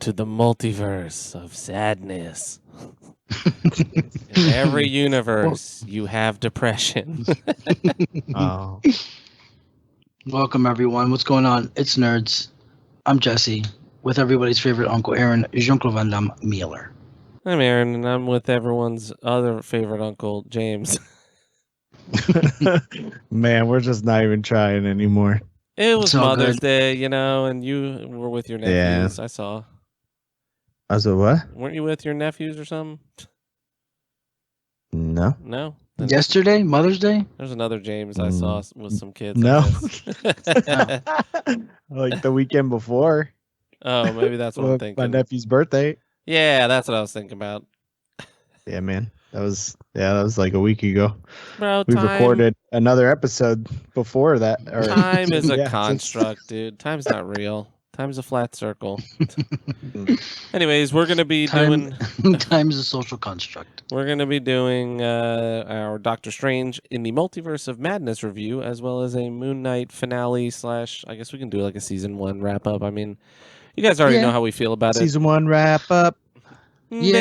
to the multiverse of sadness. In every universe, you have depression. Oh, Welcome, everyone. What's going on? It's Nerds. I'm Jesse, with everybody's favorite Uncle Aaron, Jean-Claude Van Damme Mueller. I'm Aaron, and I'm with everyone's other favorite uncle, James. man, we're just not even trying anymore. It was It's all Mother's good. Day, and you were with your Yeah. nephews. I saw. I said, what? Weren't you with your nephews or something? No. No? Then Yesterday, Mother's Day? there's another James I saw with some kids. No. I guess. Like the weekend before. Oh, maybe that's what I'm My thinking. nephew's birthday. Yeah, that's what I was thinking about. Yeah, man. That was like a week ago. Bro, We time, recorded another episode before that. Or, time is a yeah, construct, dude. Time's not real. Time's a flat circle. Anyways, we're gonna be doing Time is a social construct. our Doctor Strange in the Multiverse of Madness review, as well as a Moon Knight finale / I guess we can do like a season 1 wrap up. I mean, you guys already Yeah. know how we feel about Season 1 wrap up. Yeah.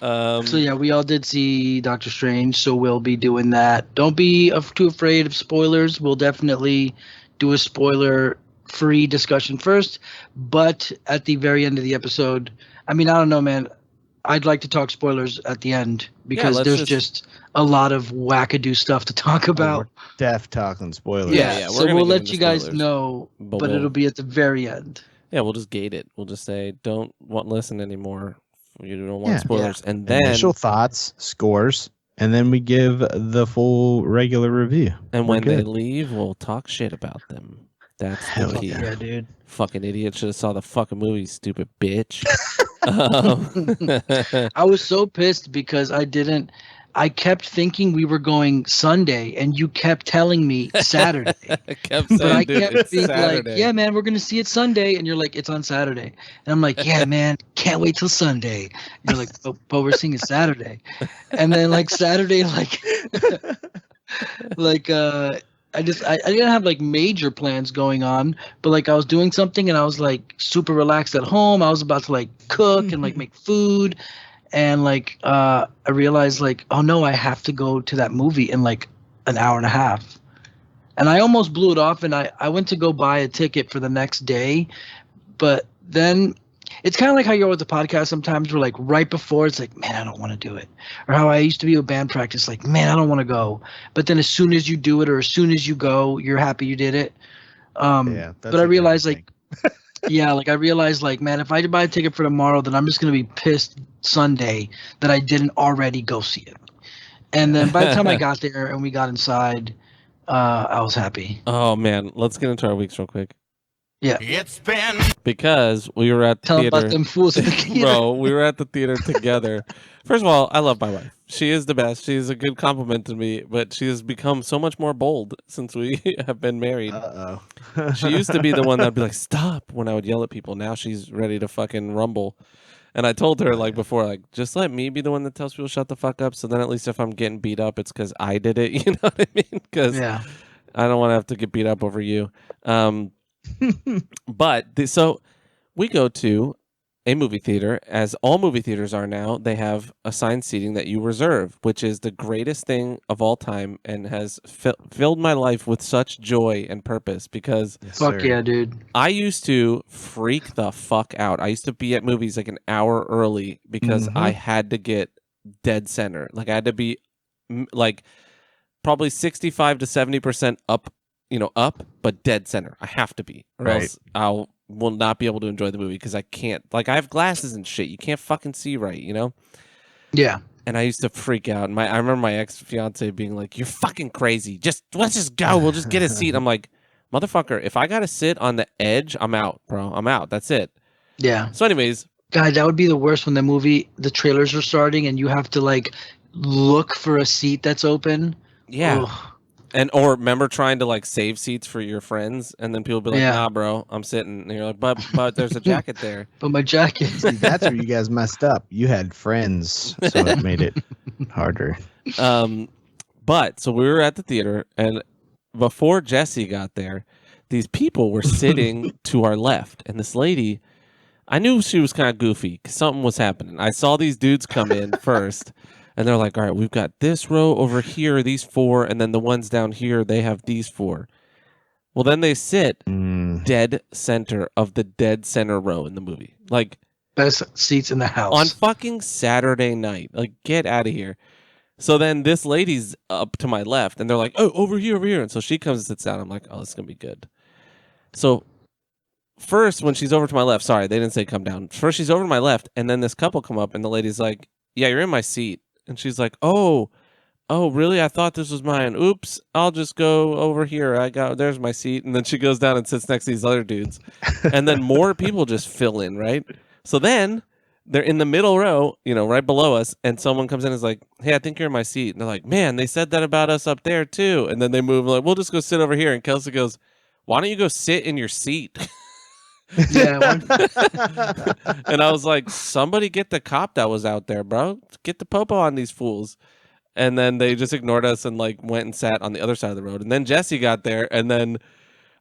it. So yeah, we all did see Doctor Strange, so we'll be doing that. Don't be too afraid of spoilers. We'll definitely do a spoiler-free discussion first, but at the very end of the episode, I mean, I don't know, man. I'd like to talk spoilers at the end because let's there's just a lot of wackadoo stuff to talk about. Def talking spoilers. Yeah, we're so gonna we'll get let into you guys spoilers, know, but but it'll be at the very end. Yeah, we'll just gate it. We'll just say don't listen anymore. You don't want Yeah. spoilers, and then Initial thoughts, scores, and then we give the full regular review. and We're when they good. leave, we'll talk shit about them. That's the Hell key. Yeah, dude. Fucking idiot! Should have saw the fucking movie, stupid bitch. I was so pissed because I kept thinking we were going Sunday and you kept telling me Saturday. I kept But saying, I dude, kept it's being Saturday. like, yeah, man, we're going to see it Sunday. And you're like, it's on Saturday. And I'm like, yeah, man, can't wait till Sunday. And you're like, but we're seeing it Saturday. And then like Saturday, I didn't have like major plans going on, but like I was doing something and I was like super relaxed at home. I was about to like cook and like make food. And like I realized like, oh no, I have to go to that movie in like an hour and a half. And I almost blew it off and I went to go buy a ticket for the next day. But then it's kind of like how you're with the podcast sometimes where like right before it's like, man, I don't want to do it. Or how I used to be with band practice, like, man, I don't want to go. But then as soon as you do it or as soon as you go, you're happy you did it. Yeah, But I realized like, yeah, like I realized like, man, if I buy a ticket for tomorrow, then I'm just going to be pissed Sunday that I didn't already go see it. And then by the time I got there and we got inside, I was happy. Oh man, let's get into our weeks real quick. Yeah. It's been Because we were at the Tell theater. about them fools in the theater. Bro, we were at the theater together. First of all, I love my wife. She is the best. She's a good compliment to me, but she has become so much more bold since we have been married. Uh-oh. She used to be the one that'd be like, stop, when I would yell at people. Now she's ready to fucking rumble. And I told her like before, like, just let me be the one that tells people shut the fuck up. So then at least if I'm getting beat up, it's because I did it. You know what I mean? Because Yeah. I don't want to have to get beat up over you. So we go to a movie theater, as all movie theaters are now. They have assigned seating that you reserve, which is the greatest thing of all time and has filled my life with such joy and purpose because Yes, Fuck sir. yeah, dude. I used to freak the fuck out. I used to be at movies like an hour early because I had to get dead center. Like I had to be like probably 65 to 70% up, but dead center. I have to be, or Right. else will not be able to enjoy the movie because I can't. Like I have glasses and shit. You can't fucking see right, Yeah. And I used to freak out. And I remember my ex-fiance being like, "You're fucking crazy. Let's just go. We'll just get a seat." I'm like, "Motherfucker, if I gotta sit on the edge, I'm out, bro. I'm out. That's it." Yeah. So, anyways, God, that would be the worst when the trailers are starting and you have to like look for a seat that's open. yeah. Ugh. Or remember trying to like save seats for your friends, and then people be like, Yeah. "Nah, bro, I'm sitting." And you're like, "But there's a jacket there." But my jacket. See, that's where you guys messed up. You had friends, so it made it harder. But so we were at the theater, and before Jesse got there, these people were sitting to our left, and this lady, I knew she was kind of goofy because something was happening. I saw these dudes come in first, and they're like, all right, we've got this row over here, these 4, and then the ones down here, they have these 4. Well, then they sit dead center of the dead center row in the movie. Like, best seats in the house. on fucking Saturday night. Like, get out of here. So then this lady's up to my left, and they're like, oh, over here, over here. And so she comes and sits down. I'm like, oh, this is going to be good. So first, when she's over to my left, sorry, they didn't say come down. First, she's over to my left, and then this couple come up, and the lady's like, yeah, you're in my seat. And she's like, oh, really? I thought this was mine. Oops, I'll just go over here. There's my seat. And then she goes down and sits next to these other dudes. And then more people just fill in, right? So then they're in the middle row, right below us, and someone comes in and is like, hey, I think you're in my seat. And they're like, man, they said that about us up there too. And then they move, like, we'll just go sit over here. And Kelsey goes, why don't you go sit in your seat? Yeah. And I was like, somebody get the cop that was out there, bro. Get the popo on these fools. And then they just ignored us and like went and sat on the other side of the road. And then Jesse got there, and then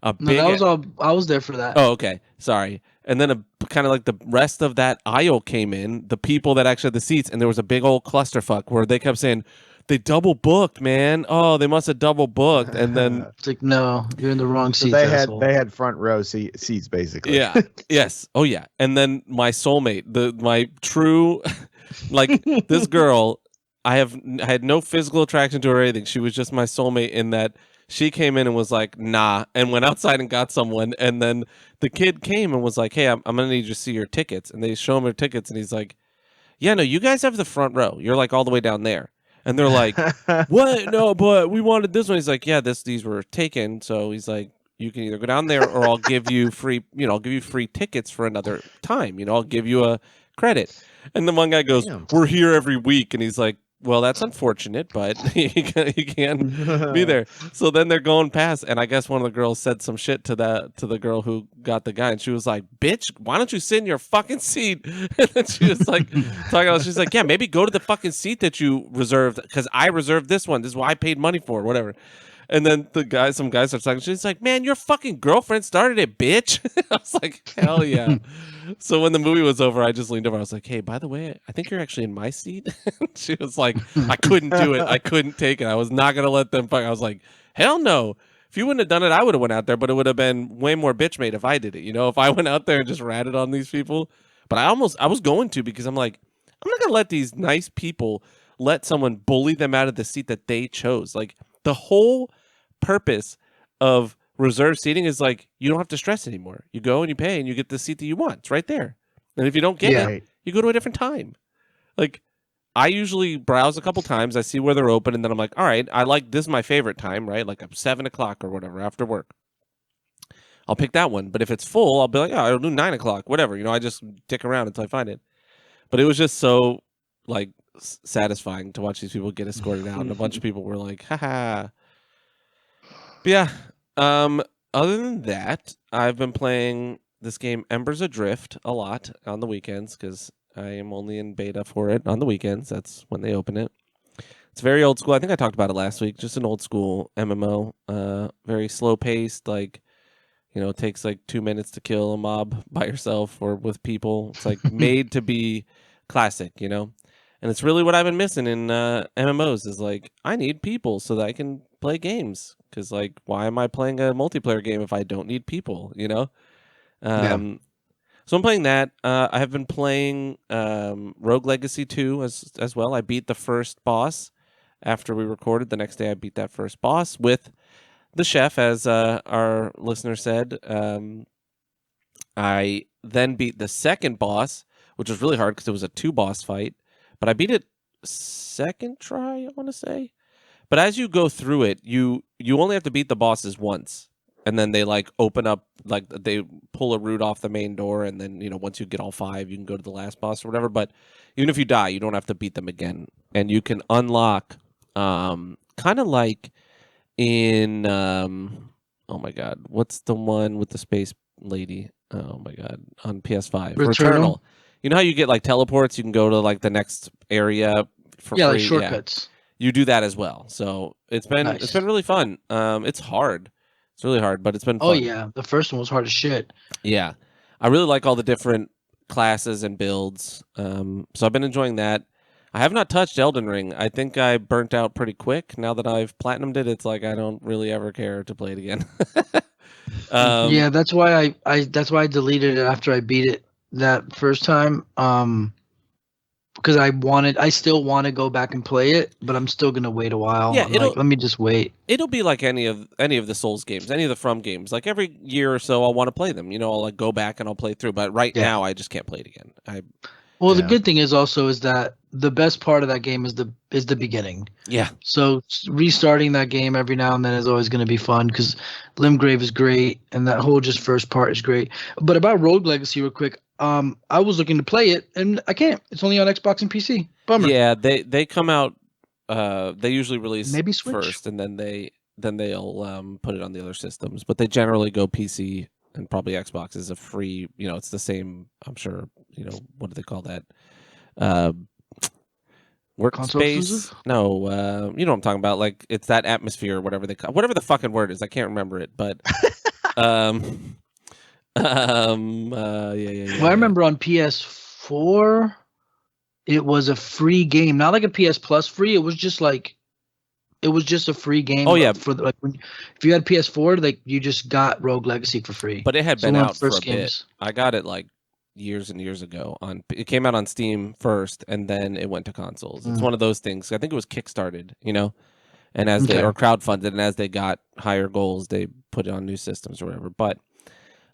I was there for that. Oh, okay. Sorry. And then kind of like the rest of that aisle came in, the people that actually had the seats, and there was a big old clusterfuck where they kept saying, they double booked, man. Oh, they must have double booked. And then it's like, no, you're in the wrong seat. So they had front row seats basically. Yeah. Yes. Oh yeah. And then my soulmate, my true, like this girl, I had no physical attraction to her or anything. She was just my soulmate in that she came in and was like, nah, and went outside and got someone. And then the kid came and was like, hey, I'm going to need you to see your tickets. And they show him their tickets, and he's like, yeah, no, you guys have the front row. You're like all the way down there. And they're like, what? No, but we wanted this one. He's like, yeah, these were taken. So he's like, you can either go down there or I'll give you free, I'll give you free tickets for another time. I'll give you a credit. And the one guy goes, we're here every week. And he's like, well, that's unfortunate, but you can be there. So then they're going past, and I guess one of the girls said some shit to the girl who got the guy, and she was like, bitch, why don't you sit in your fucking seat? And then she was like, she's like, yeah, maybe go to the fucking seat that you reserved, because I reserved this one. This is what I paid money for, whatever. And then some guy starts talking. She's like, man, your fucking girlfriend started it, bitch. I was like, hell yeah. So when the movie was over, I just leaned over. I was like, hey, by the way, I think you're actually in my seat. She was like, I couldn't do it. I couldn't take it. I was not going to let them fuck. I was like, hell no. If you wouldn't have done it, I would have went out there, but it would have been way more bitch made if I did it. If I went out there and just ratted on these people. But I was going to, because I'm like, I'm not going to let these nice people let someone bully them out of the seat that they chose. Like, the whole purpose of reserved seating is like, you don't have to stress anymore. You go and you pay and you get the seat that you want. It's right there. And if you don't get it, you go to a different time. Like, I usually browse a couple times. I see where they're open, and then I'm like, all right, this is my favorite time, right? Like 7 o'clock or whatever after work. I'll pick that one. But if it's full, I'll be like, oh, I'll do 9 o'clock, whatever. I just dick around until I find it. But it was just so like satisfying to watch these people get escorted out, and a bunch of people were like, haha. But yeah. Other than that, I've been playing this game Embers Adrift a lot on the weekends, because I am only in beta for it on the weekends. That's when they open it. It's very old school. I think I talked about it last week. Just an old school MMO. Very slow paced. Like, it takes like 2 minutes to kill a mob by yourself or with people. It's like made to be classic, And it's really what I've been missing in MMOs is like, I need people so that I can play games. Because, like, why am I playing a multiplayer game if I don't need people, So I'm playing that. I have been playing Rogue Legacy 2 as well. I beat the first boss after we recorded. The next day I beat that first boss with the chef, as our listener said. I then beat the second boss, which was really hard because it was a 2-boss fight. But I beat it second try, I want to say. But as you go through it, you only have to beat the bosses once. And then they like open up, like they pull a route off the main door. And then, once you get all 5, you can go to the last boss or whatever. But even if you die, you don't have to beat them again. And you can unlock kind of like in, oh my God, what's the one with the space lady? Oh my God, on PS5. Returnal. You know how you get like teleports? You can go to like the next area for free? Like shortcuts. You do that as well. So it's been really fun. It's hard. It's really hard, but it's been Oh fun. yeah, the first one was hard as shit. Yeah. I really like all the different classes and builds. So I've been enjoying that. I have not touched Elden Ring. I think I burnt out pretty quick. Now that I've platinumed it, it's like I don't really ever care to play it again. Yeah, that's why I deleted it after I beat it that first time. Because I still want to go back and play it, but I'm still gonna wait a while. Yeah, I'm like, let me just wait. it'll be like any of the Souls games, any of the From games. Like every year or so, I'll want to play them. I'll like go back and I'll play through. But right Yeah. now, I just can't play it again. Well, the Yeah. good thing is also is that the best part of that game is the beginning. Yeah. So restarting that game every now and then is always going to be fun because Limgrave is great and that whole just first part is great. But about Rogue Legacy, real quick, I was looking to play it and I can't. It's only on Xbox and PC. Bummer. Yeah, they come out. They usually release Maybe Switch first, and then they'll put it on the other systems. But they generally go PC and probably Xbox is a free. It's the same. I'm sure. What do they call that? Console Workspace? exclusive? No, you know what I'm talking about. Like it's that atmosphere, whatever whatever the fucking word is. I can't remember it, but yeah. Well, I remember on PS4, it was a free game, not like a PS Plus free. It was just a free game. Oh, yeah. For if you had PS4, like you just got Rogue Legacy for free. But it had So been one of out the for a first bit. games. I got it like years and years ago. It came out on Steam first, and then it went to consoles. It's one of those things. I think it was kickstarted, and as they Okay. or crowdfunded, and as they got higher goals, they put it on new systems or whatever. But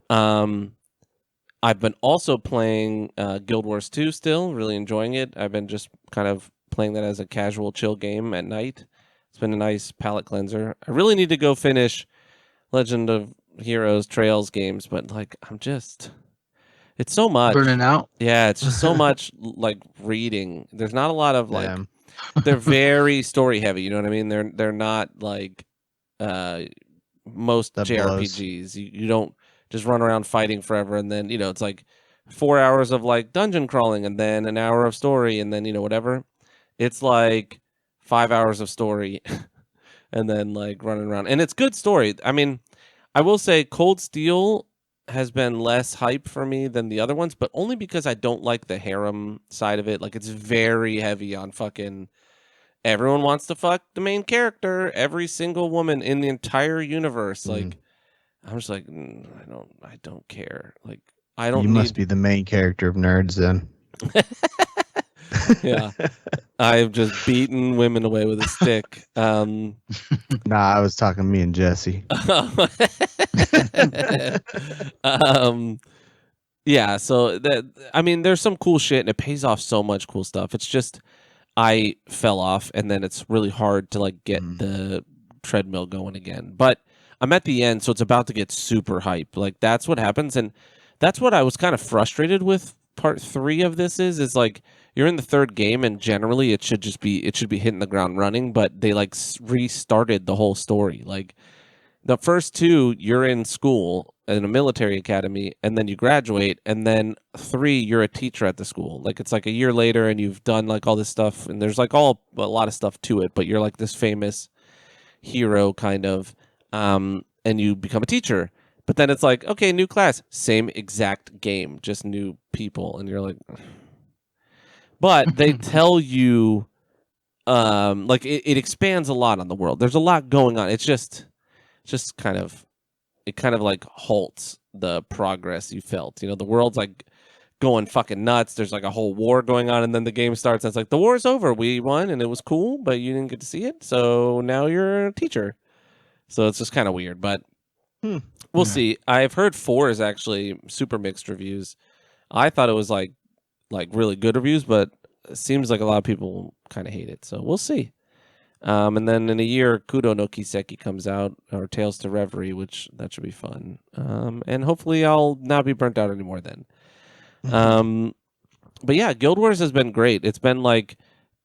I've been also playing Guild Wars 2 still, really enjoying it. I've been just kind of playing that as a casual chill game at night. It's been a nice palate cleanser. I really need to go finish Legend of Heroes Trails games, but like it's so much. Burning out. Yeah, it's just so much like reading. There's not a lot of like Damn. they're very story heavy, you know what I mean? They're not like most That blows. JRPGs. You don't just run around fighting forever and then, it's like 4 hours of like dungeon crawling and then an hour of story and then, whatever. It's like 5 hours of story and then like running around. And it's good story. I mean, I will say Cold Steel has been less hype for me than the other ones, but only because I don't like the harem side of it. Like it's very heavy on fucking everyone wants to fuck the main character, every single woman in the entire universe. Like I'm just like I don't care. Like I don't. You must be the main character of Nerds then. Yeah, I've just beaten women away with a stick. Nah, I was talking me and Jesse. Yeah. So there's some cool shit, and it pays off so much cool stuff. It's just I fell off, and then it's really hard to like get the treadmill going again. But I'm at the end, so it's about to get super hype. Like that's what happens, and that's what I was kind of frustrated with. Part 3 of this is like you're in the third game, and generally it should be hitting the ground running, but they like restarted the whole story. Like the first 2, you're in school in a military academy, and then you graduate, and then 3, you're a teacher at the school. Like it's like a year later, and you've done like all this stuff, and there's like a lot of stuff to it, but you're like this famous hero kind of, and you become a teacher. But then it's like, okay, new class, same exact game, just new people, and you're like, but they tell you, like it expands a lot on the world. There's a lot going on. It's just kind of like halts the progress you felt. The world's like going fucking nuts. There's like a whole war going on, and then the game starts, and it's like the war's over. We won, and it was cool, but you didn't get to see it, so now you're a teacher. So it's just kind of weird, but. We'll see. I've heard 4 is actually super mixed reviews. I thought it was like really good reviews, but it seems like a lot of people kind of hate it. So we'll see. And then in a year, Kudo no Kiseki comes out, or Tales to Reverie, which that should be fun. And hopefully I'll not be burnt out anymore then. But yeah, Guild Wars has been great. It's been like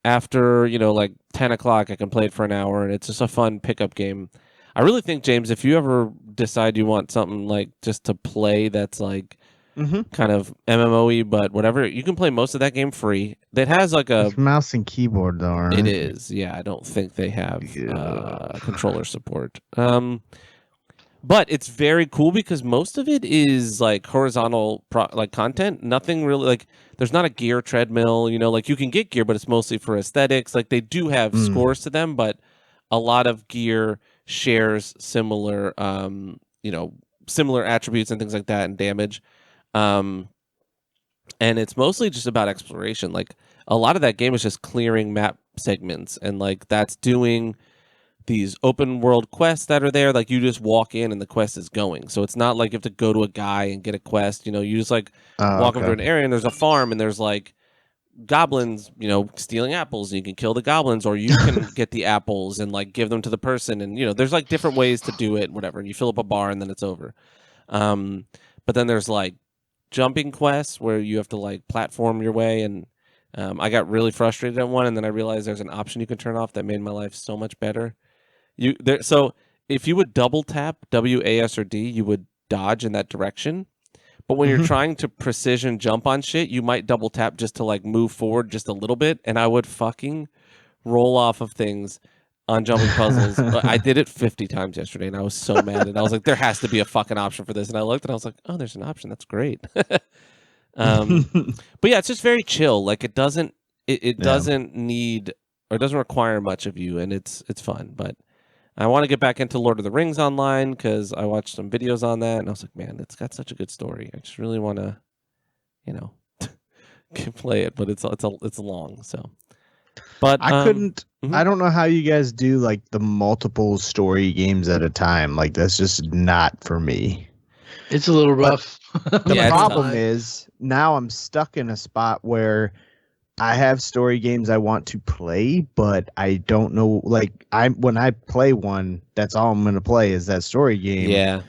after, like 10 o'clock, I can play it for an hour, and it's just a fun pickup game. I really think, James, if you ever decide you want something like just to play that's like kind of MMO-y, but whatever, you can play most of that game free. It has like a... It's mouse and keyboard, though, right? It is, yeah. I don't think they have controller support. But it's very cool because most of it is like horizontal like content. Nothing really like there's not a gear treadmill, like you can get gear, but it's mostly for aesthetics. Like they do have scores to them, but a lot of gear shares similar similar attributes and things like that and damage. Um and it's mostly just about exploration. Like a lot of that game is just clearing map segments and like that's doing these open world quests that are there. Like you just walk in and the quest is going. So it's not like you have to go to a guy and get a quest. You just like walk over to an area and there's a farm and there's like goblins, stealing apples and you can kill the goblins or you can get the apples and like give them to the person. And, there's like different ways to do it, whatever. And you fill up a bar and then it's over. But then there's like jumping quests where you have to like platform your way. And I got really frustrated at one. And then I realized there's an option you can turn off that made my life so much better. So if you would double tap W, A, S, or D, you would dodge in that direction. But when you're trying to precision jump on shit, you might double tap just to like move forward just a little bit. And I would fucking roll off of things on jumping puzzles. I did it 50 times yesterday and I was so mad. And I was like, there has to be a fucking option for this. And I looked and I was like, oh, there's an option. That's great. But yeah, it's just very chill. Like it doesn't need or it doesn't require much of you. And it's fun. But I want to get back into Lord of the Rings online because I watched some videos on that and I was like, man, it's got such a good story. I just really want to, play it, but it's long. So, but I couldn't. I don't know how you guys do like the multiple story games at a time. Like that's just not for me. It's a little rough. The problem is now I'm stuck in a spot where I have story games I want to play, but I don't know. Like when I play one, that's all I'm going to play is that story game. Yeah.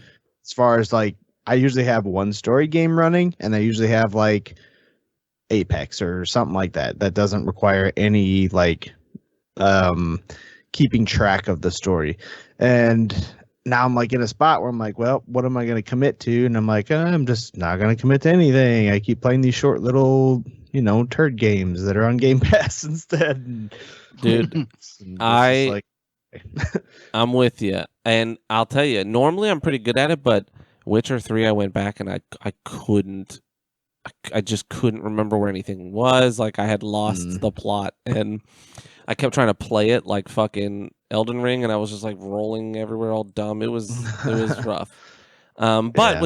As far as like, I usually have one story game running, and I usually have like Apex or something like that. That doesn't require any like keeping track of the story. And now I'm like in a spot where I'm like, well, what am I going to commit to? And I'm like, I'm just not going to commit to anything. I keep playing these short little turd games that are on Game Pass instead. Dude, I'm with you. And I'll tell you, normally I'm pretty good at it, but Witcher 3, I went back and I just couldn't remember where anything was. Like I had lost the plot and I kept trying to play it like fucking Elden Ring and I was just like rolling everywhere all dumb. It was rough. But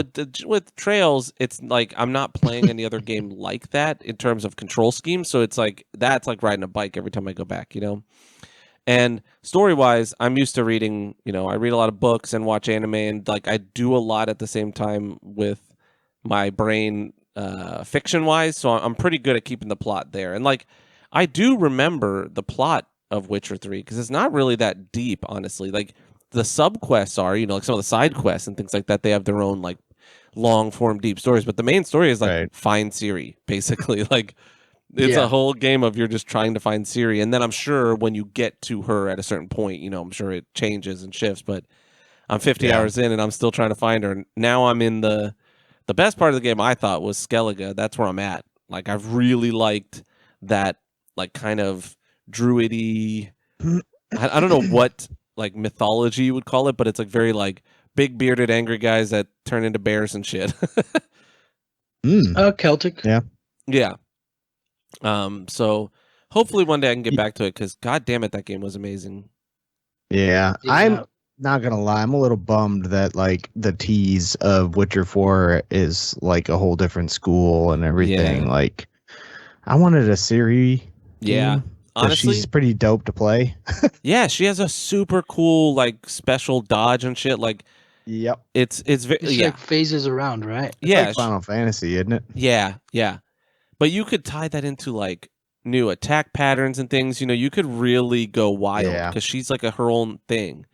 with Trails, it's like I'm not playing any other game like that in terms of control scheme. So it's like that's like riding a bike every time I go back, And story-wise, I'm used to reading. I read a lot of books and watch anime, and like I do a lot at the same time with my brain, fiction-wise. So I'm pretty good at keeping the plot there. And like I do remember the plot of Witcher 3 because it's not really that deep, honestly. Like the sub quests are, like some of the side quests and things like that. They have their own like long form, deep stories, but the main story is like find Ciri, basically. Like it's a whole game of you're just trying to find Ciri, and then I'm sure when you get to her at a certain point, I'm sure it changes and shifts. But I'm 50 hours in, and I'm still trying to find her. And now I'm in the best part of the game. I thought was Skellige. That's where I'm at. Like I've really liked that, like kind of druidy. I don't know what like mythology you would call it, but it's like very like big bearded angry guys that turn into bears and shit. Celtic. Yeah. So hopefully one day I can get back to it because god damn it, that game was amazing. Yeah. I'm not gonna lie, I'm a little bummed that like the tease of Witcher 4 is like a whole different school and everything. Like I wanted a Ciri game. Honestly, she's pretty dope to play. Yeah, she has a super cool like special dodge and shit. Like, it's like phases around, right? It's like Final Fantasy, isn't it? Yeah. But you could tie that into like new attack patterns and things. You could really go wild because she's like her own thing.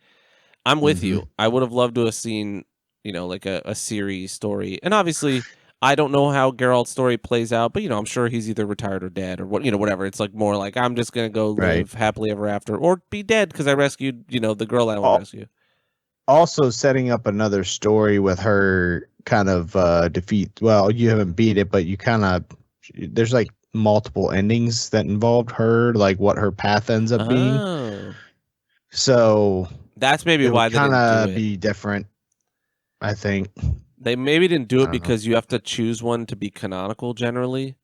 I'm with you. I would have loved to have seen like a Ciri story, and obviously. I don't know how Geralt's story plays out, but I'm sure he's either retired or dead or what, whatever. It's like more like I'm just gonna go live happily ever after, or be dead because I rescued, the girl I want to rescue. Also, setting up another story with her kind of defeat. Well, you haven't beat it, but you kind of there's like multiple endings that involved her, like what her path ends up being. So that's maybe why they kind didn't of do it. Be different. I think They maybe didn't do I it don't know. because you have to choose one to be canonical generally.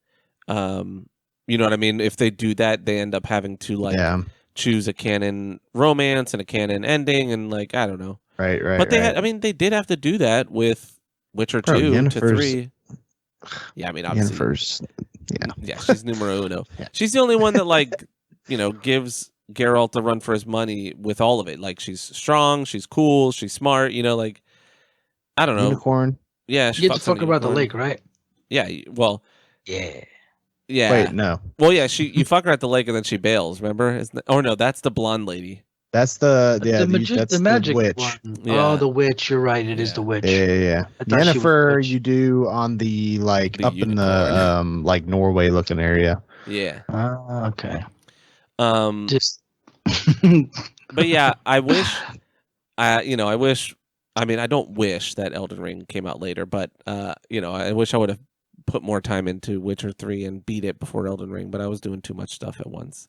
You know what I mean? If they do that, they end up having to like Yeah. choose a canon romance and a canon ending, and like I don't know. Right. But they Right. had, I mean, they did have to do that with Witcher Bro, 2 to Yennefer's 3. Yeah, I mean, obviously, Yeah. yeah, she's numero uno. Yeah. She's the only one that like, gives Geralt a run for his money with all of it. Like she's strong, she's cool, she's smart. Like I don't know. Unicorn. Yeah, she You get to fucks on a fuck about the unicorn. lake, right? Yeah, well, Yeah. yeah. Wait, no. Well, yeah, you fuck her at the lake and then she bails. Remember? Oh no, that's the blonde lady. That's The that's the magic witch. one. Oh, Yeah, the witch. You're right. It is yeah. the witch. Yeah. I thought she was the Yennefer witch. you do on the like The up in unicorn. the like Norway looking area. Yeah. Okay. Just. Just. But yeah, I wish. I wish. I mean, I don't wish that Elden Ring came out later, but I wish I would have put more time into Witcher 3 and beat it before Elden Ring. But I was doing too much stuff at once.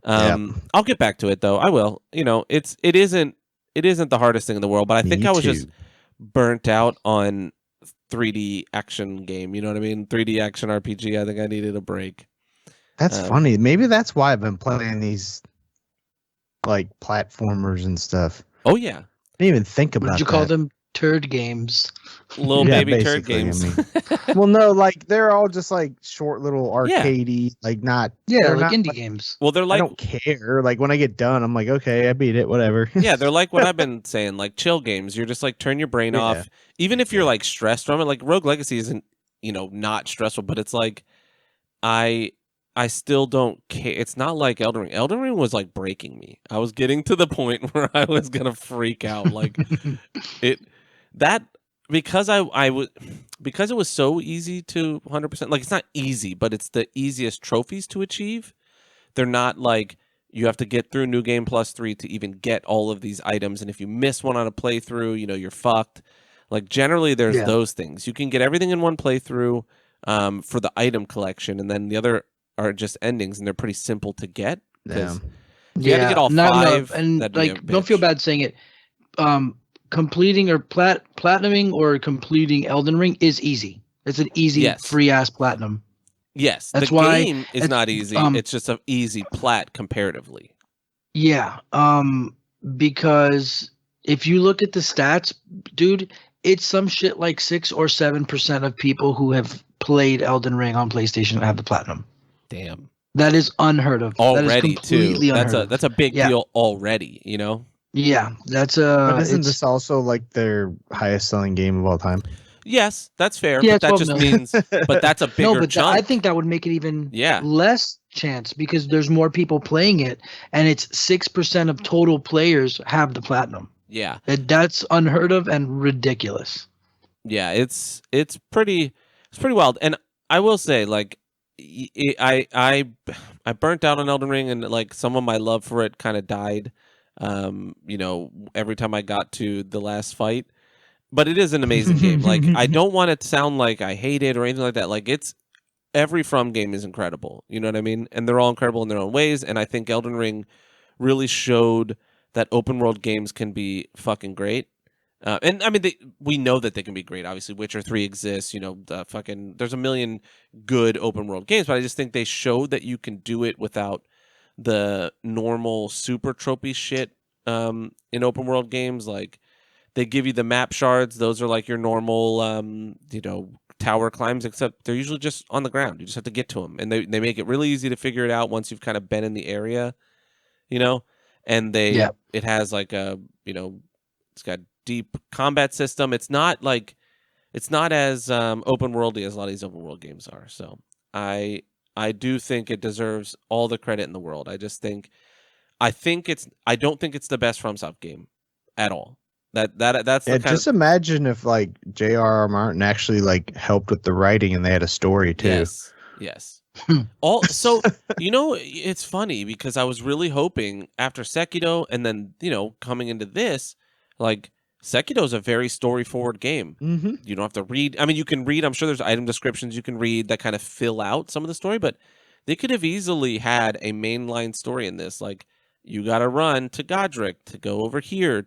I'll get back to it though. I will. It isn't the hardest thing in the world, but I think I was just burnt out on 3D action game. You know what I mean? 3D action RPG. I think I needed a break. That's funny. Maybe that's why I've been playing these like platformers and stuff. Oh yeah. I didn't even think about that. What did you call them? Turd games. Little baby turd games. Well, no, like they're all just like short little arcadey, like not. Yeah, like not, indie games. Well, they're like I don't care. Like when I get done, I'm like, okay, I beat it, whatever. Yeah, they're like what I've been saying, like chill games. You're just like turn your brain off. Even if you're like stressed from it, like Rogue Legacy isn't, not stressful, but it's like I still don't care. It's not like Elden Ring. Elden Ring was like breaking me. I was getting to the point where I was gonna freak out. Like because because it was so easy to 100%. Like it's not easy, but it's the easiest trophies to achieve. They're not like you have to get through New Game Plus 3 to even get all of these items, and if you miss one on a playthrough, you're fucked. Like generally, there's those things. You can get everything in one playthrough for the item collection, and then the other are just endings, and they're pretty simple to get. Yeah. You had to get all five, and like don't feel bad saying it. Completing or platinuming or completing Elden Ring is easy. It's an easy free ass platinum. Yes, that's why game is not easy. It's just an easy plat comparatively. Yeah, because if you look at the stats, dude, it's some shit like 6 or 7% of people who have played Elden Ring on PlayStation have the platinum. Damn, that is unheard of. Already that is completely too. Unheard of. That's a big deal already. Yeah, that's But isn't this also like their highest selling game of all time? Yes, that's fair. Yeah, but that just means. But that's a bigger chunk. I think that would make it even less chance because there's more people playing it, and it's 6% of total players have the platinum. Yeah, that's unheard of and ridiculous. Yeah, it's pretty wild. And I will say, like, I burnt out on Elden Ring, and like some of my love for it kind of died. Every time I got to the last fight. But it is an amazing game. Like, I don't want it to sound like I hate it or anything like that. Like, every From game is incredible. You know what I mean? And they're all incredible in their own ways. And I think Elden Ring really showed that open world games can be fucking great. And I mean, we know that they can be great. Obviously, Witcher 3 exists. There's a million good open world games. But I just think they showed that you can do it without the normal super tropey shit in open world games. Like, they give you the map shards. Those are like your normal, tower climbs, except they're usually just on the ground. You just have to get to them. And they make it really easy to figure it out once you've kind of been in the area, And it has like it's got deep combat system. It's not as open worldy as a lot of these open world games are. So I do think it deserves all the credit in the world. I don't think it's the best FromSoft game at all. That's the just imagine if like J.R.R. Martin actually like helped with the writing and they had a story too. Yes. So it's funny because I was really hoping after Sekiro and then coming into this, like Sekiro is a very story forward game. Mm-hmm. You don't have to read. I mean, you can read. I'm sure there's item descriptions you can read that kind of fill out some of the story, but they could have easily had a mainline story in this. Like, you got to run to Godric to go over here,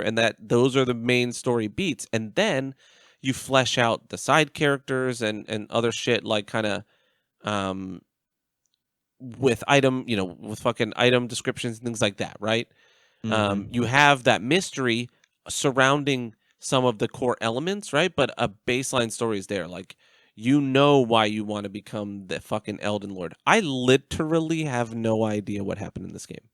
and that those are the main story beats. And then you flesh out the side characters and other shit, like kind of with with fucking item descriptions and things like that, right? You have that mystery surrounding some of the core elements, right? But a baseline story is there. Like, you know why you want to become the fucking Elden Lord. I literally have no idea what happened in this game.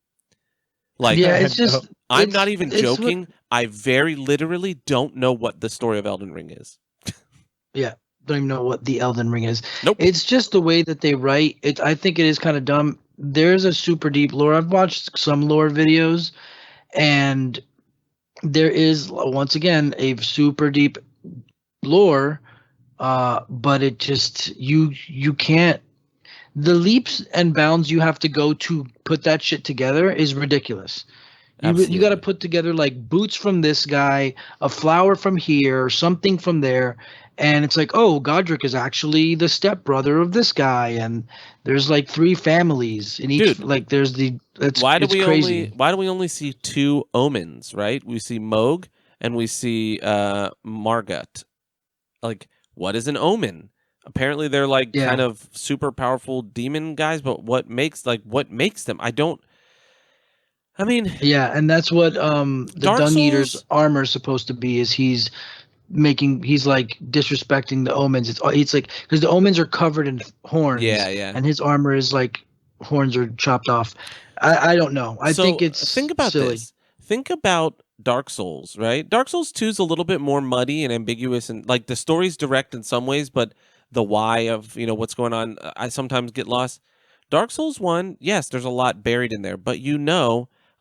Like, yeah, it's just I'm not even joking. I very literally don't know what the story of Elden Ring is. Yeah, don't even know what the Elden Ring is. Nope. It's just the way that they write it. I think it is kind of dumb. There's a super deep lore. I've watched some lore videos, and there is once again a super deep lore, but it just you can't. The leaps and bounds you have to go to put that shit together is ridiculous. You got to put together like boots from this guy, a flower from here, something from there, and it's like, oh, Godric is actually the stepbrother of this guy, and there's like 3 families in each. Dude, like there's the. Why do we crazy. only see 2 omens? Right, we see Moog and we see Margut. Like, what is an omen? Apparently, they're like kind of super powerful demon guys, but what makes them? I mean, yeah, and that's what the Dung Eater's armor is supposed to be. Is he's like disrespecting the omens. It's like because the omens are covered in horns. Yeah. And his armor is like horns are chopped off. I don't know. I think it's think about silly. this. Think about Dark Souls, right? Dark Souls 2 is a little bit more muddy and ambiguous, and like the story's direct in some ways, but the why of what's going on, I sometimes get lost. Dark Souls 1, yes, there's a lot buried in there, but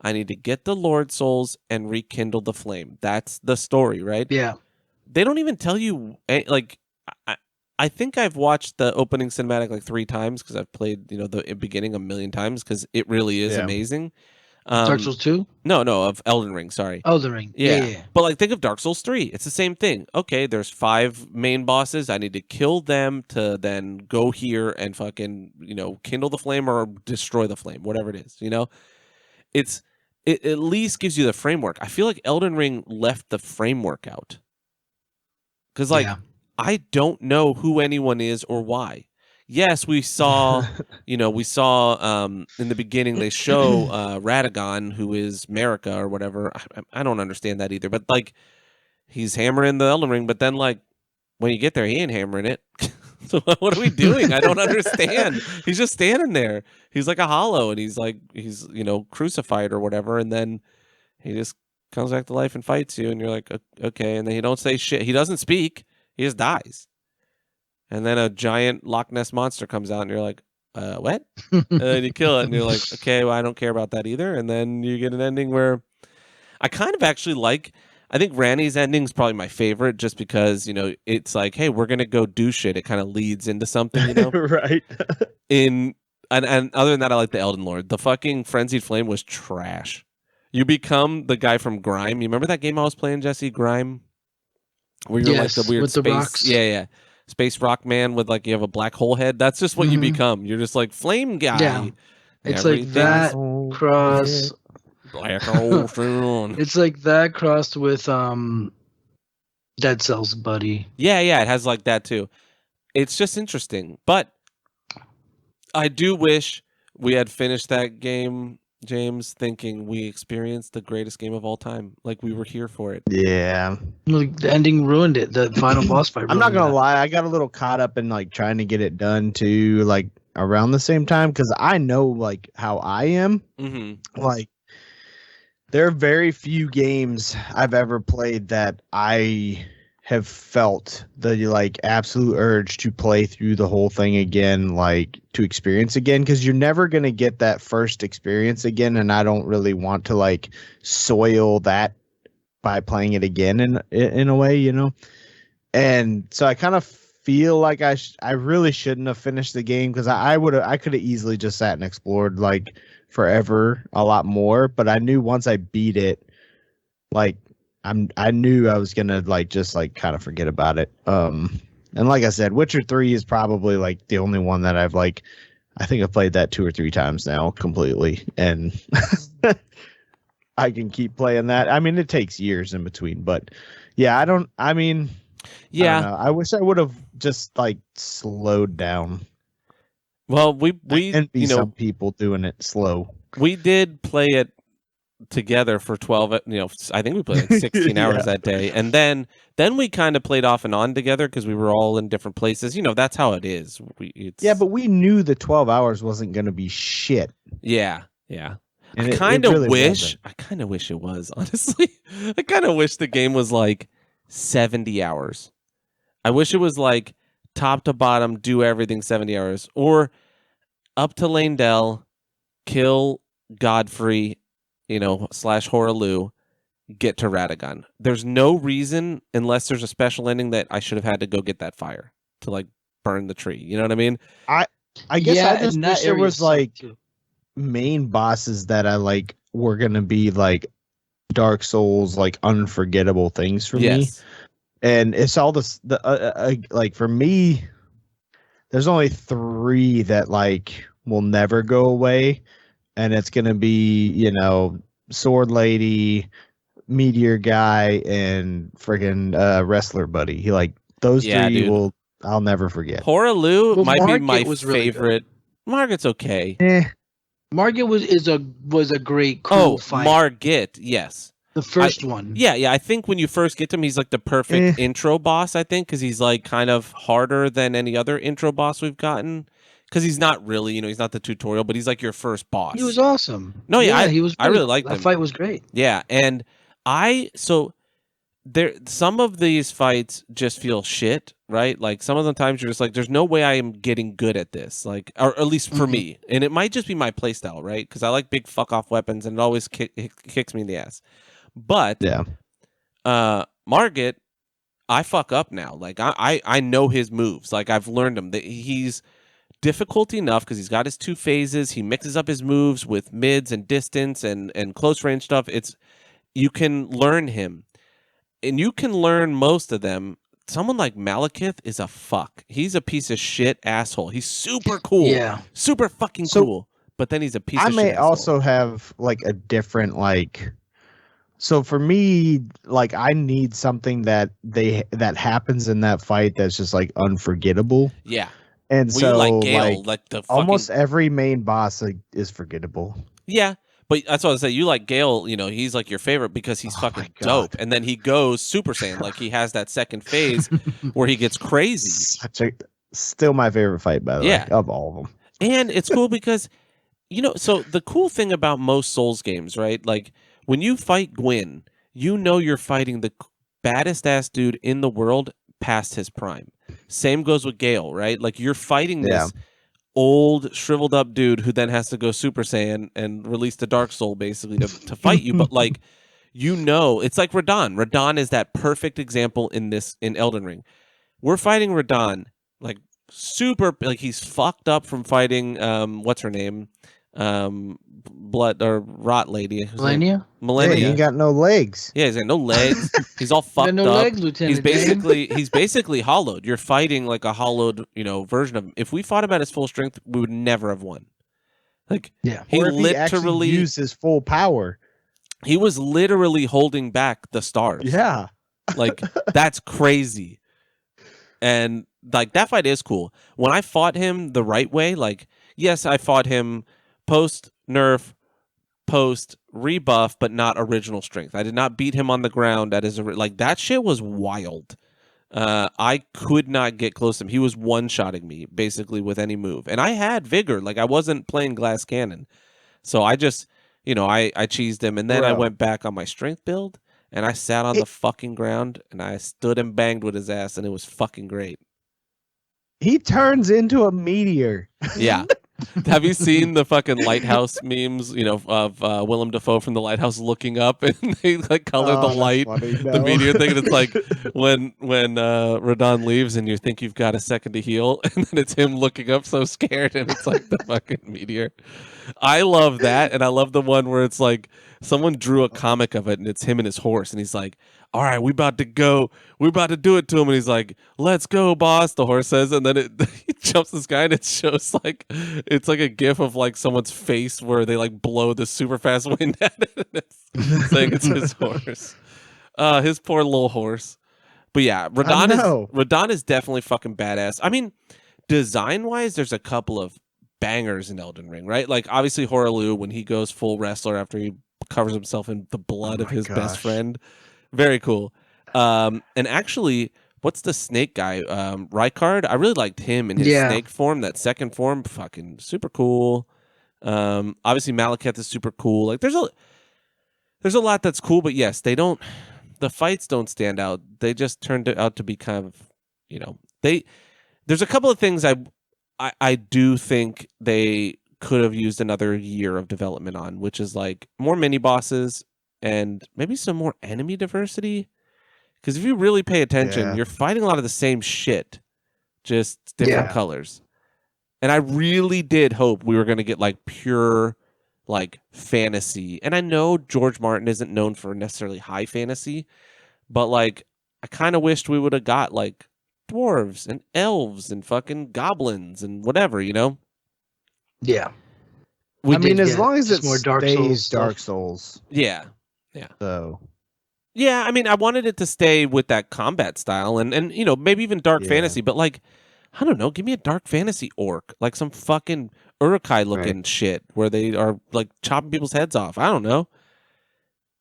I need to get the Lord Souls and rekindle the flame. That's the story, right? Yeah. They don't even tell you, like, I think I've watched the opening cinematic like 3 times because I've played, the beginning a million times because it really is amazing. Dark Souls 2? No, of Elden Ring, sorry. Elden Ring. Yeah. But like, think of Dark Souls 3. It's the same thing. Okay, there's 5 main bosses. I need to kill them to then go here and fucking, kindle the flame or destroy the flame, whatever it is, It at least gives you the framework. I feel like Elden Ring left the framework out. Because, I don't know who anyone is or why. Yes, we saw, in the beginning they show Radagon, who is Marika or whatever. I don't understand that either. But, like, he's hammering the Elden Ring, but then, like, when you get there, he ain't hammering it. So what are we doing? I don't understand. He's just standing there. He's like a hollow, and he's crucified or whatever, and then he just comes back to life and fights you, and you're like, okay, and then he don't say shit. He doesn't speak. He just dies. And then a giant Loch Ness monster comes out, and you're like, what? And then you kill it, and you're like, okay, well, I don't care about that either. And then you get an ending where I kind of actually like. I think Ranni's ending is probably my favorite, just because it's like, hey, we're gonna go do shit. It kind of leads into something, right? And other than that, I like the Elden Lord. The fucking Frenzied Flame was trash. You become the guy from Grime. You remember that game I was playing, Jesse? Grime, where you're like the weird with space, the rocks. Yeah, space rock man with like you have a black hole head. That's just what you become. You're just like flame guy. Yeah, it's like that cross. Black Ocean. It's like that crossed with Dead Cells, buddy. Yeah, it has like that too. It's just interesting, but I do wish we had finished that game, James, thinking we experienced the greatest game of all time. Like, we were here for it. Yeah. Like, the ending ruined it. The final boss fight. I'm not gonna lie. I got a little caught up in like trying to get it done too, like around the same time, because I know like how I am. Mm-hmm. Like, there are very few games I've ever played that I have felt the like absolute urge to play through the whole thing again, like to experience again, because you're never going to get that first experience again, and I don't really want to like soil that by playing it again in a way, And so I kind of feel like I really shouldn't have finished the game, because I could have easily just sat and explored like forever a lot more, but I knew once I beat it, like I knew I was gonna like just like kind of forget about it. And like I said, Witcher 3 is probably like the only one that I've like I think I've played that 2 or 3 times now completely, and I can keep playing that. I mean, it takes years in between, but yeah, I don't know. I wish I would have just like slowed down. Well, we some people doing it slow. We did play it together for 12, I think we played like 16 hours that day, and then we kind of played off and on together because we were all in different places. That's how it is. But we knew the 12 hours wasn't going to be shit. Yeah. And I kind of wish it was, honestly. I kind of wish the game was like 70 hours. I wish it was like top to bottom, do everything 70 hours, or up to Lane-Del, kill Godfrey, / Horaloo, get to Radagon. There's no reason, unless there's a special ending, that I should have had to go get that fire to like burn the tree. You know what I mean? I guess I just wish there was like main bosses that I like were gonna be like Dark Souls, like unforgettable things for me. And it's all this like for me, there's only 3 that like will never go away. And it's going to be, Sword Lady, Meteor Guy, and friggin' Wrestler Buddy. Those 3 I'll never forget. Horaloo might be my favorite. Margit's okay. Margit was a great cool fight. Margit, yes. The first one. Yeah. I think when you first get to him, he's like the perfect intro boss, I think, because he's like kind of harder than any other intro boss we've gotten. Because he's not really, he's not the tutorial, but he's like your first boss. He was awesome. No, yeah, he was. I really liked him. That fight was great. Yeah, and some of these fights just feel shit, right? Like some of the times you're just like, there's no way I am getting good at this, like, or at least for me. And it might just be my playstyle, right? Because I like big fuck off weapons, and it always kicks me in the ass. But Margit, I fuck up now. Like I know his moves. Like I've learned them. He's difficult enough because he's got his 2 phases. He mixes up his moves with mids and distance and close range stuff. You can learn him, and you can learn most of them. Someone like Malekith is a fuck. He's a piece of shit asshole. He's super cool, super fucking cool. But then he's a piece of shit. I may also have like a different like. So for me, like I need something that happens in that fight that's just like unforgettable. Yeah. And so, like Gale, like the fucking... almost every main boss is forgettable. Yeah, but that's what I was saying. You like Gale, he's like your favorite because he's fucking dope. And then he goes Super Saiyan, like he has that second phase where he gets crazy. Still my favorite fight, by the way, of all of them. And it's cool because, so the cool thing about most Souls games, right? Like when you fight Gwyn, you're fighting the baddest ass dude in the world past his prime. Same goes with Gale, right? Like you're fighting this old shriveled up dude who then has to go Super Saiyan and release the Dark Soul basically to fight you. But like, it's like Radahn. Radahn is that perfect example in Elden Ring. We're fighting Radahn, like super, like he's fucked up from fighting, what's her name? Blood or Rot Lady. Malenia? Yeah, he ain't got no legs. Yeah, he's got no legs. He's all fucked no up. Legs, Lieutenant. He's basically hollowed. You're fighting like a hollowed, version of him. If we fought him at his full strength, we would never have won. Like, he literally used his full power. He was literally holding back the stars. Yeah. Like, that's crazy. And like that fight is cool. When I fought him the right way, like, yes, I fought him post nerf, post rebuff, but not original strength. I did not beat him on the ground at his like that shit was wild. I could not get close to him. He was one-shotting me basically with any move, and I had vigor. Like I wasn't playing glass cannon, so I just I cheesed him, and then I went back on my strength build, and I sat on the fucking ground, and I stood and banged with his ass, and it was fucking great. He turns into a meteor. Yeah. Have you seen the fucking lighthouse memes, of Willem Dafoe from The Lighthouse looking up and they like color the light, the meteor thing, and it's like when Radahn leaves and you think you've got a second to heal, and then it's him looking up so scared, and it's like the fucking meteor. I love that, and I love the one where it's like someone drew a comic of it, and it's him and his horse, and he's like, "All right, we about to go, we're about to do it to him," and he's like, "Let's go, boss." The horse says, and then he jumps this guy, and it shows like it's like a gif of like someone's face where they like blow the super fast wind at it, and it's saying it's his horse, his poor little horse. But yeah, Radon is definitely fucking badass. I mean, design wise, there's a couple of bangers in Elden Ring, right? Like obviously Horaloo when he goes full wrestler after he covers himself in the blood of his best friend. Very cool. And actually, what's the snake guy? Rykard? I really liked him in his snake form, that second form, fucking super cool. Obviously Malekith is super cool. Like there's a lot that's cool, but yes, the fights don't stand out. They just turned out to be kind of, there's a couple of things I do think they could have used another year of development on, which is like more mini bosses and maybe some more enemy diversity. Because if you really pay attention, you're fighting a lot of the same shit, just different colors. And I really did hope we were going to get like pure like fantasy. And I know George Martin isn't known for necessarily high fantasy, but like I kind of wished we would have got like dwarves and elves and fucking goblins and whatever, Yeah. I mean, as long as it's more Dark Souls. Yeah. So. Yeah, I mean, I wanted it to stay with that combat style and maybe even dark fantasy, but like, I don't know, give me a dark fantasy orc, like some fucking Uruk-hai looking shit where they are like chopping people's heads off. I don't know.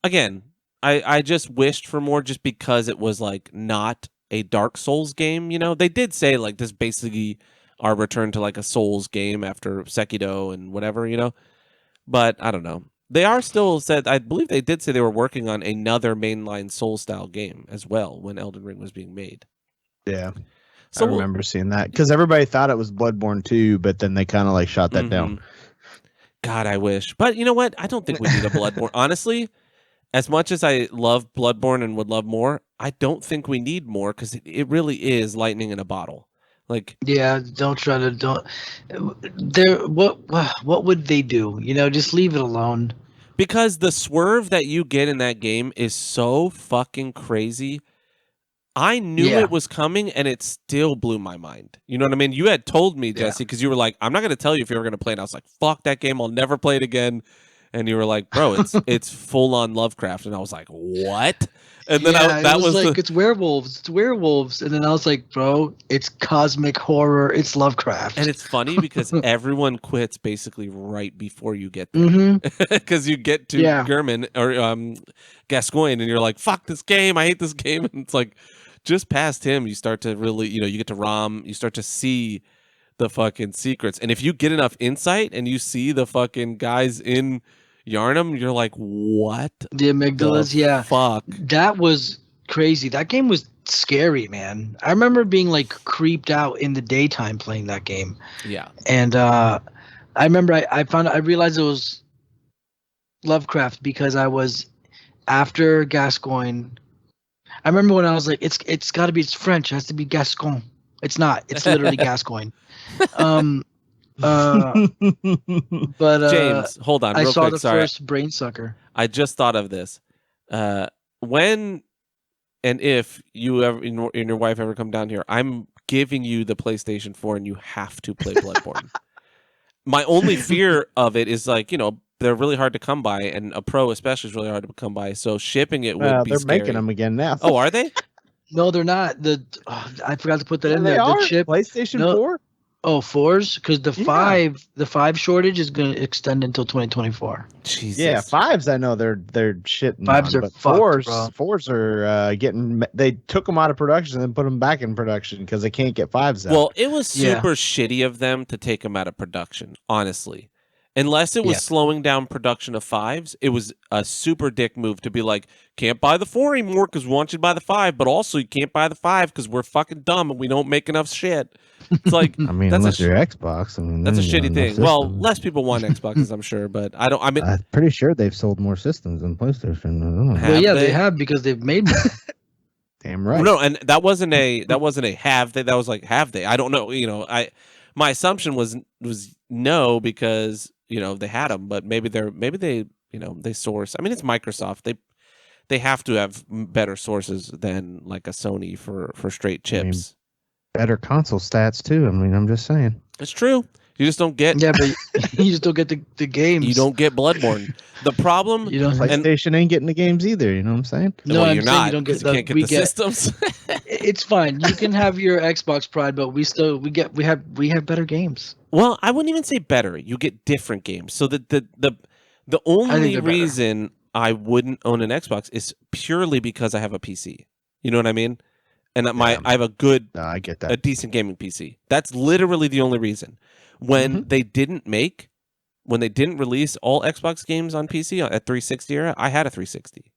Again, I just wished for more just because it was like not a Dark Souls game, They did say like this basically our return to like a Souls game after Sekiro and whatever, But I don't know. They are still said, I believe they did say they were working on another mainline Souls style game as well when Elden Ring was being made. Yeah. So I remember seeing that because everybody thought it was Bloodborne 2, but then they kind of like shot that down. God, I wish. But you know what? I don't think we need a Bloodborne. Honestly, as much as I love Bloodborne and would love more, I don't think we need more because it really is lightning in a bottle. Like, what would they do? Just leave it alone. Because the swerve that you get in that game is so fucking crazy. I knew it was coming and it still blew my mind. You know what I mean? You had told me, Jesse, because you were like, I'm not going to tell you if you're going to play it. And I was like, fuck that game. I'll never play it again. And you were like, bro, it's full on Lovecraft. And I was like, what? And then it's werewolves. And then I was like, bro, it's cosmic horror. It's Lovecraft. And it's funny because everyone quits basically right before you get there. Because you get to Gurman or Gascoigne and you're like, fuck this game. I hate this game. And it's like, just past him, you start to really, you get to Rom, you start to see the fucking secrets. And if you get enough insight and you see the fucking guys in Yarnum, you're like, what? The amygdalas, fuck. That was crazy. That game was scary, man. I remember being like creeped out in the daytime playing that game. Yeah. And I remember I realized it was Lovecraft because I was after Gascoigne. I remember when I was like, it's got to be, it's French. It has to be Gascon. It's not. It's literally Gascoigne. But James, hold on. I real saw quick, the sorry. first brain sucker. I just thought of this. When and if you ever and your wife ever come down here, I'm giving you the PlayStation 4 and you have to play Bloodborne. My only fear of it is like, they're really hard to come by, and a Pro especially is really hard to come by. So shipping it would be they're scary. making them again now. Oh, are they? No, they're not. I forgot to put that in there. Are? The chip PlayStation 4? Oh, 4s? Because the 5 shortage is going to extend until 2024. Jesus. Yeah, 5s I know they're shitting 5s on, are but fucked, 4s are getting. They took them out of production and then put them back in production because they can't get 5s out. Well, it was super shitty of them to take them out of production, honestly. Unless it was slowing down production of 5s, it was a super dick move to be like, can't buy the 4 anymore because we want you to buy the 5, but also you can't buy the 5 because we're fucking dumb and we don't make enough shit. It's like, I mean, unless you're Xbox, that's a shitty thing. Well, less people want Xboxes, I'm sure, but I'm pretty sure they've sold more systems than PlayStation. I don't know. Well, they have because they've made more. Damn right. No, and that wasn't a have they. That was like have they. I don't know. My assumption was no because they had them, but maybe they they source. I mean, it's Microsoft. They have to have better sources than like a Sony for straight chips. Better console stats too. I mean, I'm just saying. It's true. You just don't get. Yeah, but you just don't get the games. You don't get Bloodborne. The problem. You don't. PlayStation ain't getting the games either. You know what I'm saying? No, I'm you're saying not. you don't get You can't get the systems. It's fine. You can have your Xbox Pride, but we have better games. Well, I wouldn't even say better. You get different games. So the only reason I wouldn't own an Xbox is purely because I have a PC. You know what I mean? And I have I get that. a decent gaming PC. That's literally the only reason. When they didn't release all Xbox games on PC at 360 era, I had a 360.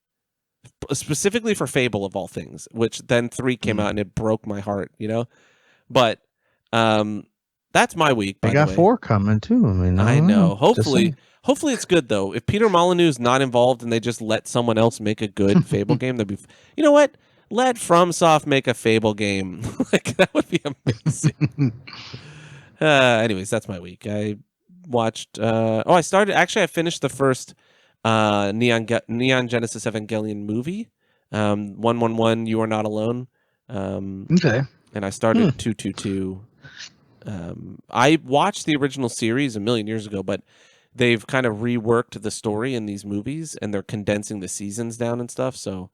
Specifically for Fable of all things, which then 3 came out and it broke my heart, But that's my week. They got 4 coming too. I mean, I know. Hopefully it's good though. If Peter Molyneux's not involved and they just let someone else make a good Fable game, that'd be. You know what? Let FromSoft make a Fable game. Like that would be amazing. Anyways, that's my week. I watched. I finished the first Neon Genesis Evangelion movie. 111. You Are Not Alone. Okay. And I started 222. I watched the original series a million years ago, but they've kind of reworked the story in these movies, and they're condensing the seasons down and stuff. So,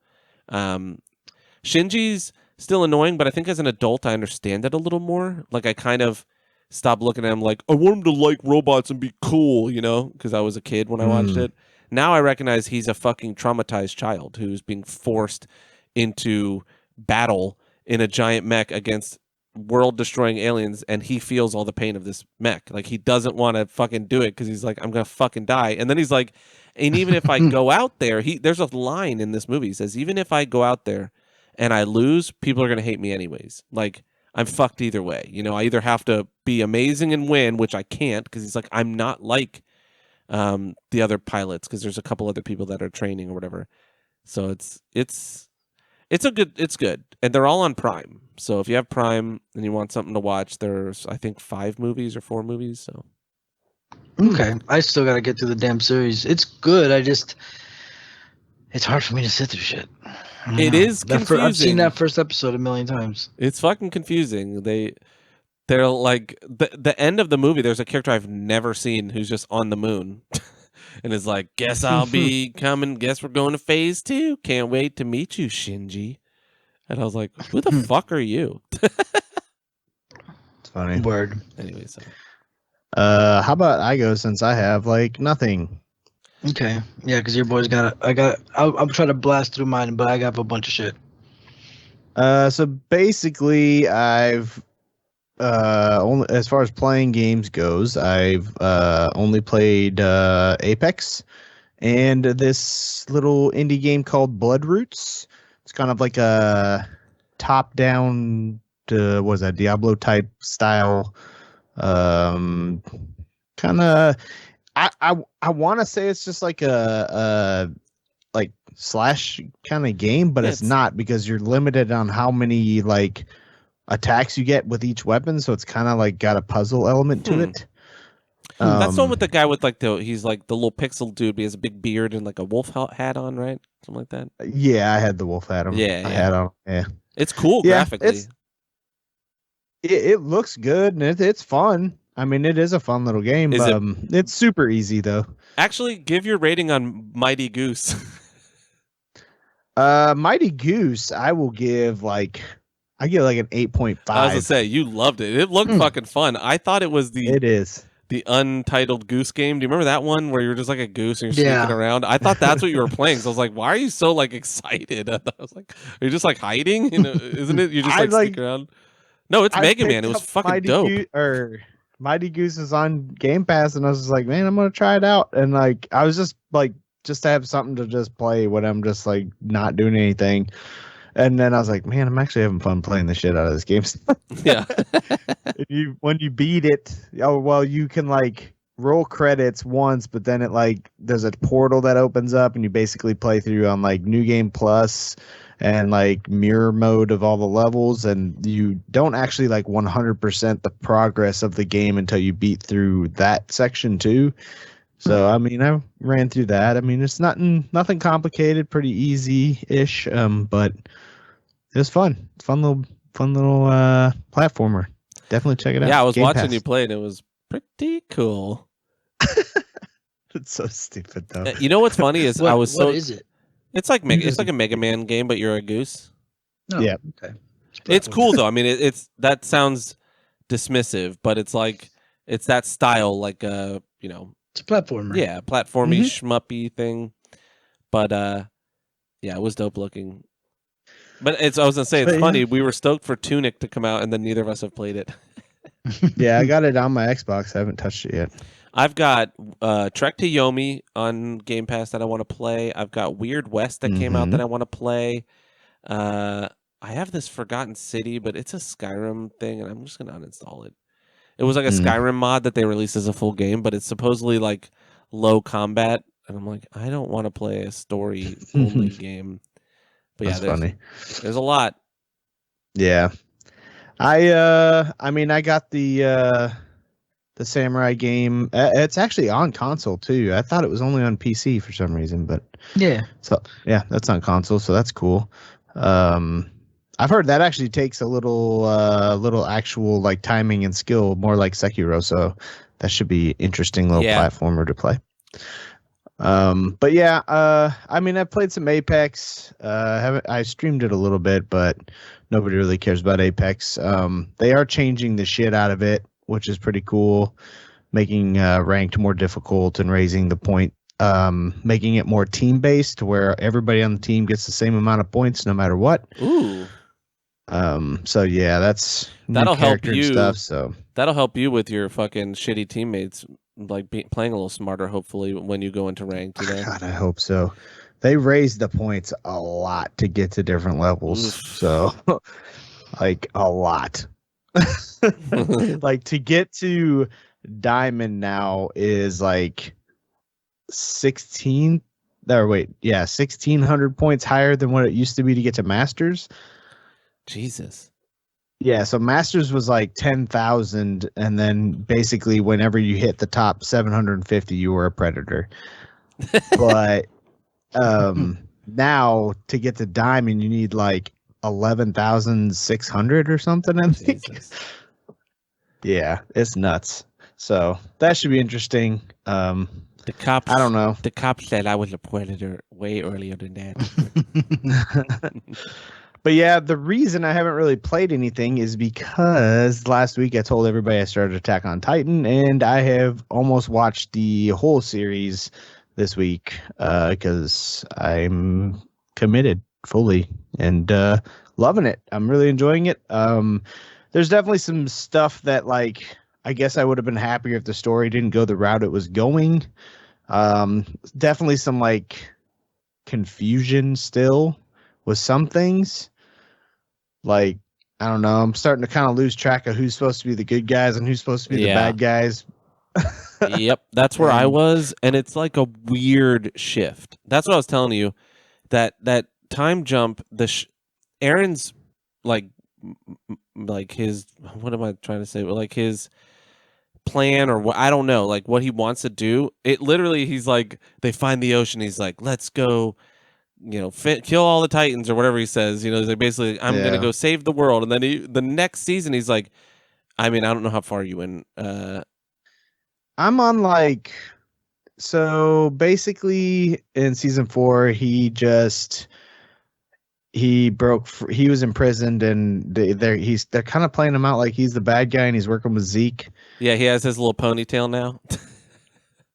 Shinji's still annoying, but I think as an adult, I understand it a little more. Like, I kind of stopped looking at him like, I want him to like robots and be cool, because I was a kid when I watched it. Now I recognize he's a fucking traumatized child who's being forced into battle in a giant mech against world-destroying aliens, and he feels all the pain of this mech. Like, he doesn't want to fucking do it because he's like, I'm going to fucking die. And then he's like, and even if I go out there, there's a line in this movie. He says, even if I go out there and I lose, people are going to hate me anyways. Like, I'm fucked either way. I either have to be amazing and win, which I can't, because he's like, I'm not like the other pilots, because there's a couple other people that are training or whatever. So it's good, and they're all on Prime. So if you have Prime and you want something to watch, there's I think 5 movies or 4 movies. So okay, I still gotta get through the damn series. It's good. It's hard for me to sit through shit. It is confusing. I've seen that first episode a million times. It's fucking confusing. They're like the end of the movie. There's a character I've never seen who's just on the moon, and is like, "Guess I'll be coming. Guess we're going to phase 2. Can't wait to meet you, Shinji." And I was like, "Who the fuck are you?" It's funny. Word. Anyway, so. How about I go, since I have like nothing? Okay. Yeah, because your boy's I'm trying to blast through mine, but I got a bunch of shit. So basically, I've only, as far as playing games goes, I've only played Apex and this little indie game called Bloodroots. It's kind of like a top-down, Diablo type style. Kind of, I want to say it's just like a like slash kind of game, but it's not, because you're limited on how many like attacks you get with each weapon, so it's kind of like got a puzzle element to it. That's the one with the guy with like he's like the little pixel dude, but he has a big beard and like a wolf hat on, right? Something like that. Yeah, I had the wolf hat on. Hat on. Yeah, it's cool graphically. It looks good and it's fun. I mean, it is a fun little game. It's super easy though. Actually, give your rating on Mighty Goose. Mighty Goose, I give like an 8.5. I was gonna say, you loved it. It looked fucking fun. I thought it was the untitled Goose Game. Do you remember that one where you're just like a goose and you're sneaking around? I thought that's what you were playing. So I was like, why are you so like excited? I was like, are you just like hiding? Isn't it? You just like sneak around. No, it's Mega Man. It was fucking dope. Mighty Goose is on Game Pass, and I was just like, man, I'm gonna try it out. And like, I was just to have something to just play when I'm just like not doing anything. And then I was like, man, I'm actually having fun playing the shit out of this game. Yeah. When you beat it, you can like roll credits once, but then it like there's a portal that opens up, and you basically play through on like New Game Plus and like mirror mode of all the levels, and you don't actually like 100% the progress of the game until you beat through that section too. So I mean, I ran through that. I mean, it's nothing complicated, pretty easy-ish. But it was fun. Fun little platformer. Definitely check it out. Yeah, I was Game watching Pass. you play, and it was pretty cool. It's so stupid though. You know what's funny is What is it? It's like it's like a Mega Man game, but you're a goose. No. Yeah. Okay. It's cool though. I mean, it's that sounds dismissive, but it's like it's that style, like It's a platformer. yeah, platformy shmuppy thing. But yeah, it was dope looking. But I was gonna say it's funny. We were stoked for Tunic to come out, and then neither of us have played it. Yeah, I got it on my Xbox. I haven't touched it yet. I've got Trek to Yomi on Game Pass that I want to play. I've got Weird West that came out that I want to play. I have this Forgotten City, but it's a Skyrim thing, and I'm just gonna uninstall it. It was like a Skyrim mod that they released as a full game, but it's supposedly like low combat, and I'm like, I don't want to play a story only game. But That's funny. There's a lot. Yeah. I mean, I got the Samurai game. It's actually on console too. I thought it was only on PC for some reason, but yeah. So yeah, that's on console, so that's cool. I've heard that actually takes a little actual like timing and skill, more like Sekiro. So that should be interesting little platformer to play. But yeah, I mean, I played some Apex. I streamed it a little bit, but nobody really cares about Apex. They are changing the shit out of it, which is pretty cool, making ranked more difficult and raising the point, making it more team based, where everybody on the team gets the same amount of points no matter what. Ooh. So yeah, that'll help you. Stuff, so that'll help you with your fucking shitty teammates, like playing a little smarter. Hopefully, when you go into ranked, God, I hope so. They raised the points a lot to get to different levels, so like a lot. Like to get to Diamond now is like 1,600 points higher than what it used to be to get to Masters. Jesus. Yeah, so Masters was like 10,000, and then basically whenever you hit the top 750, you were a predator. But now to get to Diamond, you need like 11,600 or something, I think. Jesus. Yeah, it's nuts. So that should be interesting. I don't know. The cops said I was a predator way earlier than that. But yeah, the reason I haven't really played anything is because last week I told everybody I started Attack on Titan, and I have almost watched the whole series this week because I'm committed fully and loving it. I'm really enjoying it. There's definitely some stuff that, like, I guess I would have been happier if the story didn't go the route it was going. Definitely some like confusion still with some things. Like, I don't know, I'm starting to kind of lose track of who's supposed to be the good guys and who's supposed to be the bad guys. Yep, that's where I was, and it's like a weird shift. That's what I was telling you, that time jump, Aaron's like his, what am I trying to say? Like his plan, or what, I don't know, like what he wants to do. It literally, he's like, they find the ocean, he's like, let's go, kill all the Titans or whatever he says. He's like, basically, I'm gonna go save the world. And then the next season, he's like, I mean, I don't know how far you in. I'm on like, so basically in season 4, he was imprisoned, and they're kind of playing him out like he's the bad guy, and he's working with Zeke. Yeah, he has his little ponytail now.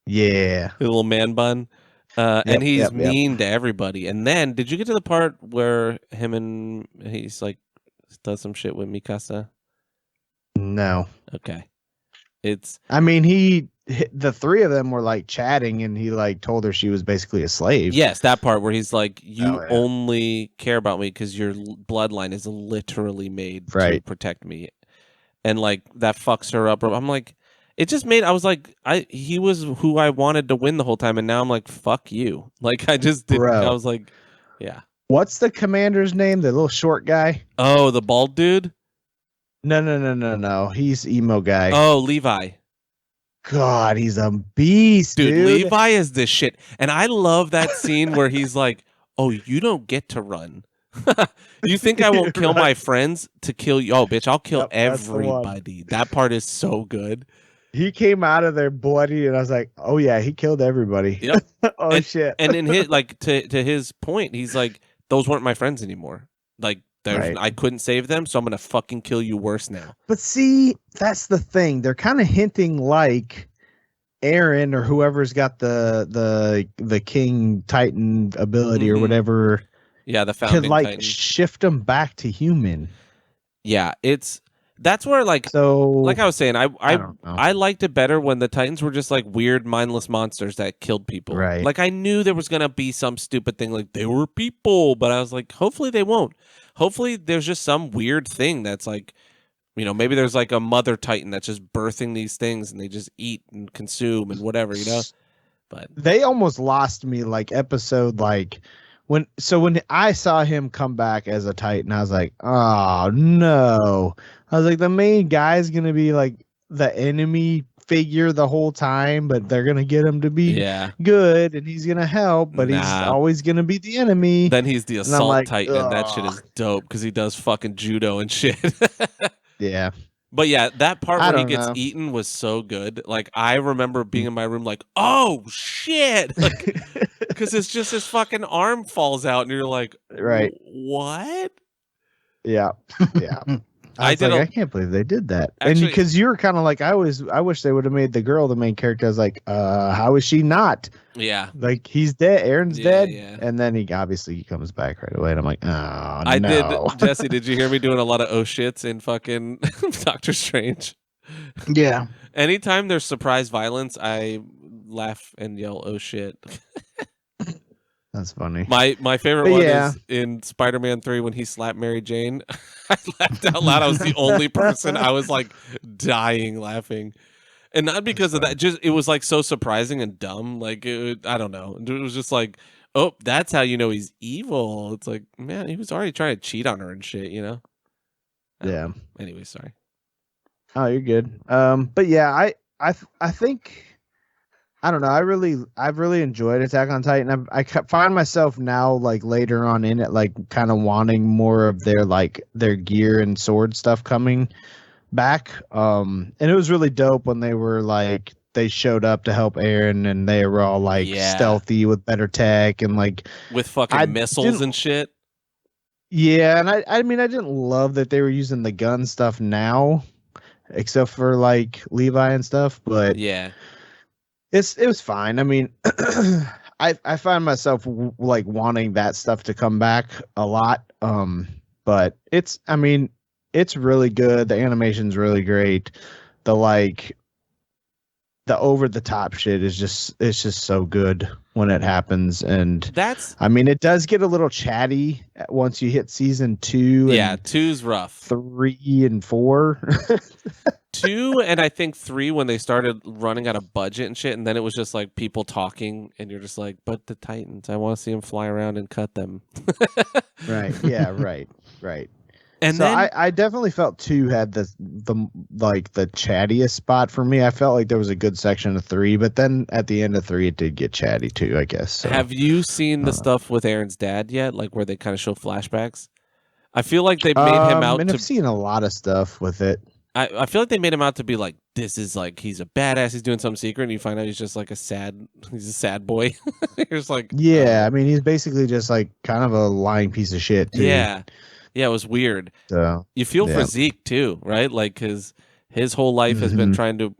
Yeah, his little man bun. And he's mean to everybody. And then, did you get to the part where he's like does some shit with Mikasa? No. Okay. I mean, the three of them were like chatting, and he like told her she was basically a slave. Yes, that part where he's like, you only care about me because your bloodline is literally made to protect me. And like that fucks her up. I'm like, it just made, I was like, he was who I wanted to win the whole time, and now I'm like, fuck you. Like, I just didn't, I was like, yeah. What's the commander's name? The little short guy? Oh, the bald dude? No. He's emo guy. Oh, Levi. God, he's a beast, Dude, dude. Levi is this shit. And I love that scene where he's like, oh, you don't get to run. You think I won't kill my friends to kill you? Oh, bitch, I'll kill Yep, that's the one. everybody. That part is so good. He came out of there bloody, and I was like, "Oh yeah, he killed everybody." Yep. Oh shit. And in his to his point, he's like, those weren't my friends anymore. Like, Right. I couldn't save them, so I'm gonna fucking kill you worse now. But see, that's the thing. They're kind of hinting like Aaron or whoever's got the King Titan ability or whatever. Yeah, the could founding like Titan. shift them back to human. Yeah, that's where like I was saying, I don't know. I liked it better when the Titans were just like weird, mindless monsters that killed people. Right. Like I knew there was gonna be some stupid thing like they were people, but I was like, hopefully they won't. Hopefully there's just some weird thing that's like, maybe there's like a mother Titan that's just birthing these things and they just eat and consume and whatever, But they almost lost me like episode like when I saw him come back as a Titan, I was like, oh no. I was like, the main guy's gonna be like the enemy figure the whole time, but they're gonna get him to be good and he's gonna help, but he's always gonna be the enemy. Then he's the assault Titan, and that shit is dope because he does fucking judo and shit. Yeah. But yeah, that part where he gets eaten was so good. Like I remember being in my room like, oh shit. Like because it's just his fucking arm falls out and you're like, right. What? Yeah. Yeah. I can't believe they did that. Actually, and because you were kind of like, I wish they would have made the girl the main character. I was like, how is she not? Yeah. Like he's dead. Aaron's dead. Yeah. And then he comes back right away. And I'm like, oh, I did. Jesse, did you hear me doing a lot of oh shits in fucking Doctor Strange? Yeah. Anytime there's surprise violence, I laugh and yell oh shit. That's funny. My favorite one is in Spider-Man 3 when he slapped Mary Jane. I laughed out loud. I was the only person. I was like dying laughing. And not because of that, just it was like so surprising and dumb. Like I don't know. It was just like, oh, that's how you know he's evil. It's like, man, he was already trying to cheat on her and shit, Yeah. Anyway, sorry. Oh, you're good. But yeah, I think I don't know. I've really enjoyed Attack on Titan. I find myself now like later on in it, like kind of wanting more of their gear and sword stuff coming back. And it was really dope when they were like they showed up to help Aaron and they were all like stealthy with better tech and like with fucking missiles and shit. Yeah, and I mean I didn't love that they were using the gun stuff now, except for like Levi and stuff, but yeah. It was fine. I mean, I find myself like wanting that stuff to come back a lot. But it's really good. The animation's really great. The over the top shit is just so good when it happens. And it does get a little chatty once you hit season 2. Yeah, 2's rough. 3 and 4. 2 and I think 3 when they started running out of budget and shit, and then it was just like people talking, and you're just like, but the Titans, I want to see them fly around and cut them. Right. Yeah. Right. Right. And so then I definitely felt 2 had the chattiest spot for me. I felt like there was a good section of 3, but then at the end of 3, it did get chatty too, I guess. So. Have you seen the stuff with Aaron's dad yet? Like where they kind of show flashbacks? I feel like they made him out. And I've seen a lot of stuff with it. I feel like they made him out to be like, this is like he's a badass, he's doing something secret, and you find out he's just like he's a sad boy. You're just like, I mean, he's basically just like kind of a lying piece of shit too. Yeah, it was weird. So you feel for Zeke too, right? Like his whole life has been trying to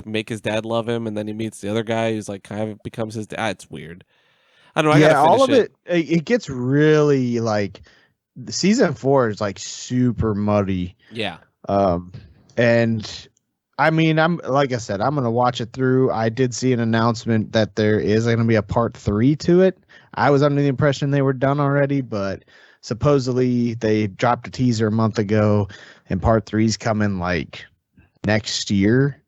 make his dad love him, and then he meets the other guy who's like kind of becomes his dad. It's weird. I don't know. I all of it gets really like. Season 4 is like super muddy. Yeah. And I mean, I'm like I said, I'm gonna watch it through. I did see an announcement that there is gonna be a part 3 to it. I was under the impression they were done already, but supposedly they dropped a teaser a month ago, and part 3's coming like next year.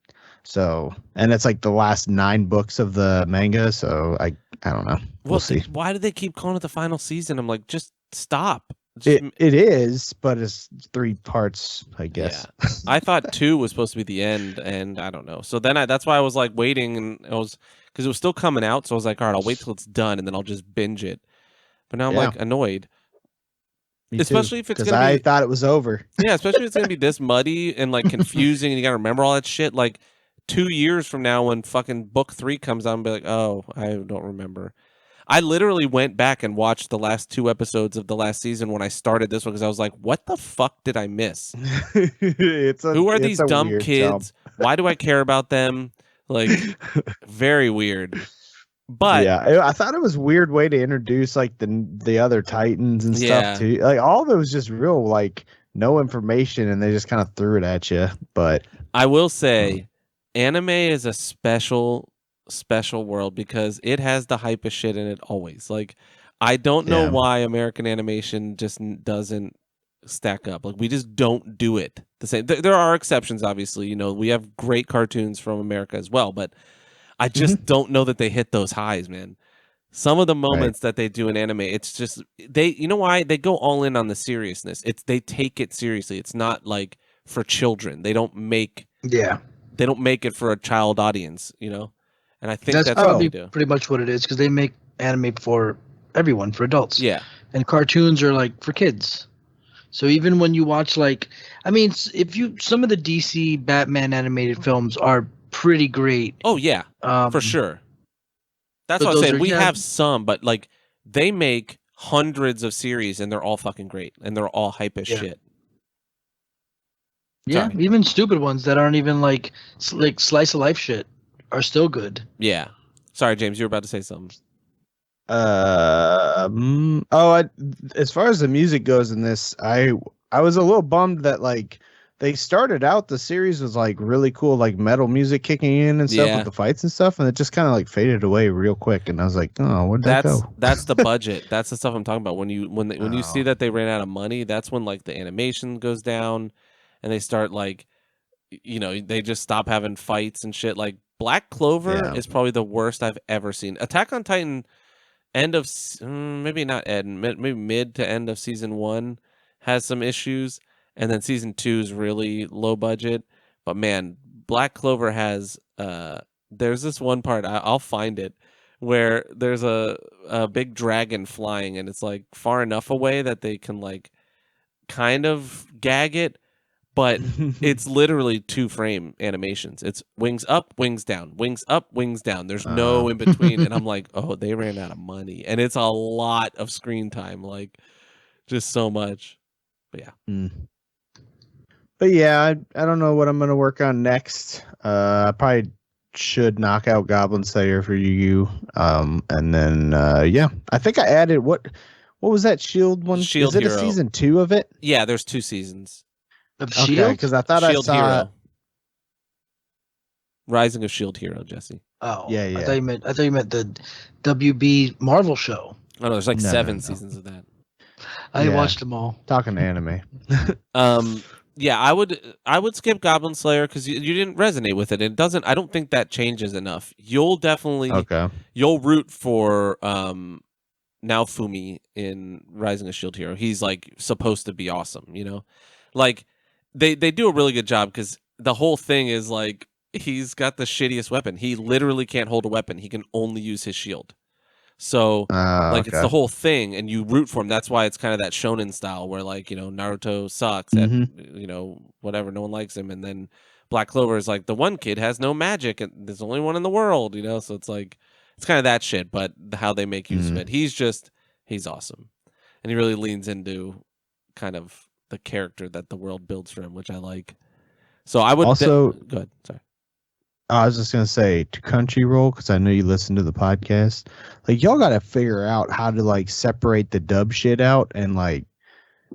So, and it's like the last 9 books of the manga. So I don't know. We'll see. Why do they keep calling it the final season? I'm like, just stop. It is, but it's 3 parts, I guess. Yeah. I thought 2 was supposed to be the end, and I don't know. So then that's why I was like waiting, and because it was still coming out, so I was like, all right, I'll wait till it's done, and then I'll just binge it. But now I'm like annoyed. Me especially too, if it's because gonna I be thought it was over. yeah, especially if it's gonna be this muddy and like confusing, and you gotta remember all that shit. Like 2 years from now, when fucking book 3 comes out, and be like, oh, I don't remember. I literally went back and watched the last 2 episodes of the last season when I started this one because I was like, what the fuck did I miss? Who are these a dumb weird kids? Why do I care about them? Like, very weird. But yeah, I thought it was a weird way to introduce like the other Titans and stuff yeah, too. Like all of it was just real like no information, and they just kind of threw it at you. But I will say, anime is a special world because it has the hypest shit in it always. Like, I don't know yeah, why American animation just doesn't stack up. Like, we just don't do it the same. There are exceptions, obviously. You know, we have great cartoons from America as well, but I just don't know that they hit those highs, man. Some of the right. moments that they do in anime, it's just you know why? They go all in on the seriousness. They take it seriously. It's not like for children. They don't make it for a child audience, you know? And I think that's probably what they do. pretty much what it is, because they make anime for everyone, for adults. Yeah. And cartoons are like for kids. So even when you watch like, I mean, some of the DC Batman animated films are pretty great. Oh yeah, for sure. That's what I'm saying. We have some, but like they make hundreds of series and they're all fucking great and they're all hype as shit. Yeah, Sorry. even stupid ones that aren't even like slice of life shit are still good. Yeah. Sorry, James, you were about to say something. As far as the music goes in this, I was a little bummed that like they started out the series was like really cool, like metal music kicking in and stuff with the fights and stuff, and it just kind of like faded away real quick, and I was like, oh, where'd that go? That's the budget. That's the stuff I'm talking about. When you see that they ran out of money, that's when like the animation goes down, and they start like, you know, they just stop having fights and shit. Like Black Clover is probably the worst I've ever seen. Attack on Titan. Maybe not maybe mid to end of season 1 has some issues, and then season 2 is really low budget. But man, Black Clover has there's this one part, I'll find it, where there's a big dragon flying, and it's like far enough away that they can like kind of gag it, but it's literally 2-frame animations. It's wings up, wings down, wings up, wings down. There's no in between. And I'm like, oh, they ran out of money. And it's a lot of screen time, like just so much. But yeah. But yeah, I don't know what I'm gonna work on next. I probably should knock out Goblin Slayer for you. And then yeah, I think I added what was that Shield one? Shield Is it Hero. a season 2 of it? Yeah, there's 2 seasons. Of Shield? Because I thought Shield I saw Hero. Rising of Shield Hero, Jesse. Oh, yeah. I thought you meant the WB Marvel show. Oh no, there's like 7 seasons of that. I watched them all. Talking anime. Yeah, I would skip Goblin Slayer because you didn't resonate with it. It doesn't. I don't think that changes enough. You'll definitely you'll root for Naofumi in Rising of Shield Hero. He's like supposed to be awesome, you know. Like they do a really good job because the whole thing is like he's got the shittiest weapon. He literally can't hold a weapon. He can only use his shield. So it's the whole thing, and you root for him. That's why it's kind of that shonen style where like, you know, Naruto sucks at, you know, whatever, no one likes him, and then Black Clover is like the one kid has no magic and there's only one in the world, you know. So it's like it's kind of that shit, but how they make use of it. He's awesome, and he really leans into kind of the character that the world builds for him, which I like. So I would also go ahead. Sorry. I was just gonna say to Crunchyroll, because I know you listen to the podcast. Like y'all got to figure out how to like separate the dub shit out, and like,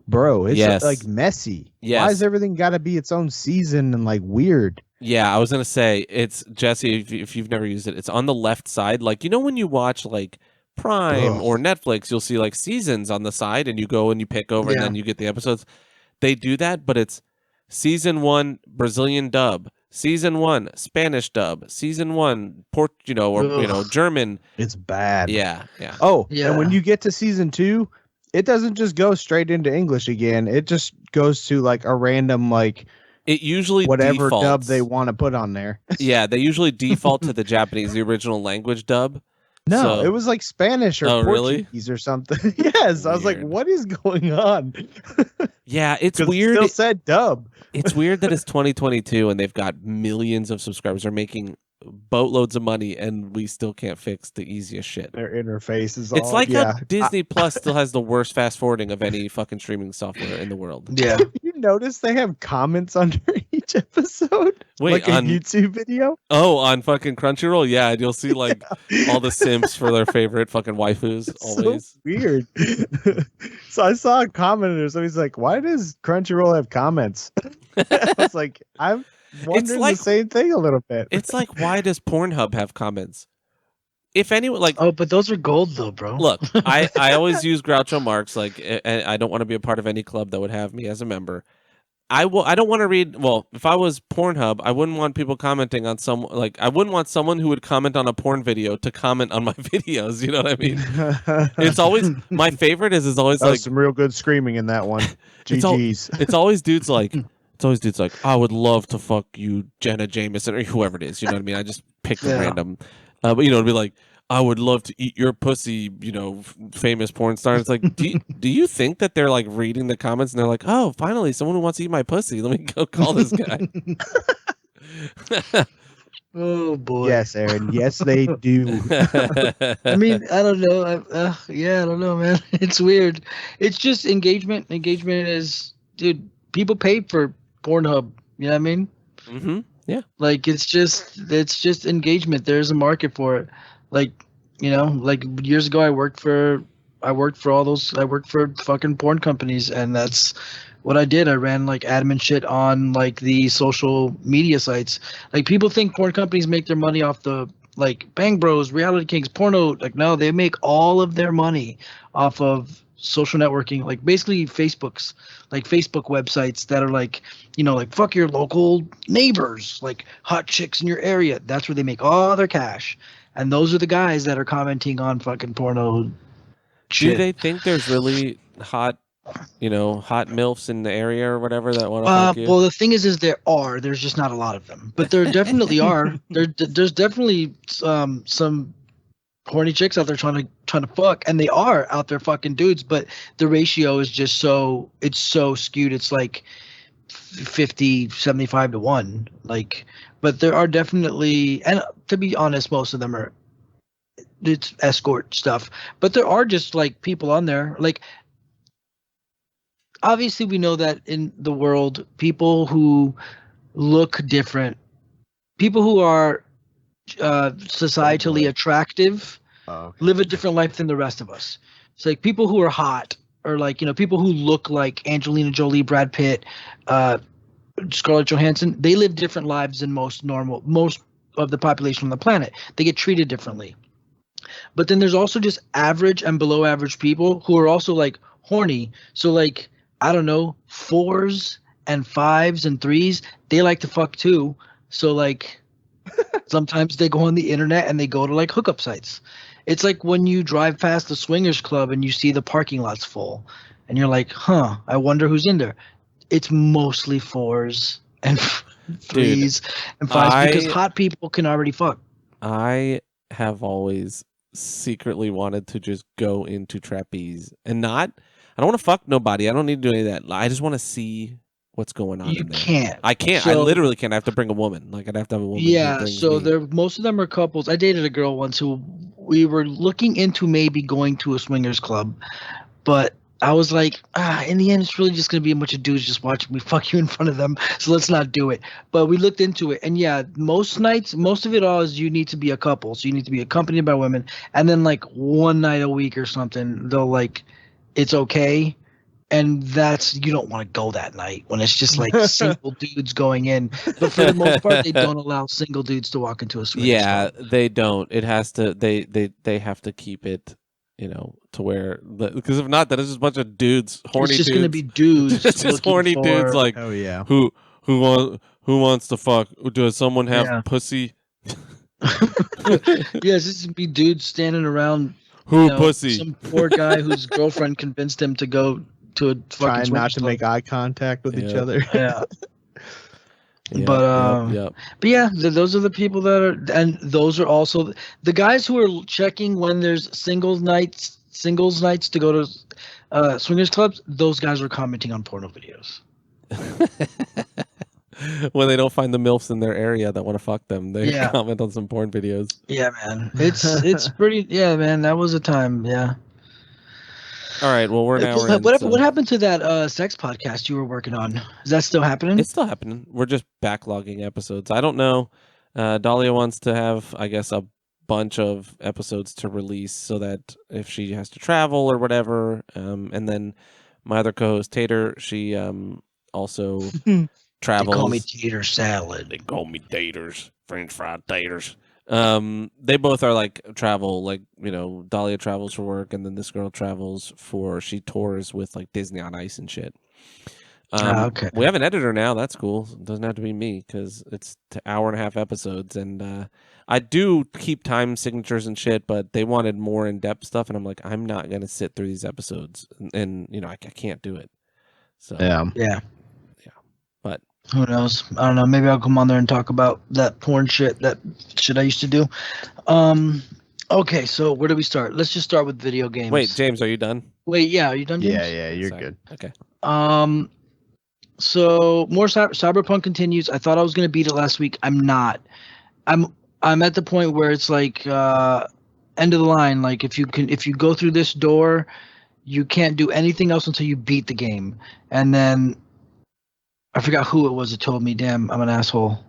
bro, it's like messy. Yes. Why is everything got to be its own season and like weird? Yeah, I was gonna say it's Jesse. If you've never used it, it's on the left side. Like, you know, when you watch like Prime or Netflix, you'll see like seasons on the side, and you go and you pick over, and then you get the episodes. They do that, but it's season 1 Brazilian dub, season 1 Spanish dub, season 1 German. It's bad. Yeah. Oh, and when you get to season 2, it doesn't just go straight into English again. It just goes to like a random like it usually whatever defaults. dub they want to put on there. Yeah, they usually default to the Japanese, the original language dub. No, So, it was like Spanish or Portuguese or something. Yes, I was like, what is going on? Yeah, it's weird. It still said dub. It's weird that it's 2022 and they've got millions of subscribers. They're making boatloads of money, and we still can't fix the easiest shit. Their interface is It's like how Disney Plus still has the worst fast forwarding of any fucking streaming software in the world. Yeah. You notice they have comments under each episode? Wait, like a YouTube video? Oh, on fucking Crunchyroll? Yeah, and you'll see like all the simps for their favorite fucking waifus always. So weird. So I saw a comment or somebody's like, why does Crunchyroll have comments? I was like, I'm wondering the same thing a little bit. It's like, why does Pornhub have comments? If anyone like, oh, but those are gold though, bro. Look, I always use Groucho Marx. Like, I don't want to be a part of any club that would have me as a member. I don't want to read. Well, if I was Pornhub, I wouldn't want people commenting on some. Like, I wouldn't want someone who would comment on a porn video to comment on my videos. You know what I mean? It's always my favorite. Is always that was like some real good screaming in that one. GG's. It's always dudes like. It's always dudes like, I would love to fuck you, Jenna Jameson, or whoever it is. You know what I mean? I just picked a random. But, you know, it'd be like, I would love to eat your pussy, you know, famous porn star. It's like, do you think that they're like reading the comments and they're like, oh, finally, someone who wants to eat my pussy. Let me go call this guy. Oh, boy. Yes, Aaron. Yes, they do. I mean, I don't know. I don't know, man. It's weird. It's just engagement. Engagement is, dude, people pay for Pornhub. You know what I mean? Mm-hmm. Yeah. Like, it's just engagement. There's a market for it. Like, you know, like years ago, I worked for fucking porn companies, and that's what I did. I ran like admin shit on like the social media sites. Like, people think porn companies make their money off the like Bang Bros, Reality Kings, porno. Like, no, they make all of their money off of social networking, like basically Facebook websites that are like, you know, like fuck your local neighbors, like hot chicks in your area. That's where they make all their cash. And those are the guys that are commenting on fucking porno shit. Do they think there's really hot MILFs in the area or whatever that want to fuck you? Well, the thing is there's just not a lot of them, but there definitely are. There's definitely some horny chicks out there trying to fuck, and they are out there fucking dudes, but the ratio is just so skewed. It's like 50-75 to 1. Like, but there are definitely, and to be honest, most of them are it's escort stuff, but there are just like people on there. Like, obviously we know that in the world, people who look different, people who are societally attractive live a different life than the rest of us. It's like people who are hot, or like, you know, people who look like Angelina Jolie, Brad Pitt, Scarlett Johansson, they live different lives than most of the population on the planet. They get treated differently. But then there's also just average and below average people who are also like horny. So like, I don't know, 4s and 5s and 3s, they like to fuck too. So like, sometimes they go on the internet and they go to like hookup sites. It's like when you drive past the swingers club and you see the parking lots full and you're like, huh, I wonder who's in there. It's mostly 4s and 3s and 5s because hot people can already fuck. I have always secretly wanted to just go into trapeze and I don't want to fuck nobody. I don't need to do any of that. I just want to see what's going on. You in there. Can't. I can't. So, I literally can't. I have to bring a woman. Like, I'd have to have a woman. Yeah. So most of them are couples. I dated a girl once who we were looking into maybe going to a swingers club, but I was like, in the end, it's really just going to be a bunch of dudes just watching me fuck you in front of them. So let's not do it. But we looked into it. And yeah, most nights, most of it all is you need to be a couple. So you need to be accompanied by women. And then like one night a week or something, they'll like, it's okay. And that's, you don't want to go that night when it's just like single dudes going in. But for the most part, they don't allow single dudes to walk into a swingers club. They don't. It has to, they have to keep it, you know, to where, because if not, then it's just a bunch of dudes, horny dudes. It's just going to be dudes. It's just horny dudes like, oh yeah, who wants to fuck? Does someone have pussy? Yeah, it's just be dudes standing around. Who pussy? Some poor guy whose girlfriend convinced him to go to a fucking Trying not to club. make eye contact with each other. Yeah. Yep. But yeah, those are the people that are, and those are also the guys who are checking when there's singles nights to go to swingers clubs. Those guys are commenting on porno videos. When they don't find the MILFs in their area that want to fuck them, they Yeah. comment on some porn videos. Yeah, man. It's pretty. Yeah, man. That was a time. Yeah. All right. Well, we're now. What happened to that sex podcast you were working on? Is that still happening? It's still happening. We're just backlogging episodes. I don't know. Dahlia wants to have, I guess, a bunch of episodes to release so that if she has to travel or whatever, and then my other co-host Tater, she also travels. They call me Tater Salad. They call me Taters, French fried taters. They both are like travel, like, you know, Dahlia travels for work, and then this girl travels she tours with like Disney on Ice and shit. Okay. We have an editor now. That's cool. It doesn't have to be me because it's 1.5 hour episodes, and I do keep time signatures and shit, but they wanted more in-depth stuff, and I'm like, I'm not gonna sit through these episodes, and you know, I can't do it. So yeah. But who knows? I don't know. Maybe I'll come on there and talk about that porn shit, that shit I used to do. Okay, so where do we start? Let's just start with video games. Wait, James, are you done? Wait, yeah, are you done, James? Yeah, you're Sorry. good. Okay. So more Cyberpunk continues. I thought I was gonna beat it last week. I'm not. I'm at the point where it's like end of the line. Like if you go through this door, you can't do anything else until you beat the game. And then I forgot who it was that told me. Damn, I'm an asshole.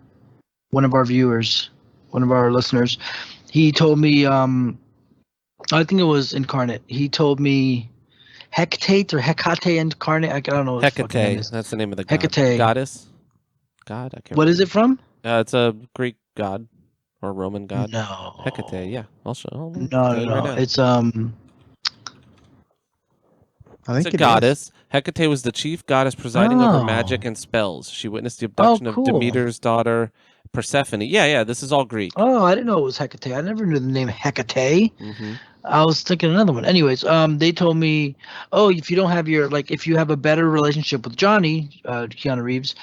One of our viewers, one of our listeners, he told me. I think it was Incarnate. He told me Hecate or Hecate Incarnate. I don't know what Hecate. the name is. That's the name of the god. Hecate. Goddess. God. I can't. What is it from? It's a Greek god or Roman god. No. Hecate. Yeah, I'll show. No. Right now. It's I think it's a goddess. Hecate was the chief goddess presiding over magic and spells. She witnessed the abduction of Demeter's daughter, Persephone. Yeah, this is all Greek. Oh, I didn't know it was Hecate. I never knew the name Hecate. Mm-hmm. I was thinking another one. Anyways, they told me, if you don't have if you have a better relationship with Johnny, Keanu Reeves,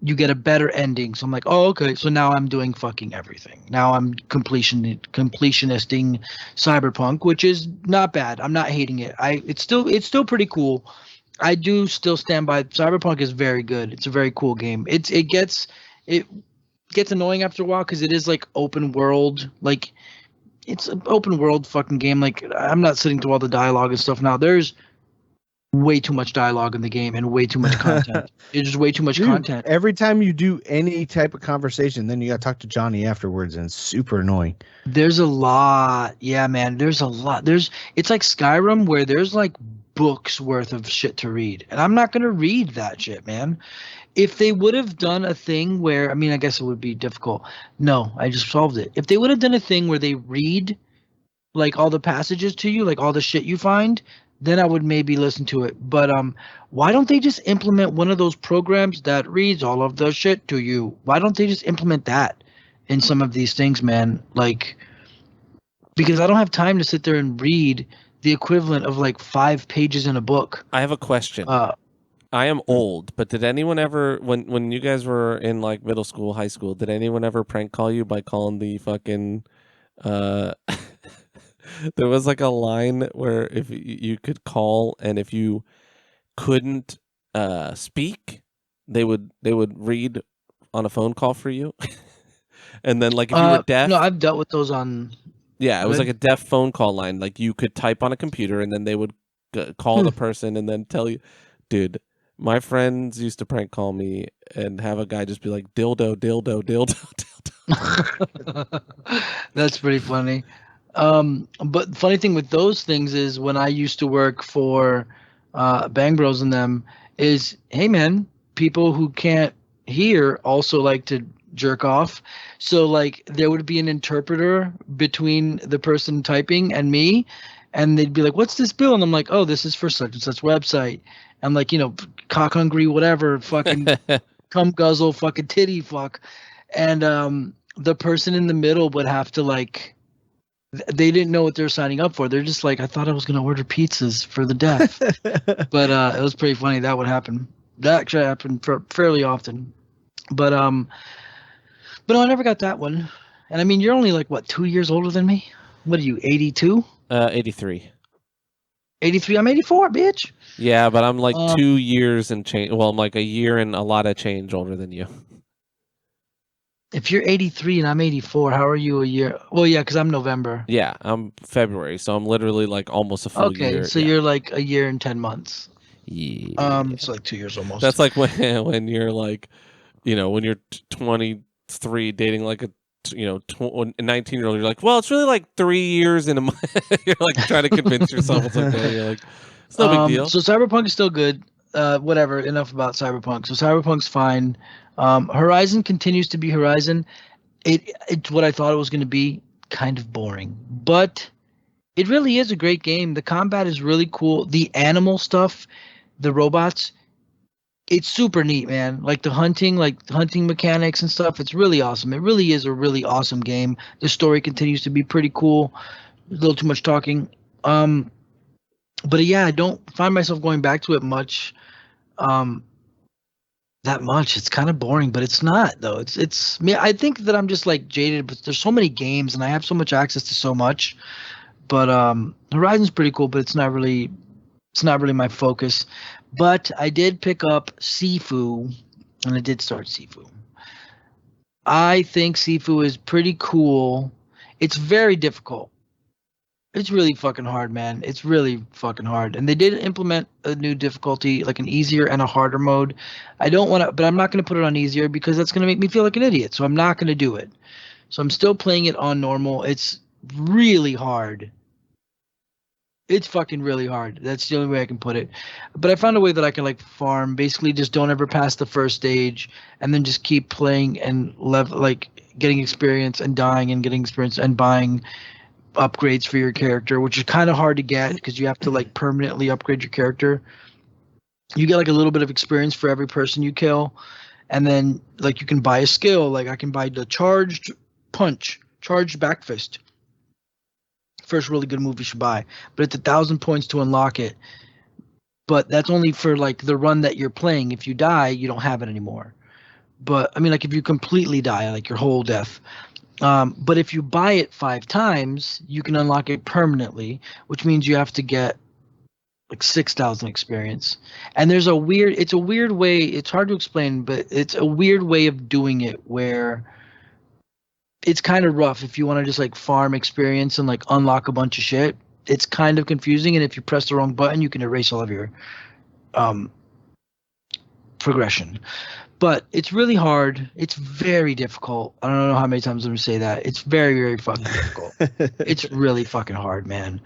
you get a better ending. So I'm like, oh, okay. So now I'm doing fucking everything. Now I'm completionisting Cyberpunk, which is not bad. I'm not hating it. It's still pretty cool. I do still stand by Cyberpunk is very good. It's a very cool game. It gets annoying after a while because it is like open world. Like it's an open world fucking game. Like I'm not sitting through all the dialogue and stuff now. There's way too much dialogue in the game and way too much content. It's just way too much content. Every time you do any type of conversation, then you got to talk to Johnny afterwards, and it's super annoying. There's a lot. Yeah, man. There's a lot. It's like Skyrim where there's like books worth of shit to read. And I'm not going to read that shit, man. If they would have done a thing where, I mean, I guess it would be difficult. No, I just solved it. If they would have done a thing where they read like all the passages to you, like all the shit you find, then I would maybe listen to it. But why don't they just implement one of those programs that reads all of the shit to you? Why don't they just implement that in some of these things, man? Like, because I don't have time to sit there and read the equivalent of like 5 pages in a book. I have a question. I am old, but did anyone ever, when you guys were in like middle school, high school, did anyone ever prank call you by calling the fucking there was like a line where if you could call, and if you couldn't speak, they would read on a phone call for you. And then like if you were deaf. No, I've dealt with those on. Yeah, it was like a deaf phone call line. Like you could type on a computer, and then they would call the person and then tell you. Dude, my friends used to prank call me and have a guy just be like, dildo, dildo, dildo, dildo. That's pretty funny. But the funny thing with those things is when I used to work for Bang Bros and them is, hey man, people who can't hear also like to jerk off. So like there would be an interpreter between the person typing and me, and they'd be like, what's this bill? And I'm like, oh, this is for such and such website. I'm like, cock hungry, whatever, fucking cum guzzle, fucking titty fuck. And the person in the middle would have to like they didn't know what they were signing up for. They're just like, I thought I was going to order pizzas for the death. But it was pretty funny that would happen. That actually happened fairly often. But no, I never got that one. And I mean, you're only like what, 2 years older than me? What are you, 82? 83. 83. I'm 84, bitch. Yeah, but I'm like 2 years and change. Well, I'm like a year and a lot of change older than you. If you're 83 and I'm 84, how are you a year? Well, yeah, because I'm November. Yeah, I'm February, so I'm literally like almost a full year. Okay, so you're like a year and 10 months. Yeah. It's like 2 years almost. That's like when you're like, when you're 23 dating like a 19-year-old, you're like, well, it's really like 3 years in a month. You're like trying to convince yourself it's okay. You're like, it's no big deal. So Cyberpunk is still good. Whatever. Enough about Cyberpunk. So Cyberpunk's fine. Horizon continues to be Horizon. It's what I thought it was going to be. Kind of boring, but it really is a great game. The combat is really cool. The animal stuff, the robots, it's super neat, man. Like the hunting mechanics and stuff. It's really awesome. It really is a really awesome game. The story continues to be pretty cool. A little too much talking. But yeah, I don't find myself going back to it much. That much. It's kind of boring, but it's not though. It's me. I think that I'm just like jaded, but there's so many games and I have so much access to so much. But Horizon's pretty cool, but it's not really my focus. But I did pick up Sifu, and I did start Sifu. I think Sifu is pretty cool. It's very difficult. It's really fucking hard, man. It's really fucking hard. And they did implement a new difficulty, like an easier and a harder mode. I don't want to, but I'm not going to put it on easier because that's going to make me feel like an idiot. So I'm not going to do it. So I'm still playing it on normal. It's really hard. It's fucking really hard. That's the only way I can put it. But I found a way that I can like farm. Basically, just don't ever pass the first stage, and then just keep playing and getting experience and dying and getting experience and buying upgrades for your character, which is kind of hard to get because you have to like permanently upgrade your character. You get like a little bit of experience for every person you kill, and then like you can buy a skill. Like I can buy the charged punch, charged back fist. First really good move you should buy, but it's 1,000 points to unlock it. But that's only for like the run that you're playing. If you die, you don't have it anymore. But I mean, like if you completely die, like your whole death. But if you buy it 5 times, you can unlock it permanently, which means you have to get like 6,000 experience. And it's a weird way. It's hard to explain, but it's a weird way of doing it where it's kind of rough if you want to just like farm experience and like unlock a bunch of shit. It's kind of confusing, and if you press the wrong button, you can erase all of your progression. But it's really hard. It's very difficult. I don't know how many times I'm going to say that. It's very, very fucking difficult. It's really fucking hard, man.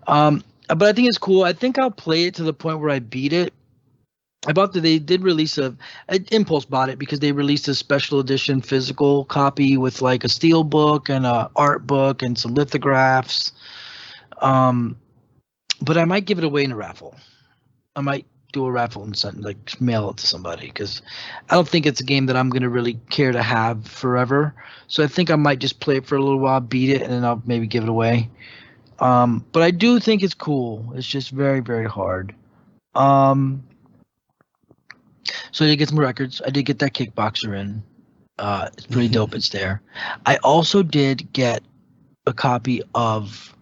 But I think it's cool. I think I'll play it to the point where I beat it. They did release Impulse bought it because they released a special edition physical copy with like a steel book and a art book and some lithographs. But I might give it away in a raffle. I might do a raffle and something, like mail it to somebody, because I don't think it's a game that I'm going to really care to have forever. So I think I might just play it for a little while, beat it, and then I'll maybe give it away. But I do think it's cool. It's just very, very hard. So I did get some records. I did get that Kickboxer in. It's pretty dope. It's there. I also did get a copy of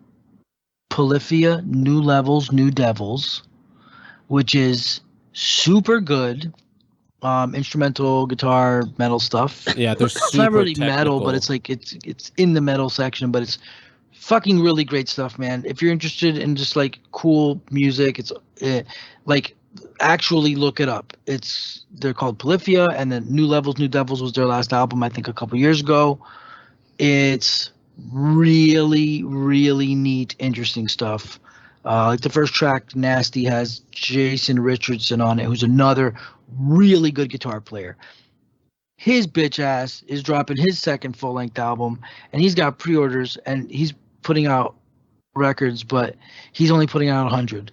Polyphia New Levels, New Devils, which is super good. Instrumental, guitar, metal stuff. Yeah, they're super It's not really technical. metal, but it's like it's in the metal section, but it's fucking really great stuff, man. If you're interested in just like cool music, it's like actually look it up. They're called Polyphia, and then New Levels, New Devils was their last album, I think a couple years ago. It's really, really neat, interesting stuff. Like the first track, Nasty, has Jason Richardson on it, who's another really good guitar player. His bitch ass is dropping his second full-length album, and he's got pre-orders, and he's putting out records, but he's only putting out 100.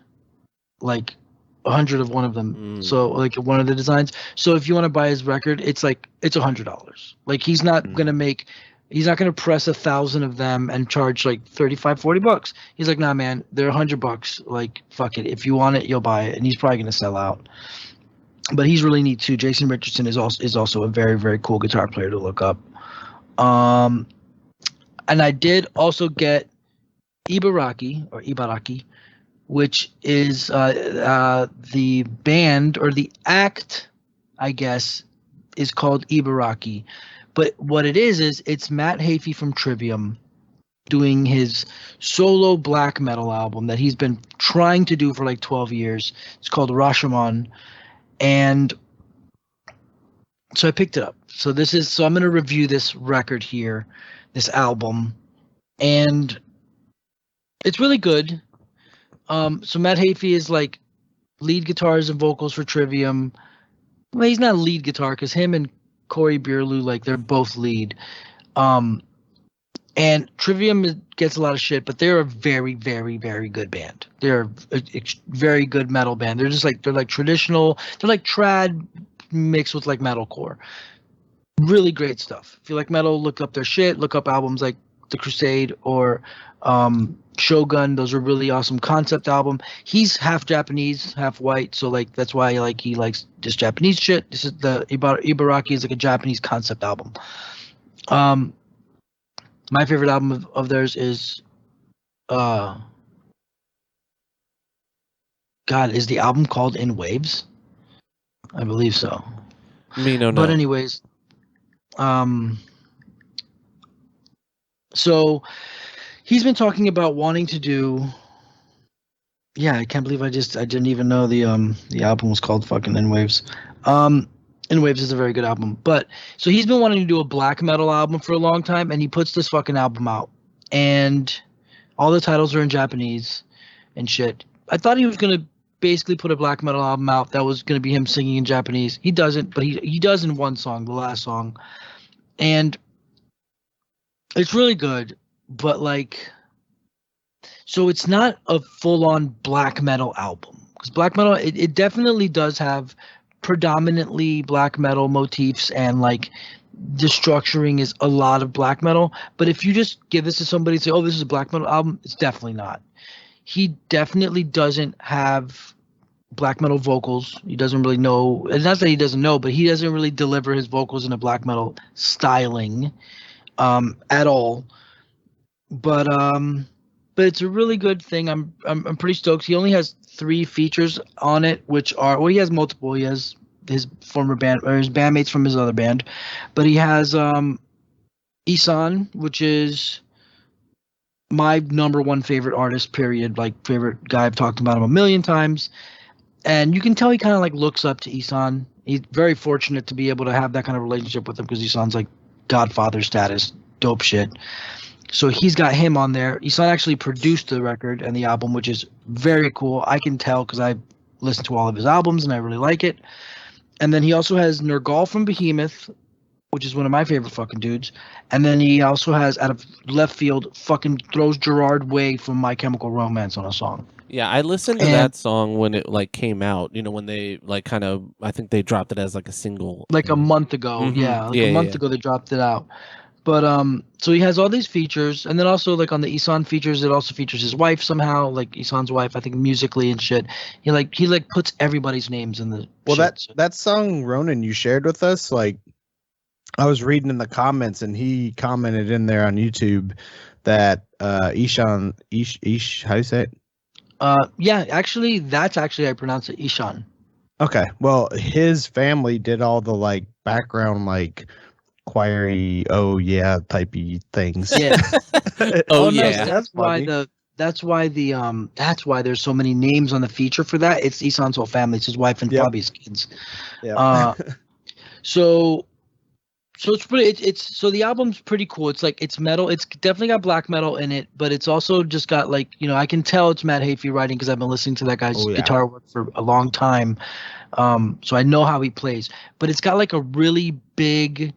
Like 100 of one of them. So like one of the designs. So if you want to buy his record, it's $100. Like he's not gonna make He's not going to press 1,000 of them and charge like $35-$40. He's like, nah, man, they're $100. Like, fuck it. If you want it, you'll buy it. And he's probably going to sell out. But he's really neat too. Jason Richardson is also a very, very cool guitar player to look up. And I did also get Ibaraki, which is the band or the act, I guess, is called Ibaraki. But what it is it's Matt Heafy from Trivium doing his solo black metal album that he's been trying to do for like 12 years. It's called Rashomon. And so I picked it up. So I'm going to review this record here, this album. And it's really good. So Matt Heafy is like lead guitars and vocals for Trivium. Well, he's not lead guitar because him and Corey Bierlu, like they're both lead. And Trivium gets a lot of shit, but they're a very, very, very good band. They're a very good metal band. They're like traditional. They're like trad mixed with like metalcore. Really great stuff. If you like metal, look up their shit. Look up albums like The Crusade or Shogun. Those are really awesome concept album. He's half Japanese, half white, so like that's why he likes this Japanese shit. This is the Ibaraki is like a Japanese concept album. My favorite album of theirs is God, is the album called In Waves? I believe so. But anyways, so he's been talking about wanting to do. Yeah, I can't believe I didn't even know the album was called fucking In Waves. In Waves is a very good album. But so he's been wanting to do a black metal album for a long time, and he puts this fucking album out. And all the titles are in Japanese and shit. I thought he was gonna basically put a black metal album out that was gonna be him singing in Japanese. He doesn't, but he does in one song, the last song. And it's really good, but like, so it's not a full-on black metal album. Because black metal, it definitely does have predominantly black metal motifs, and like the structuring is a lot of black metal. But if you just give this to somebody and say, oh, this is a black metal album, it's definitely not. He definitely doesn't have black metal vocals. He doesn't really know. It's not that he doesn't know, but he doesn't really deliver his vocals in a black metal styling at all. But it's a really good thing. I'm pretty stoked. He only has 3 features on it, which are, well, he has multiple. He has his former band or his bandmates from his other band, but he has Isan, which is my number one favorite artist, period. Like favorite guy. I've talked about him a million times, and you can tell he kind of like looks up to Isan. He's very fortunate to be able to have that kind of relationship with him because Isan's like godfather status, dope shit. So he's got him on there. Isan actually produced the record and the album, which is very cool. I can tell because I listened to all of his albums and I really like it. And then he also has Nergal from Behemoth, which is one of my favorite fucking dudes. And then he also has, out of left field, fucking throws Gerard Way from My Chemical Romance on a song. Yeah, I listened to that song when it like came out. You know, when they like kind of, I think they dropped it as like a single, like a month ago. Mm-hmm. Yeah, like a month ago they dropped it out. But so he has all these features, and then also like on the Isan features, it also features his wife somehow, like Isan's wife, I think musically and shit. He puts everybody's names in the. Well, that song Ronan you shared with us, like I was reading in the comments, and he commented in there on YouTube that Ishan, how do you say it? Yeah, actually, I pronounce it Ishan. Okay, well, his family did all the like background like choiry, oh yeah, typey things. Yeah. Oh yeah. That's why there's so many names on the feature for that. It's Isan's whole family. It's his wife and probably his kids. Yeah. So it's pretty. So the album's pretty cool. It's like it's metal. It's definitely got black metal in it, but it's also just got like, you know, I can tell it's Matt Heafy writing because I've been listening to that guy's guitar work for a long time. So I know how he plays, but it's got like a really big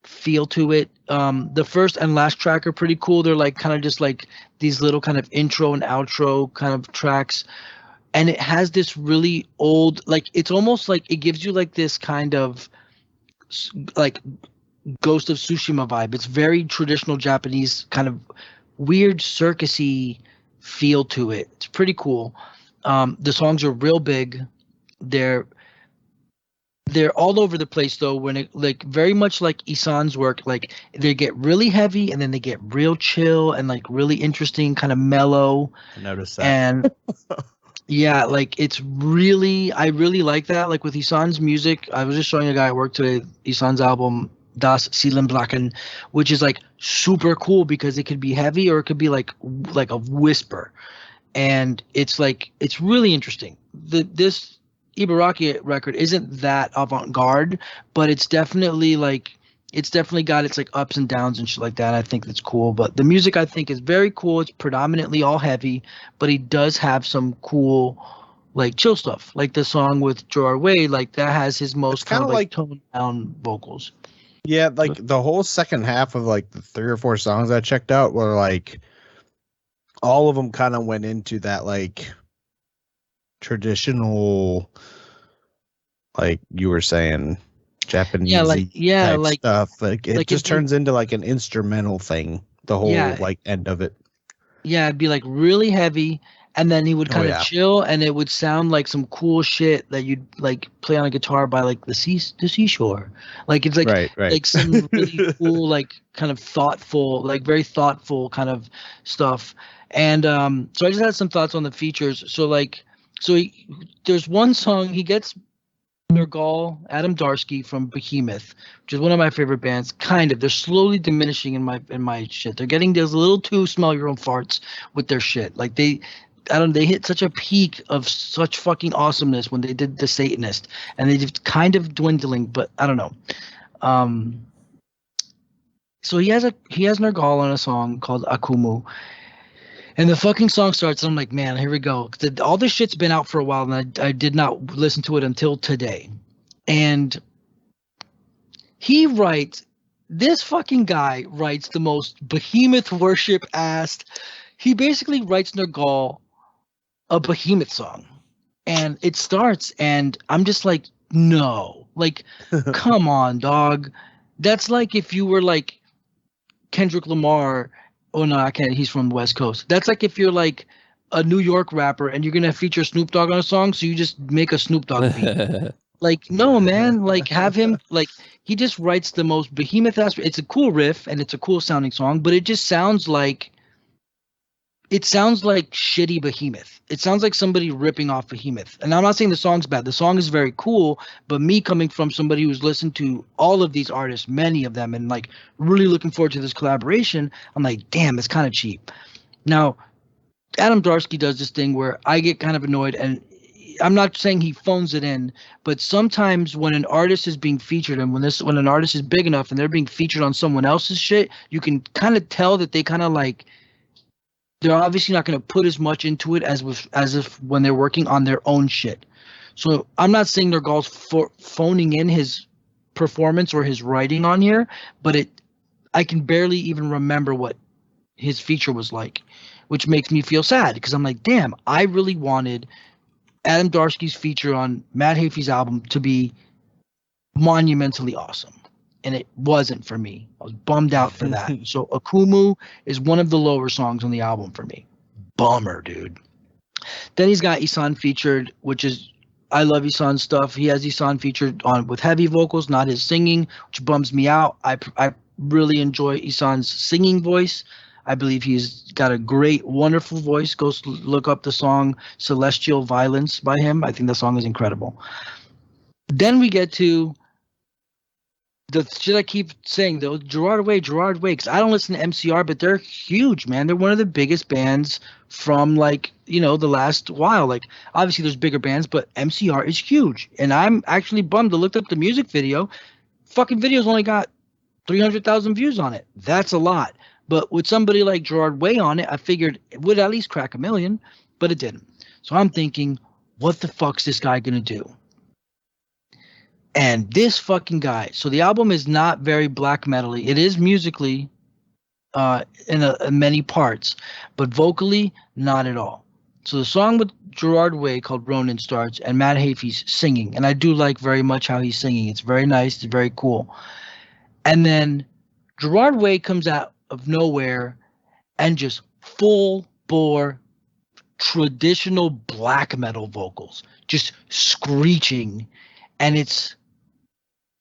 feel to it. The first and last track are pretty cool. They're like kind of just like these little kind of intro and outro kind of tracks, and it has this really old, like it's almost like it gives you like this kind of like Ghost of Tsushima vibe. It's very traditional Japanese kind of weird circusy feel to it. It's pretty cool. The songs are real big. They're all over the place though. When it like very much like Isan's work, like they get really heavy and then they get real chill and like really interesting, kind of mellow. I noticed that. And yeah, like it's really, I really like that. Like with Isan's music, I was just showing a guy at work today, Isan's album Das Seelenblacken, which is like super cool because it could be heavy or it could be like a whisper, and it's like it's really interesting. This Ibaraki record isn't that avant-garde, but it's definitely got its like ups and downs and shit like that. I think that's cool. But the music I think is very cool. It's predominantly all heavy, but he does have some cool like chill stuff. Like the song with Gerard Way, like that has his most kind of like toned down vocals. Yeah, like the whole second half of like the 3 or 4 songs I checked out were like all of them kind of went into that like traditional, like you were saying, Japanese type stuff. Like it just turns into like an instrumental thing, the whole like end of it. Yeah, it'd be like really heavy, and then he would kind of chill, and it would sound like some cool shit that you'd like play on a guitar by like the seashore. Like it's like like some really cool, like kind of thoughtful, like very thoughtful kind of stuff. And so I just had some thoughts on the features. So there's one song he gets Nergal, Adam Darsky from Behemoth, which is one of my favorite bands. Kind of, they're slowly diminishing in my shit. They're getting there's a little too smell your own farts with their shit. Like they hit such a peak of such fucking awesomeness when they did The Satanist, and they just kind of dwindling. But I don't know. So he has Nergal on a song called Akumu. And the fucking song starts, and I'm like, man, here we go. All this shit's been out for a while, and I did not listen to it until today. And this fucking guy writes the most Behemoth worship ass. He basically writes Nergal a Behemoth song. And it starts, and I'm just like, no. Like, come on, dog. That's like if you were like Kendrick Lamar. Oh no, I can't. He's from the West Coast. That's like if you're like a New York rapper and you're gonna feature Snoop Dogg on a song, so you just make a Snoop Dogg beat. Like, no, man. Like, have him. Like, he just writes the most Behemoth ass. It's a cool riff and it's a cool sounding song, but it just sounds like shitty Behemoth. It sounds like somebody ripping off Behemoth. And I'm not saying the song's bad. The song is very cool, but me coming from somebody who's listened to all of these artists, many of them, and like really looking forward to this collaboration, I'm like, damn, it's kind of cheap. Now, Adam Darsky does this thing where I get kind of annoyed, and I'm not saying he phones it in, but sometimes when an artist is being featured and when an artist is big enough and they're being featured on someone else's shit, you can kind of tell that they kind of like, they're obviously not going to put as much into it as if when they're working on their own shit. So I'm not saying Nergal's phoning in his performance or his writing on here, but I can barely even remember what his feature was like, which makes me feel sad because I'm like, damn, I really wanted Adam Darsky's feature on Matt Heafy's album to be monumentally awesome. And it wasn't for me. I was bummed out for that. So Akumu is one of the lower songs on the album for me. Bummer, dude. Then he's got Isan featured, which is, I love Isan's stuff. He has Isan featured on with heavy vocals, not his singing, which bums me out. I really enjoy Isan's singing voice. I believe he's got a great, wonderful voice. Go look up the song Celestial Violence by him. I think the song is incredible. Then we get to the shit I keep saying, though, Gerard Way, because I don't listen to MCR, but they're huge, man. They're one of the biggest bands from, like, the last while. Like, obviously there's bigger bands, but MCR is huge. And I'm actually bummed. I looked up the music video. Fucking video's only got 300,000 views on it. That's a lot. But with somebody like Gerard Way on it, I figured it would at least crack 1 million, but it didn't. So I'm thinking, what the fuck's this guy gonna do? And this fucking guy. So the album is not very black metal-y. It is musically in many parts, but vocally, not at all. So the song with Gerard Way called Ronin starts, and Matt Heafy's singing. And I do like very much how he's singing. It's very nice. It's very cool. And then Gerard Way comes out of nowhere and just full bore traditional black metal vocals, just screeching, and it's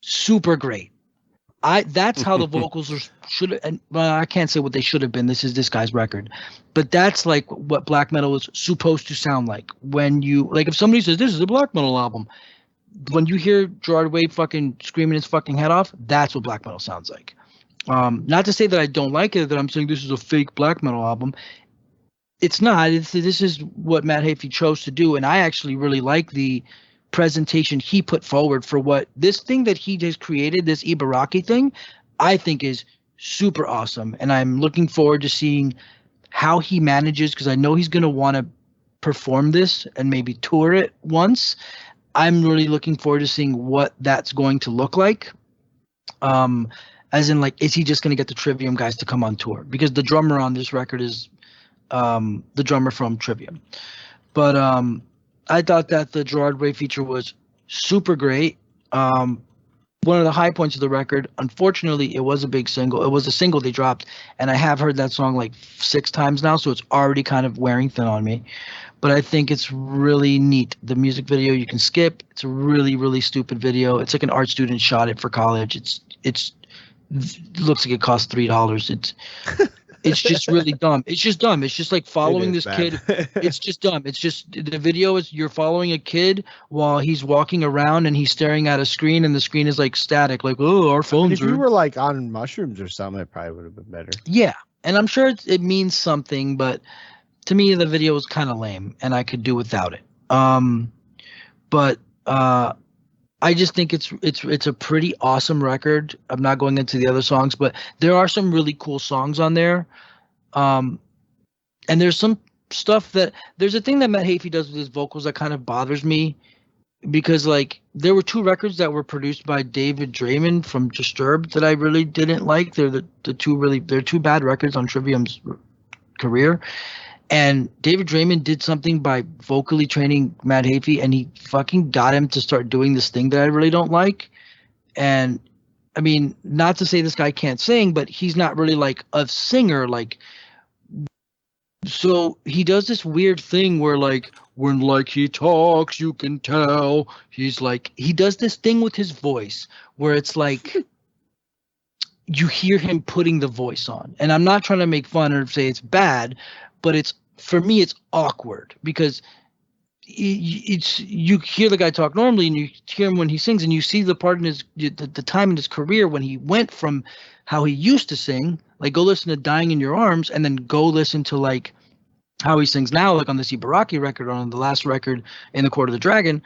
super great. That's how the vocals should, and well, I can't say what they should have been. This is this guy's record, but that's like what black metal is supposed to sound like. When you like, if somebody says this is a black metal album, when you hear Gerard Way fucking screaming his fucking head off, that's what black metal sounds like. Not to say that I don't like it, that I'm saying this is a fake black metal album. It's not. This is what Matt Heafy chose to do, and I actually really like the presentation he put forward for what this thing that he just created, this Ibaraki thing, I think is super awesome. And I'm looking forward to seeing how he manages, because I know he's going to want to perform this and maybe tour it once. I'm really looking forward to seeing what that's going to look like. As in, like, is he just going to get the Trivium guys to come on tour? Because the drummer on this record is the drummer from Trivium. But I thought that the Gerard Way feature was super great. One of the high points of the record. Unfortunately, it was a big single. It was a single they dropped, and I have heard that song like 6 times now, so it's already kind of wearing thin on me. But I think it's really neat. The music video you can skip. It's a really, really stupid video. It's like an art student shot it for college. It looks like it cost $3. It's just really dumb. It's just dumb. It's just like following this kid. It's just dumb. It's just the video is you're following a kid while he's walking around and he's staring at a screen, and the screen is like static, like, oh, our phones if are. you were like on mushrooms or something, it probably would have been better. Yeah, and I'm sure it means something, but to me the video was kind of lame, and I could do without it. But I just think it's a pretty awesome record. I'm not going into the other songs, but there are some really cool songs on there. And there's some stuff there's a thing that Matt Heafy does with his vocals that kind of bothers me, because like there were 2 records that were produced by David Draymond from Disturbed that I really didn't like. They're they're 2 bad records on Trivium's career. And David Draymond did something by vocally training Matt Heafy, and he fucking got him to start doing this thing that I really don't like. And I mean, not to say this guy can't sing, but he's not really like a singer. Like, so he does this weird thing where like when like he talks, you can tell he's like, he does this thing with his voice where it's like you hear him putting the voice on. And I'm not trying to make fun or say it's bad, but it's, for me, it's awkward because it's you hear the guy talk normally and you hear him when he sings, and you see the part in his the time in his career when he went from how he used to sing, like go listen to Dying in Your Arms, and then go listen to like how he sings now, like on this Ibaraki record, on the last record in the Court of the Dragon.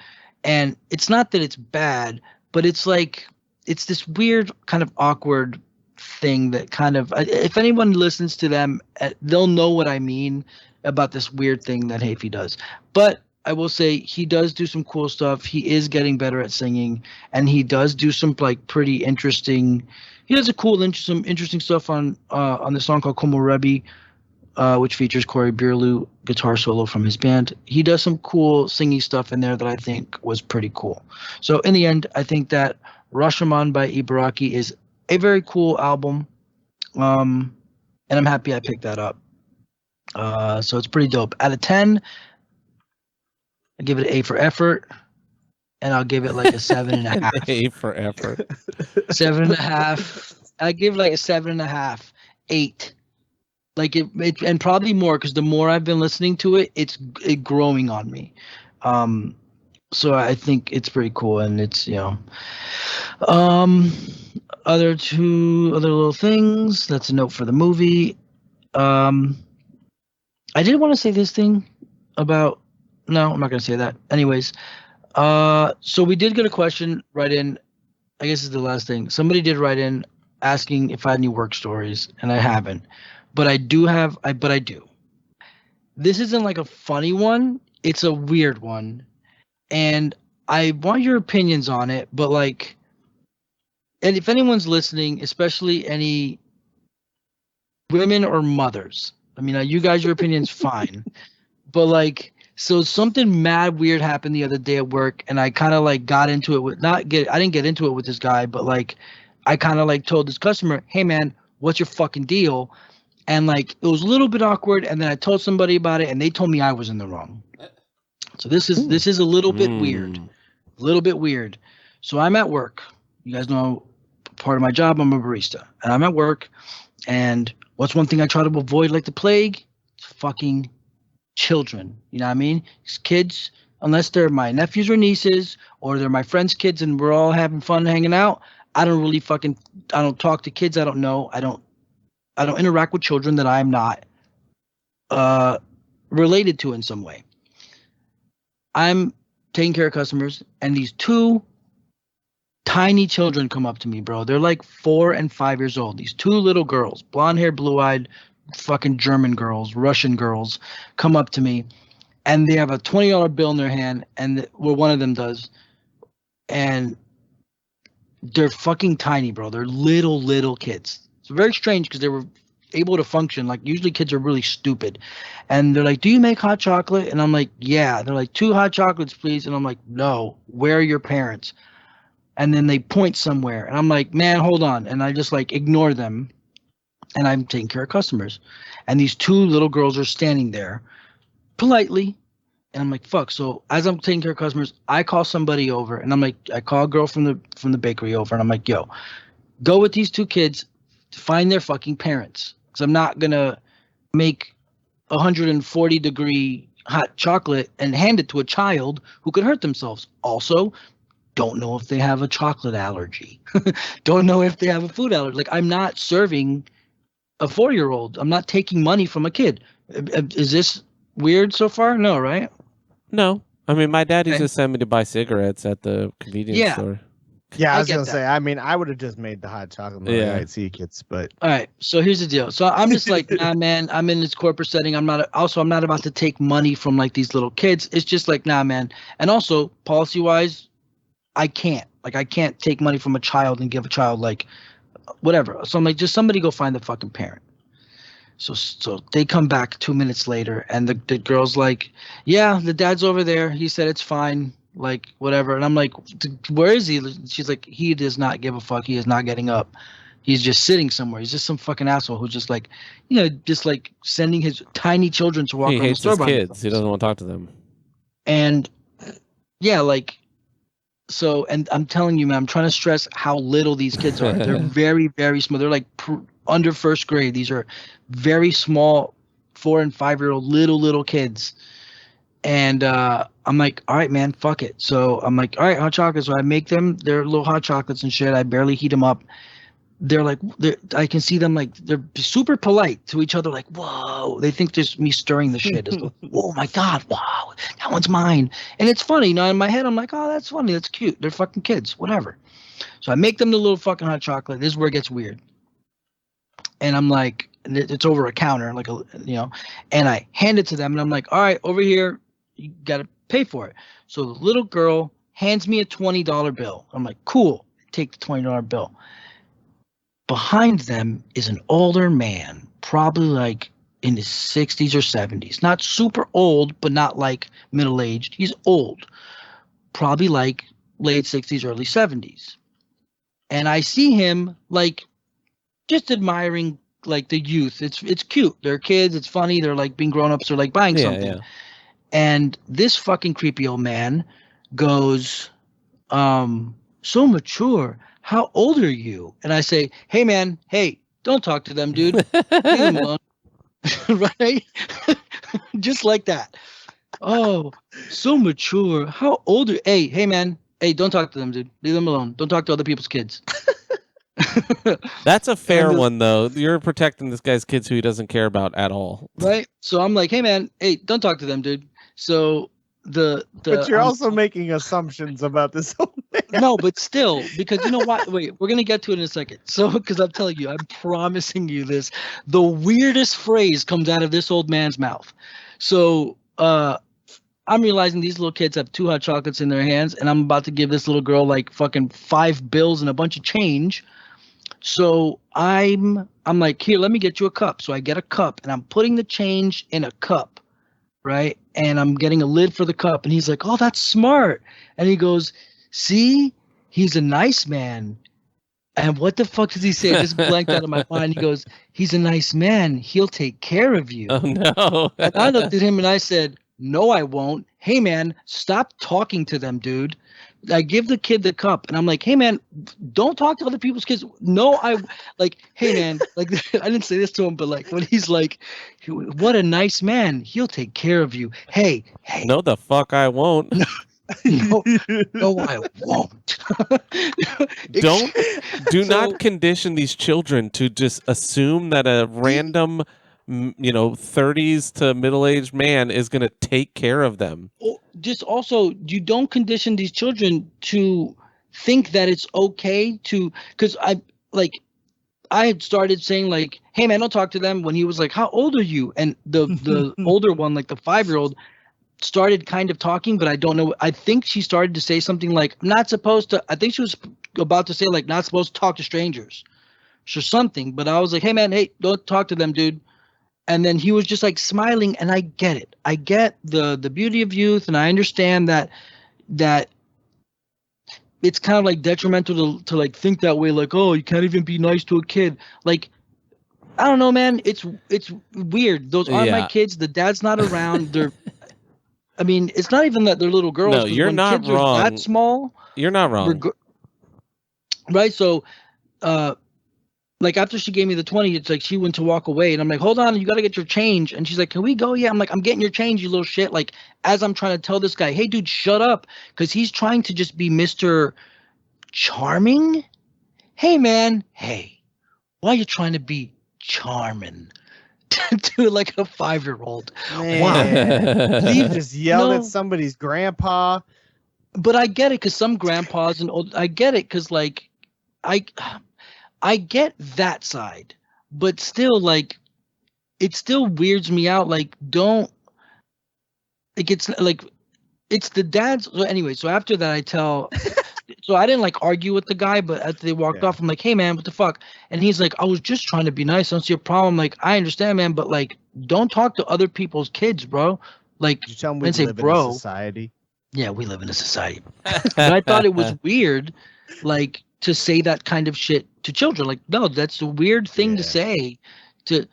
And it's not that it's bad, but it's like it's this weird kind of awkward thing that kind of, if anyone listens to them, they'll know what I mean about this weird thing that Heafy does. But I will say he does do some cool stuff. He is getting better at singing, and he does do some like pretty interesting. He does some interesting stuff on the song called Komorebi, which features Corey Bierlu guitar solo from his band. He does some cool singing stuff in there that I think was pretty cool. So in the end, I think that Rashomon by Ibaraki is a very cool album, and I'm happy I picked that up. So it's pretty dope. Out of 10, I give it an A for effort, and I'll give it like a 7.5. A for effort. 7.5. I give it like a 7.5, 8. Like it and probably more, because the more I've been listening to it, it's growing on me. So I think it's pretty cool, and it's other little things. That's a note for the movie. I did want to say this thing about. No, I'm not gonna say that. Anyways, so we did get a question right in. I guess is the last thing. Somebody did write in asking if I had any work stories, and I haven't. But I do have. But I do. This isn't like a funny one. It's a weird one, and I want your opinions on it. But like, and if anyone's listening, especially any women or mothers, I mean, you guys, your opinion's fine. But like, so something mad weird happened the other day at work, and I kind of like got into it with I didn't get into it with this guy, but like, I kind of like told this customer, hey man, what's your fucking deal? And like it was a little bit awkward, and then I told somebody about it, and they told me I was in the wrong. So this is a little bit weird, a little bit weird. So I'm at work. You guys know, part of my job, I'm a barista, and I'm at work. And what's one thing I try to avoid like the plague? It's fucking children. You know what I mean? It's kids, unless they're my nephews or nieces, or they're my friends' kids, and we're all having fun hanging out. I don't talk to kids I don't know. I don't interact with children that I'm not related to in some way. I'm taking care of customers, and these two tiny children come up to me, bro. They're like 4 and 5 years old. These two little girls, blonde hair, blue eyed, fucking German girls, Russian girls, come up to me, and they have a $20 bill in their hand, and one of them does, and they're fucking tiny, bro. They're little kids. It's very strange because they were able to function. Like usually kids are really stupid, and they're like, do you make hot chocolate? And I'm like, yeah. They're like, 2 hot chocolates please. And I'm like, no. Where are your parents? And then they point somewhere, and I'm like, man, hold on. And I just like ignore them, and I'm taking care of customers, and these 2 little girls are standing there politely, and I'm like, fuck. So as I'm taking care of customers, I call somebody over, and I'm like, I call a girl from the bakery over, and I'm like, yo, go with these 2 kids to find their fucking parents, because I'm not gonna make 140-degree hot chocolate and hand it to a child who could hurt themselves. Also, don't know if they have a chocolate allergy. Don't know if they have a food allergy. Like, I'm not serving a 4-year-old. I'm not taking money from a kid. Is this weird so far? No, right? No. I mean, my dad used to send me to buy cigarettes at the convenience store. Yeah, I was going to say, I mean, I would have just made the hot chocolate. Yeah. I'd see kids, but. All right. So here's the deal. So I'm just like, nah, man, I'm in this corporate setting. I'm not about to take money from like these little kids. It's just like, nah, man. And also policy wise, I can't take money from a child and give a child like whatever. So I'm like, just somebody go find the fucking parent. So they come back 2 minutes later, and the girl's like, yeah, the dad's over there. He said it's fine. Like, whatever. And I'm like, where is he? She's like, he does not give a fuck. He is not getting up. He's just sitting somewhere. He's just some fucking asshole who's just like, just like sending his tiny children to walk around the store. He hates his kids. He doesn't want to talk to them. And yeah, like, so, and I'm telling you, man, I'm trying to stress how little these kids are. They're very, very small. They're like under first grade. These are very small 4 and 5-year-old little kids. And I'm like, all right, man, fuck it. So I'm like, all right, hot chocolate. So I make them. They're little hot chocolates and shit. I barely heat them up. They're like, I can see them like they're super polite to each other. Like, whoa, they think there's me stirring the shit. It's like, oh my god, wow, that one's mine. And it's funny. In my head, I'm like, oh, that's funny, that's cute. They're fucking kids, whatever. So I make them the little fucking hot chocolate. This is where it gets weird. And I'm like, it's over a counter, like and I hand it to them, and I'm like, all right, over here, you gotta pay for it. So the little girl hands me a $20 bill. I'm like, cool, take the $20 bill. Behind them is an older man, probably like in his 60s or 70s. Not super old, but not like middle-aged. He's old, probably like late 60s, early 70s. And I see him like just admiring like the youth. It's cute. They're kids. It's funny. They're like being grown-ups. They're like buying something. Yeah. And this fucking creepy old man goes, so mature. How old are you? And I say, hey, man, hey, don't talk to them, dude. Leave them alone. Right? Just like that. Oh, so mature. How old are you? Hey, man. Hey, don't talk to them, dude. Leave them alone. Don't talk to other people's kids. That's a fair one, though. You're protecting this guy's kids who he doesn't care about at all. Right? So I'm like, hey, man, hey, don't talk to them, dude. So but you're also making assumptions about this whole man. No, but still, because you know what? Wait, we're gonna get to it in a second. So, because I'm telling you, I'm promising you this. The weirdest phrase comes out of this old man's mouth. So, I'm realizing these little kids have 2 hot chocolates in their hands, and I'm about to give this little girl like fucking 5 bills and a bunch of change. So I'm like, here, let me get you a cup. So I get a cup, and I'm putting the change in a cup. Right. And I'm getting a lid for the cup. And he's like, oh, that's smart. And he goes, see, he's a nice man. And what the fuck does he say? I just blanked out of my mind. He goes, "He's a nice man. He'll take care of you." Oh no. And I looked at him and I said, "No, I won't. Hey, man, stop talking to them, dude." I give the kid the cup and I'm like, "Hey, man, don't talk to other people's kids." No, like, "Hey, man," like I didn't say this to him, but like when he's like, "What a nice man. He'll take care of you." Hey, No, the fuck I won't. no, no, I won't. Do not condition these children to just assume that a random, 30s to middle-aged man is going to take care of them. Just also, you don't condition these children to think that it's okay to, because I had started saying like, "Hey man, don't talk to them," when he was like, "How old are you?" And the older one, like the 5-year-old, started kind of talking, but I don't know. I think she started to say something like, "I'm not supposed to." I think she was about to say like, "Not supposed to talk to strangers," or something. But I was like, "Hey man, hey, don't talk to them, dude." And then he was just like smiling, and I get it. I get the beauty of youth, and I understand that it's kind of like detrimental to like think that way, like, "Oh, you can't even be nice to a kid." Like, I don't know, man. It's weird. Those aren't my kids. The dad's not around. I mean, it's not even that they're little girls. No, you're when not kids wrong. are that small, you're not wrong. Right? So, like after she gave me the 20, it's like she went to walk away, and I'm like, "Hold on, you got to get your change." And she's like, "Can we go?" Yeah. I'm like, "I'm getting your change, you little shit." Like, as I'm trying to tell this guy, "Hey, dude, shut up," because he's trying to just be Mr. Charming. Hey, man. Hey, why are you trying to be charming to like a 5-year-old? Man, Leave. you just yelled at somebody's grandpa. But I get it, because some grandpas and old. I get it, because like, I get that side, but still, like, it still weirds me out. Like, don't. Like, it's like, it's the dad's. So anyway, so after that, so I didn't like argue with the guy, but after they walked off, I'm like, "Hey man, what the fuck?" And he's like, "I was just trying to be nice. I don't see a problem." Like, I understand, man, but like, don't talk to other people's kids, bro. Like, you tell them we live in a society. Yeah, we live in a society. But I thought it was weird, like, to say that kind of shit to children. Like, no, that's a weird thing to say.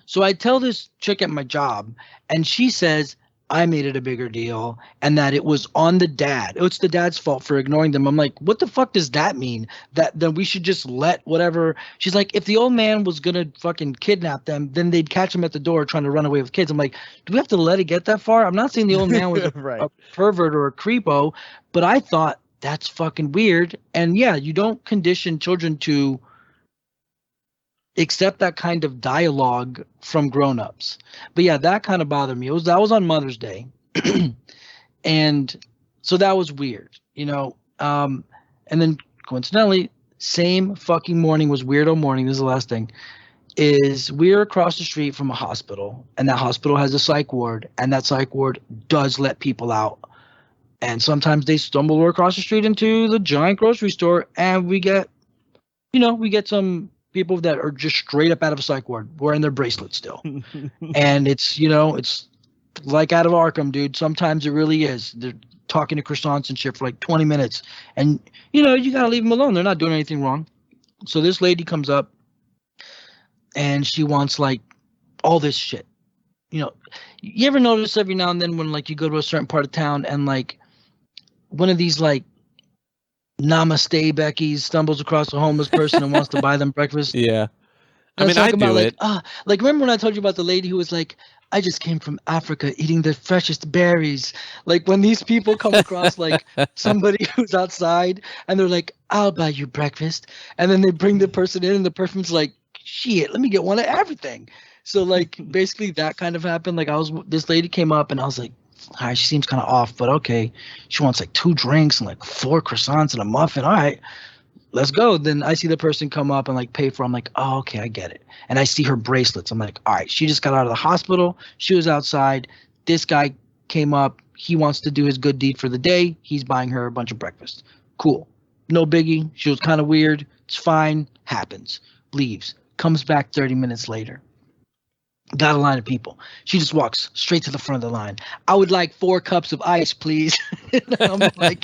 So I tell this chick at my job, and she says I made it a bigger deal, and that it was on the dad. It's the dad's fault for ignoring them. I'm like, what the fuck does that mean? That then we should just let whatever. She's like, if the old man was gonna fucking kidnap them, then they'd catch him at the door trying to run away with kids. I'm like, do we have to let it get that far? I'm not saying the old man was right. a pervert or a creepo, but I thought that's fucking weird. And yeah, you don't condition children to accept that kind of dialogue from grown-ups. But yeah, that kind of bothered me. That was on Mother's Day. And so that was weird, and then coincidentally, same fucking morning was Weirdo Morning. This is the last thing. Is we're across the street from a hospital, and that hospital has a psych ward, and that psych ward does let people out. And sometimes they stumble across the street into the giant grocery store, and we get some people that are just straight up out of a psych ward wearing their bracelets still. And it's like out of Arkham, dude. Sometimes it really is. They're talking to croissants and shit for like 20 minutes. And, you got to leave them alone. They're not doing anything wrong. So this lady comes up, and she wants like all this shit. You ever notice every now and then when like you go to a certain part of town and like one of these like Namaste Becky's stumbles across a homeless person and wants to buy them breakfast? Yeah. I do it. Like, remember when I told you about the lady who was like, "I just came from Africa eating the freshest berries." Like, when these people come across like somebody who's outside and they're like, "I'll buy you breakfast." And then they bring the person in and the person's like, "Shit, let me get one of everything." So like basically that kind of happened. Like this lady came up and I was like, all right, she seems kind of off, but okay. She wants like 2 drinks and like 4 croissants and a muffin. All right, let's go. Then I see the person come up and like pay for it. I'm like, oh, okay, I get it. And I see her bracelets. I'm like, all right, she just got out of the hospital. She was outside. This guy came up. He wants to do his good deed for the day. He's buying her a bunch of breakfast. Cool. No biggie. She was kind of weird. It's fine. Happens. Leaves. Comes back 30 minutes later. Got a line of people. She just walks straight to the front of the line. "I would like 4 cups of ice, please." And I'm like,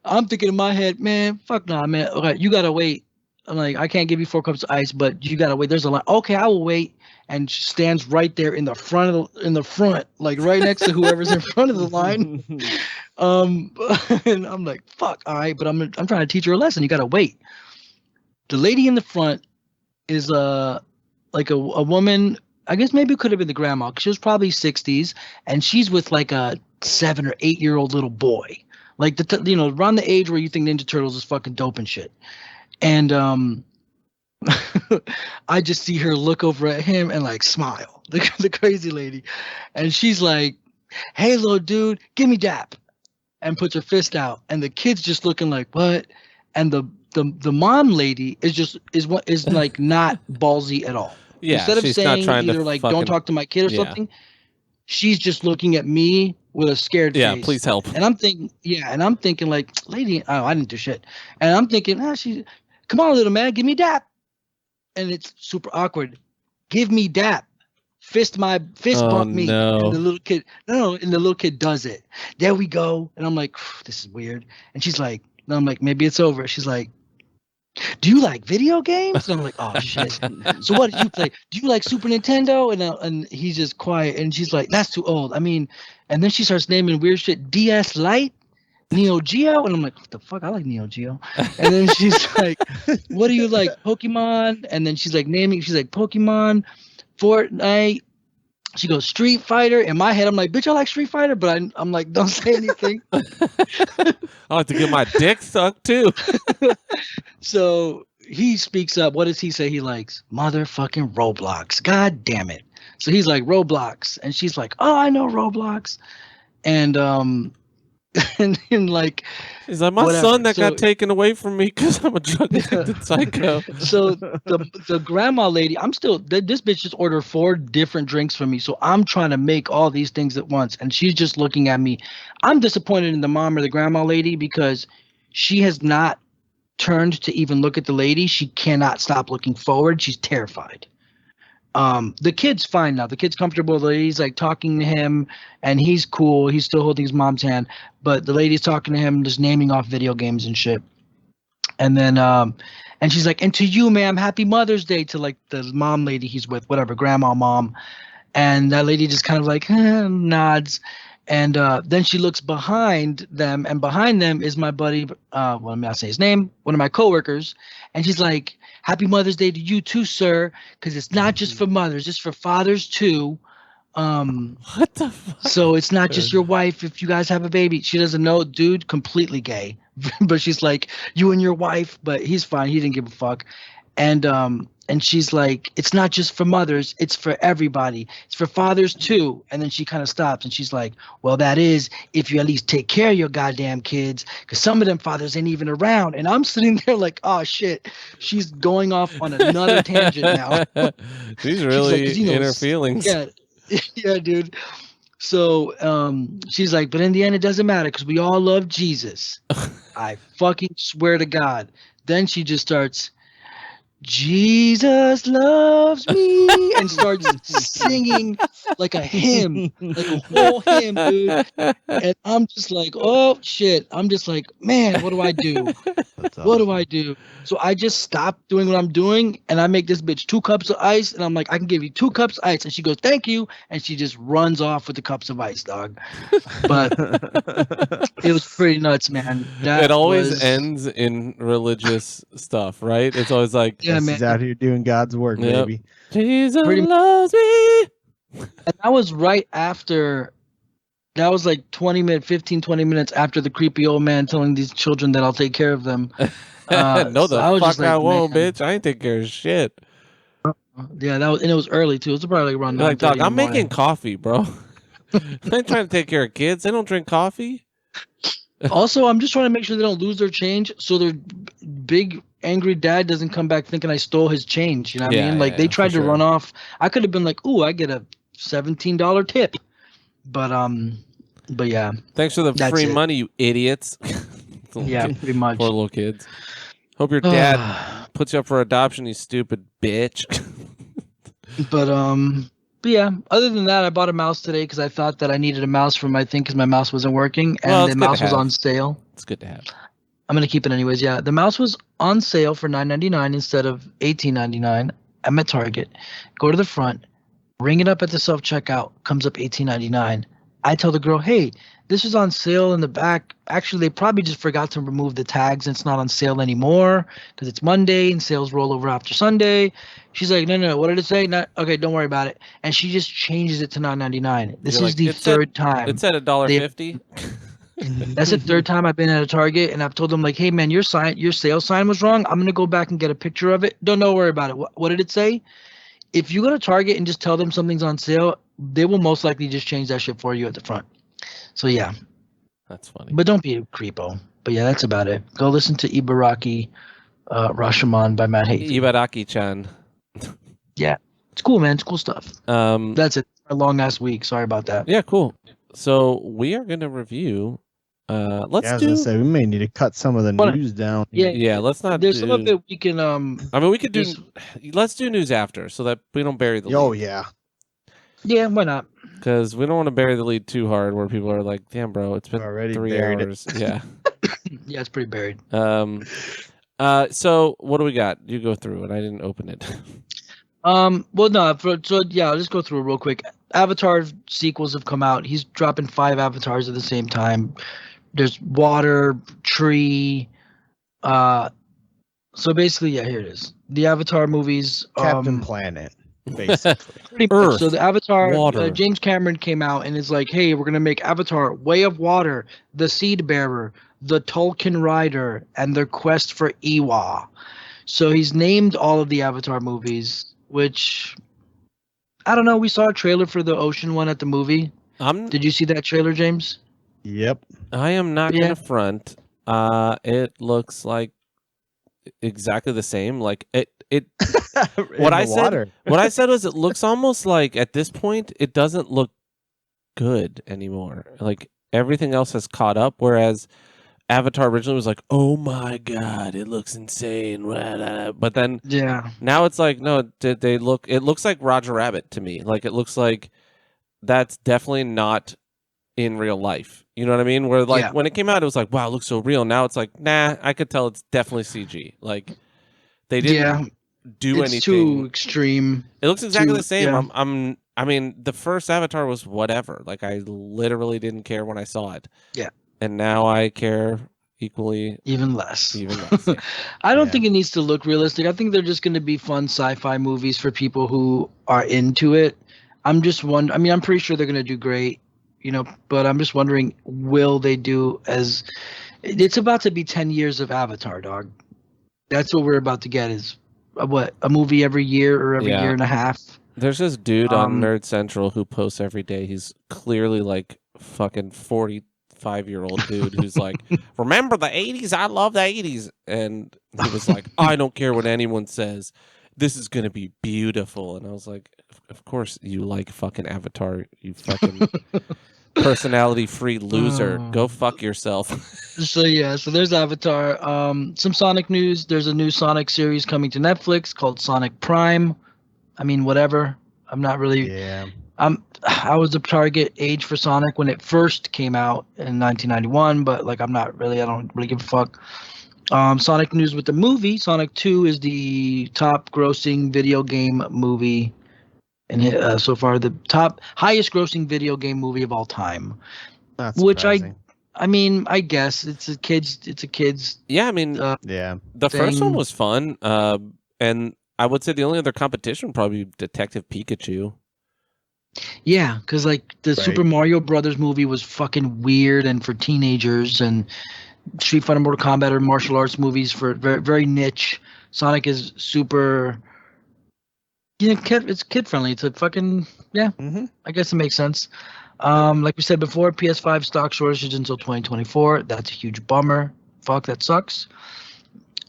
I'm thinking in my head, man, fuck nah, man. Okay, you gotta wait. I'm like, I can't give you 4 cups of ice, but you gotta wait. There's a line. Okay, I will wait. And she stands right there in the front, like right next to whoever's in front of the line. And I'm like, fuck, all right, but I'm trying to teach her a lesson. You gotta wait. The lady in the front is like a woman. I guess maybe it could have been the grandma, 'cause she was probably 60s, and she's with like a 7 or 8 year old little boy, like around the age where you think Ninja Turtles is fucking dope and shit. And I just see her look over at him and like smile, the crazy lady, and she's like, "Hey, little dude, give me dap," and puts her fist out, and the kid's just looking like, "What?" And the mom lady is like not ballsy at all. Yeah, Instead of she's not saying trying to either like fucking, "Don't talk to my kid" or something, she's just looking at me with a scared yeah, face. please help. And I'm thinking like, lady, oh, I didn't do shit. And I'm thinking, come on, little man, give me dap. And it's super awkward. Give me dap. Fist bump me. No. And the little kid, and the little kid does it. There we go. And I'm like, this is weird. And she's like, no, I'm like, maybe it's over. She's like, do you like video games? And I'm like, oh shit. So what did you play? Do you like Super Nintendo? And he's just quiet. And she's like, that's too old. I mean, and then she starts naming weird shit. DS Lite, Neo Geo, and I'm like, what the fuck? I like Neo Geo. And then she's like, what do you like? Pokemon? And then she's like naming. She's like Pokemon, Fortnite. She goes Street Fighter. In my head, I'm like, bitch, I like Street Fighter, but I'm like, don't say anything. I like to get my dick sucked too. So he speaks up. What does he say he likes? Motherfucking Roblox. God damn it. So he's like, Roblox. And she's like, oh, I know Roblox. And and like, he's like, my whatever. son that got taken away from me because I'm a drug addicted psycho. So the grandma lady, this bitch just ordered 4 different drinks for me. So I'm trying to make all these things at once. And she's just looking at me. I'm disappointed in the mom or the grandma lady because she has not turned to even look at the lady. She cannot stop looking forward. She's terrified. The kid's fine now. The kid's comfortable. The lady's like talking to him and he's cool. He's still holding his mom's hand, but the lady's talking to him, just naming off video games and shit. And then and she's like, and to you, ma'am, happy Mother's Day, to like the mom lady he's with, whatever, grandma, mom. And that lady just kind of like nods. And then she looks behind them, and behind them is my buddy, well, I'm not saying his name, one of my coworkers. And she's like, happy Mother's Day to you too, sir, because it's not just for mothers, it's for fathers too. What the fuck? So it's not just your wife if you guys have a baby. She doesn't know, dude, completely gay. But she's like, you and your wife, but he's fine. He didn't give a fuck. And she's like, it's not just for mothers, it's for everybody. It's for fathers too. And then she kind of stops and she's like, well, that is if you at least take care of your goddamn kids, because some of them fathers ain't even around. And I'm sitting there like, oh shit, she's going off on another tangent now. She's really like, in her feelings. Yeah, yeah, dude. So she's like, but in the end, it doesn't matter because we all love Jesus. I fucking swear to God. Then she just starts, Jesus loves me, and starts singing like a hymn, like a whole hymn, dude. And I'm just like, oh shit. I'm just like, man, what do I do? What do I do? So I just stop doing what I'm doing and I make this bitch 2 cups of ice, and I'm like, I can give you 2 cups of ice. And she goes, thank you. And she just runs off with the cups of ice, dog. But it was pretty nuts, man. It always ends in religious stuff, right? It's always like, yeah, man. He's out here doing God's work, baby. Jesus loves me. And that was right after. That was like 15, 20 minutes after the creepy old man telling these children that I'll take care of them. No, so I fuck I won't, bitch. I ain't take care of shit. Yeah, and it was early too. It was probably like around 9:30 like, dog, I'm in the morning. making coffee, bro. I ain't trying to take care of kids. They don't drink coffee. Also, I'm just trying to make sure they don't lose their change, so their big angry dad doesn't come back thinking I stole his change. You know what I mean? Like they tried to run off. I could have been like, "Ooh, I get a $17 tip," but yeah. Thanks for the free money, you idiots. Yeah, pretty much. Poor little kids. Hope your dad puts you up for adoption, you stupid bitch. But yeah, other than that, I bought a mouse today because I thought that I needed a mouse for my thing because my mouse wasn't working, and the mouse was on sale. It's good to have. I'm gonna keep it anyways. Yeah, the mouse was on sale for $9.99 instead of $18.99. I'm at Target. Go to the front, ring it up at the self checkout. Comes up $18.99. I tell the girl, "Hey, this is on sale in the back. Actually, they probably just forgot to remove the tags, and it's not on sale anymore because it's Monday and sales roll over after Sunday." She's like, "No, no, no. What did it say? Not okay. Don't worry about it." And she just changes it to $9.99. This You're is like, the third time. It said they $1.50. That's the third time I've been at a Target, and I've told them like, "Hey man, your sales sign was wrong. I'm gonna go back and get a picture of it. Don't worry about it. What did it say?" If you go to Target and just tell them something's on sale, they will most likely just change that shit for you at the front. So yeah, That's funny. but don't be a creepo. But yeah, that's about it. Go listen to Ibaraki Rashomon by Matt Hayfield. Ibaraki-chan. Yeah, it's cool, man. It's cool stuff. That's it. A long ass week. Sorry about that. Yeah, cool. So we are going to review. I was gonna say we may need to cut some of the news down. Yeah, let's not. There's some of it we can. I mean, we could do. Let's do news after, so that we don't bury the lead. Oh yeah. Yeah, why not? Because we don't want to bury the lead too hard, where people are like, "Damn, bro, it's been already 3 hours." Yeah. Yeah, it's pretty buried. So what do we got? You go through it. I didn't open it. Well, no. I'll just go through it real quick. Avatar sequels have come out. He's dropping 5 avatars at the same time. There's water, tree. So basically, yeah, here it is. The Avatar movies. Captain Planet, basically. Pretty Earth, much. So the Avatar, water. James Cameron came out and is like, "Hey, we're gonna make Avatar: Way of Water, The Seed Bearer, The Tolkien Rider, and The Quest for Iwa." So he's named all of the Avatar movies, which I don't know. We saw a trailer for the ocean one at the movie. Did you see that trailer, James? Yep. I am not gonna front. It looks like exactly the same. Like it. What I said was it looks almost like at this point it doesn't look good anymore. Like everything else has caught up, whereas Avatar originally was like, "Oh my god, it looks insane," but then now it's like, no, it looks like Roger Rabbit to me. Like it looks like that's definitely not in real life. You know what I mean? Where like when it came out, it was like, wow, it looks so real. Now it's like, nah, I could tell it's definitely CG. Like they didn't do anything. It's too extreme. It looks exactly the same. Yeah. I mean, the first Avatar was whatever. Like I literally didn't care when I saw it. Yeah. And now I care equally. Even less. Yeah. I don't think it needs to look realistic. I think they're just going to be fun sci-fi movies for people who are into it. I'm just wondering. I mean, I'm pretty sure they're going to do great, but I'm just wondering, will they do as? It's about to be 10 years of Avatar, dog. That's what we're about to get is a movie every year or every year and a half. There's this dude on Nerd Central who posts every day. He's clearly like fucking 45-year-old dude who's like, "Remember the 80s? I love the 80s." And he was like, "I don't care what anyone says. This is going to be beautiful." And I was like, "Of course you like fucking Avatar, you fucking personality-free loser. Go fuck yourself." So there's Avatar. Some Sonic news. There's a new Sonic series coming to Netflix called Sonic Prime. I mean, whatever. I'm not really. Yeah. I was the target age for Sonic when it first came out in 1991, but like I don't really give a fuck. Sonic news with the movie. Sonic 2 is the top grossing video game movie, and so far the highest grossing video game movie of all time. That's surprising. I mean, I guess it's a kid's. Yeah, I mean, the first one was fun, and I would say the only other competition would probably be Detective Pikachu. Yeah, because like the Super Mario Brothers movie was fucking weird and for teenagers, and Street Fighter, Mortal Kombat are martial arts movies for very, very niche. Sonic is super. It's kid friendly. It's a fucking I guess it makes sense. Like we said before, PS5 stock shortage until 2024. That's a huge bummer. Fuck, that sucks.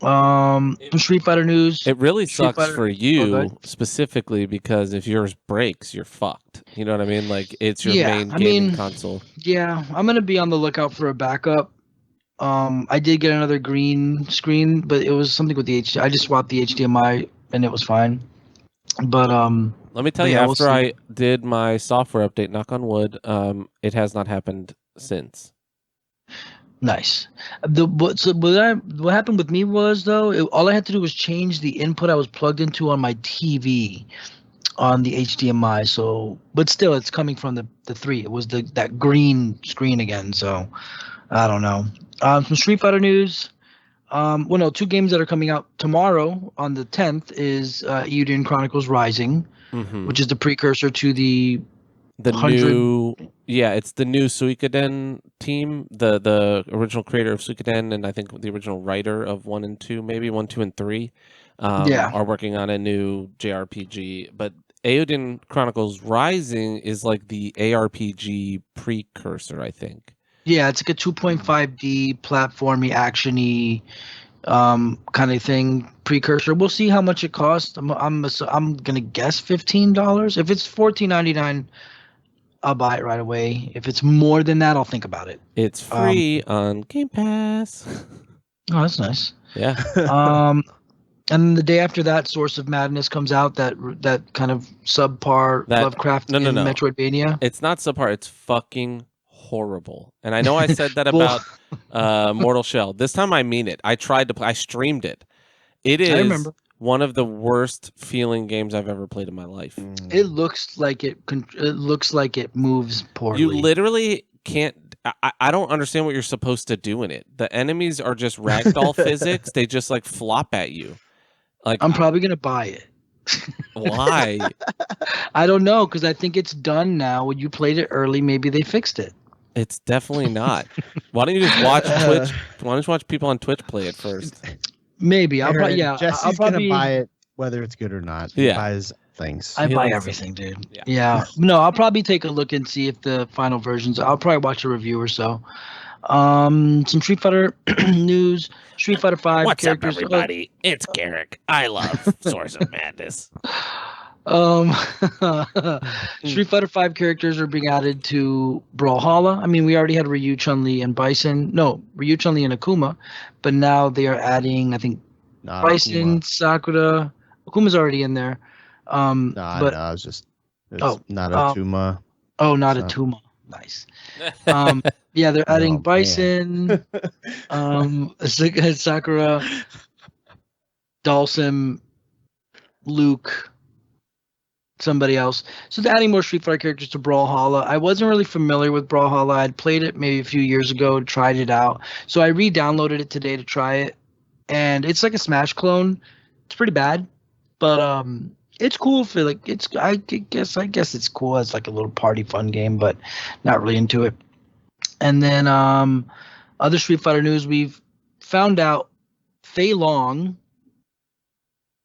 Some Street Fighter news. It really sucks for you specifically because if yours breaks, you're fucked. You know what I mean? Like it's your main gaming console. Yeah, I'm gonna be on the lookout for a backup. I did get another green screen, but it was something with the HDMI. I just swapped the HDMI and it was fine. But let me tell you, after I did my software update, knock on wood, it has not happened since. Nice. What happened with me was though, all I had to do was change the input I was plugged into on my TV on the HDMI. So, but still, it's coming from the 3. It was that green screen again. So I don't know. Some Street Fighter news. Well, no, 2 games that are coming out tomorrow on the 10th is Eiyuden Chronicles Rising, which is the precursor to the new. Yeah, it's the new Suikoden team, the original creator of Suikoden, and I think the original writer of 1 and 2, maybe 1, 2, and 3, are working on a new JRPG. But Eiyuden Chronicles Rising is like the ARPG precursor, I think. Yeah, it's like a 2.5D platformy, actiony kind of thing precursor. We'll see how much it costs. I'm gonna guess $15. If it's $14.99, I'll buy it right away. If it's more than that, I'll think about it. It's free on Game Pass. Oh, that's nice. Yeah. And the day after that, Source of Madness comes out. That kind of subpar Lovecraft no. Metroidvania. It's not subpar. It's fucking horrible. And I know I said that about Mortal Shell. This time I mean it. I tried to play. I streamed it. It is one of the worst feeling games I've ever played in my life. It looks like it moves poorly. You literally can't. I don't understand what you're supposed to do in it. The enemies are just ragdoll physics. They just like flop at you. Like I'm probably gonna buy it. Why? I don't know, because I think it's done now. When you played it early, maybe they fixed it. It's definitely not. Why don't you just watch Twitch? Why don't you watch people on Twitch play it first? Maybe Jesse's gonna buy it whether it's good or not. He buys things. I buy everything, dude. Yeah. No, I'll probably take a look and see if the final versions. I'll probably watch a review or so. Some Street Fighter news. Street Fighter 5 What's characters. up, everybody? It's Garrick. I love Source of Madness. Street Fighter 5 characters are being added to Brawlhalla. I mean, we already had Ryu, Chun-Li, and Bison. No, Ryu, Chun-Li, and Akuma. But now they are adding, I think, Bison, Akuma. Sakura. Akuma's already in there. It's just not Atuma. Oh, not Atuma. Nice. Yeah, they're adding Bison, Sakura, Dhalsim, Luke, somebody else. So they're adding more Street Fighter characters to Brawlhalla. I wasn't really familiar with Brawlhalla. I'd played it maybe a few years ago, tried it out. So I re-downloaded it today to try it, and it's like a Smash clone. It's pretty bad, but it's cool for like it's. I guess it's cool as like a little party fun game, but not really into it. And then other Street Fighter news, we've found out Fei Long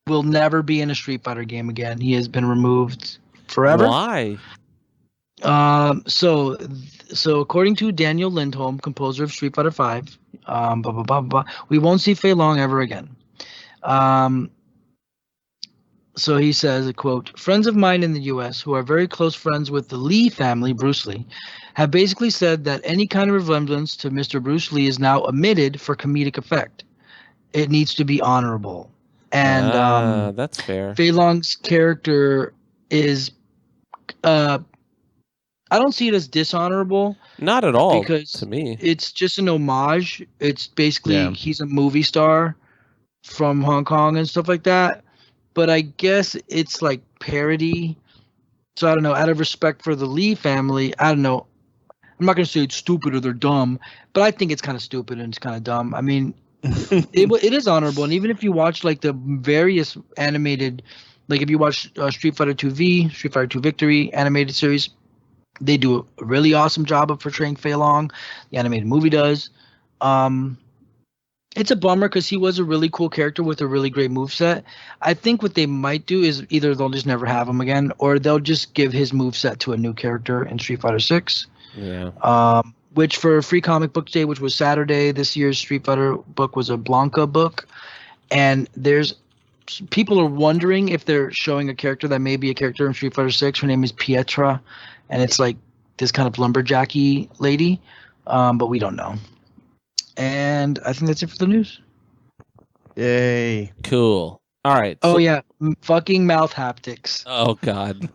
will never be in a Street Fighter game again. He has been removed forever. Why? So according to Daniel Lindholm, composer of Street Fighter 5, we won't see Fei Long ever again. So he says, a quote, "Friends of mine in the U.S. who are very close friends with the Lee family, Bruce Lee, have basically said that any kind of resemblance to Mr. Bruce Lee is now omitted for comedic effect. It needs to be honorable." And that's fair. Fei Long's character is, I don't see it as dishonorable. Not at all, because to me. It's just an homage. It's basically he's a movie star from Hong Kong and stuff like that. But I guess it's like parody. So I don't know. Out of respect for the Lee family, I don't know. I'm not going to say it's stupid or they're dumb, but I think it's kind of stupid and it's kind of dumb. I mean, it is honorable. And even if you watch like the various animated, like if you watch Street Fighter 2V, Street Fighter 2 Victory animated series, they do a really awesome job of portraying Fei Long. The animated movie does. It's a bummer because he was a really cool character with a really great moveset. I think what they might do is either they'll just never have him again, or they'll just give his moveset to a new character in Street Fighter 6. Yeah. Which for Free Comic Book Day, which was Saturday, this year's Street Fighter book was a Blanca book. And there's people are wondering if they're showing a character that may be a character in Street Fighter 6. Her name is Pietra, and it's like this kind of lumberjacky lady, but we don't know. And I think that's it for the news. Yay. Cool. All right. Oh, yeah. Fucking mouth haptics. Oh, God.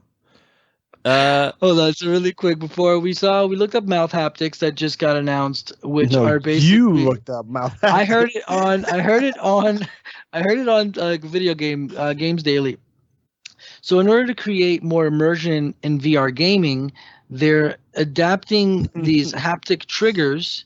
Hold on, so really quick before we looked up mouth haptics that just got announced, which No, are you basically. looked up mouth. I heard it on. I heard it on video game games daily. So in order to create more immersion in VR gaming, they're adapting these haptic triggers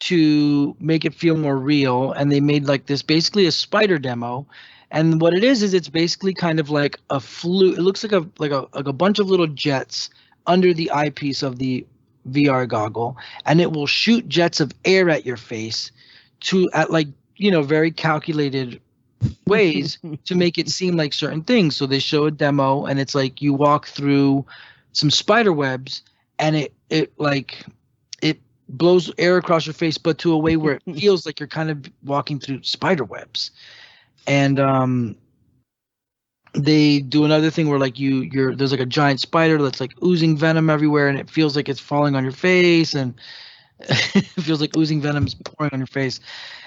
to make it feel more real, and they made like this basically a spider demo. And what it is it's basically kind of like a it looks like a bunch of little jets under the eyepiece of the VR goggle, and it will shoot jets of air at your face at like very calculated ways to make it seem like certain things. So they show a demo, and it's like you walk through some spider webs, and it blows air across your face, but to a way where it feels like you're kind of walking through spider webs. And they do another thing where like there's like a giant spider that's like oozing venom everywhere, and it feels like it's falling on your face, and it feels like oozing venom is pouring on your face.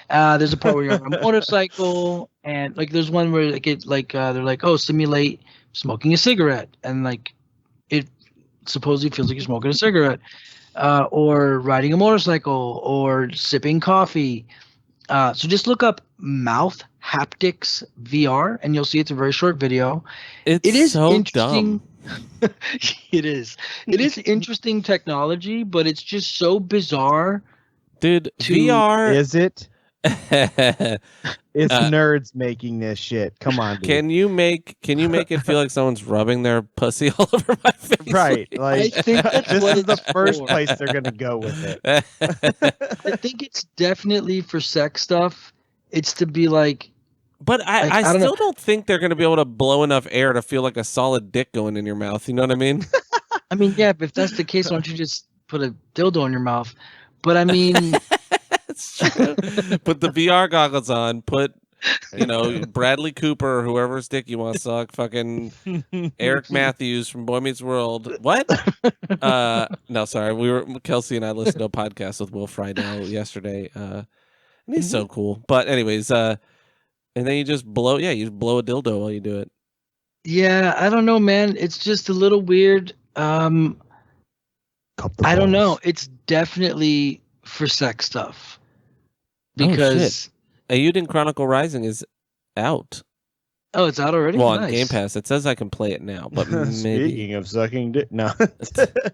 There's a part where you're on a motorcycle, and like there's one where they're like, oh, simulate smoking a cigarette, and like it supposedly feels like you're smoking a cigarette, or riding a motorcycle, or sipping coffee. So just look up mouth haptics VR, and you'll see it's a very short video. It is so interesting. Dumb. It is interesting technology, but it's just so bizarre. Dude, VR is it? It's nerds making this shit. Come on, dude. Can you make it feel like someone's rubbing their pussy all over my face? Right. Like I think that's this is the first for. place they're gonna go with it. I think it's definitely for sex stuff. It's to be like. But I still don't think they're going to be able to blow enough air to feel like a solid dick going in your mouth. You know what I mean? I mean, yeah, if that's the case, why don't you just put a dildo in your mouth? But I mean... It's true. Put the VR goggles on, put, Bradley Cooper or whoever's dick you want to suck, fucking Eric Matthews from Boy Meets World. What? No, sorry. Kelsey and I listened to a podcast with Will Friedle yesterday. And he's so cool. But anyways, and then you just blow a dildo while you do it. Yeah, I don't know, man. It's just a little weird. I don't know. It's definitely for sex stuff. Because Eiyuden Chronicle Rising is out. Oh, it's out already? Well, nice. On Game Pass. It says I can play it now, but maybe. Speaking of sucking dick, no.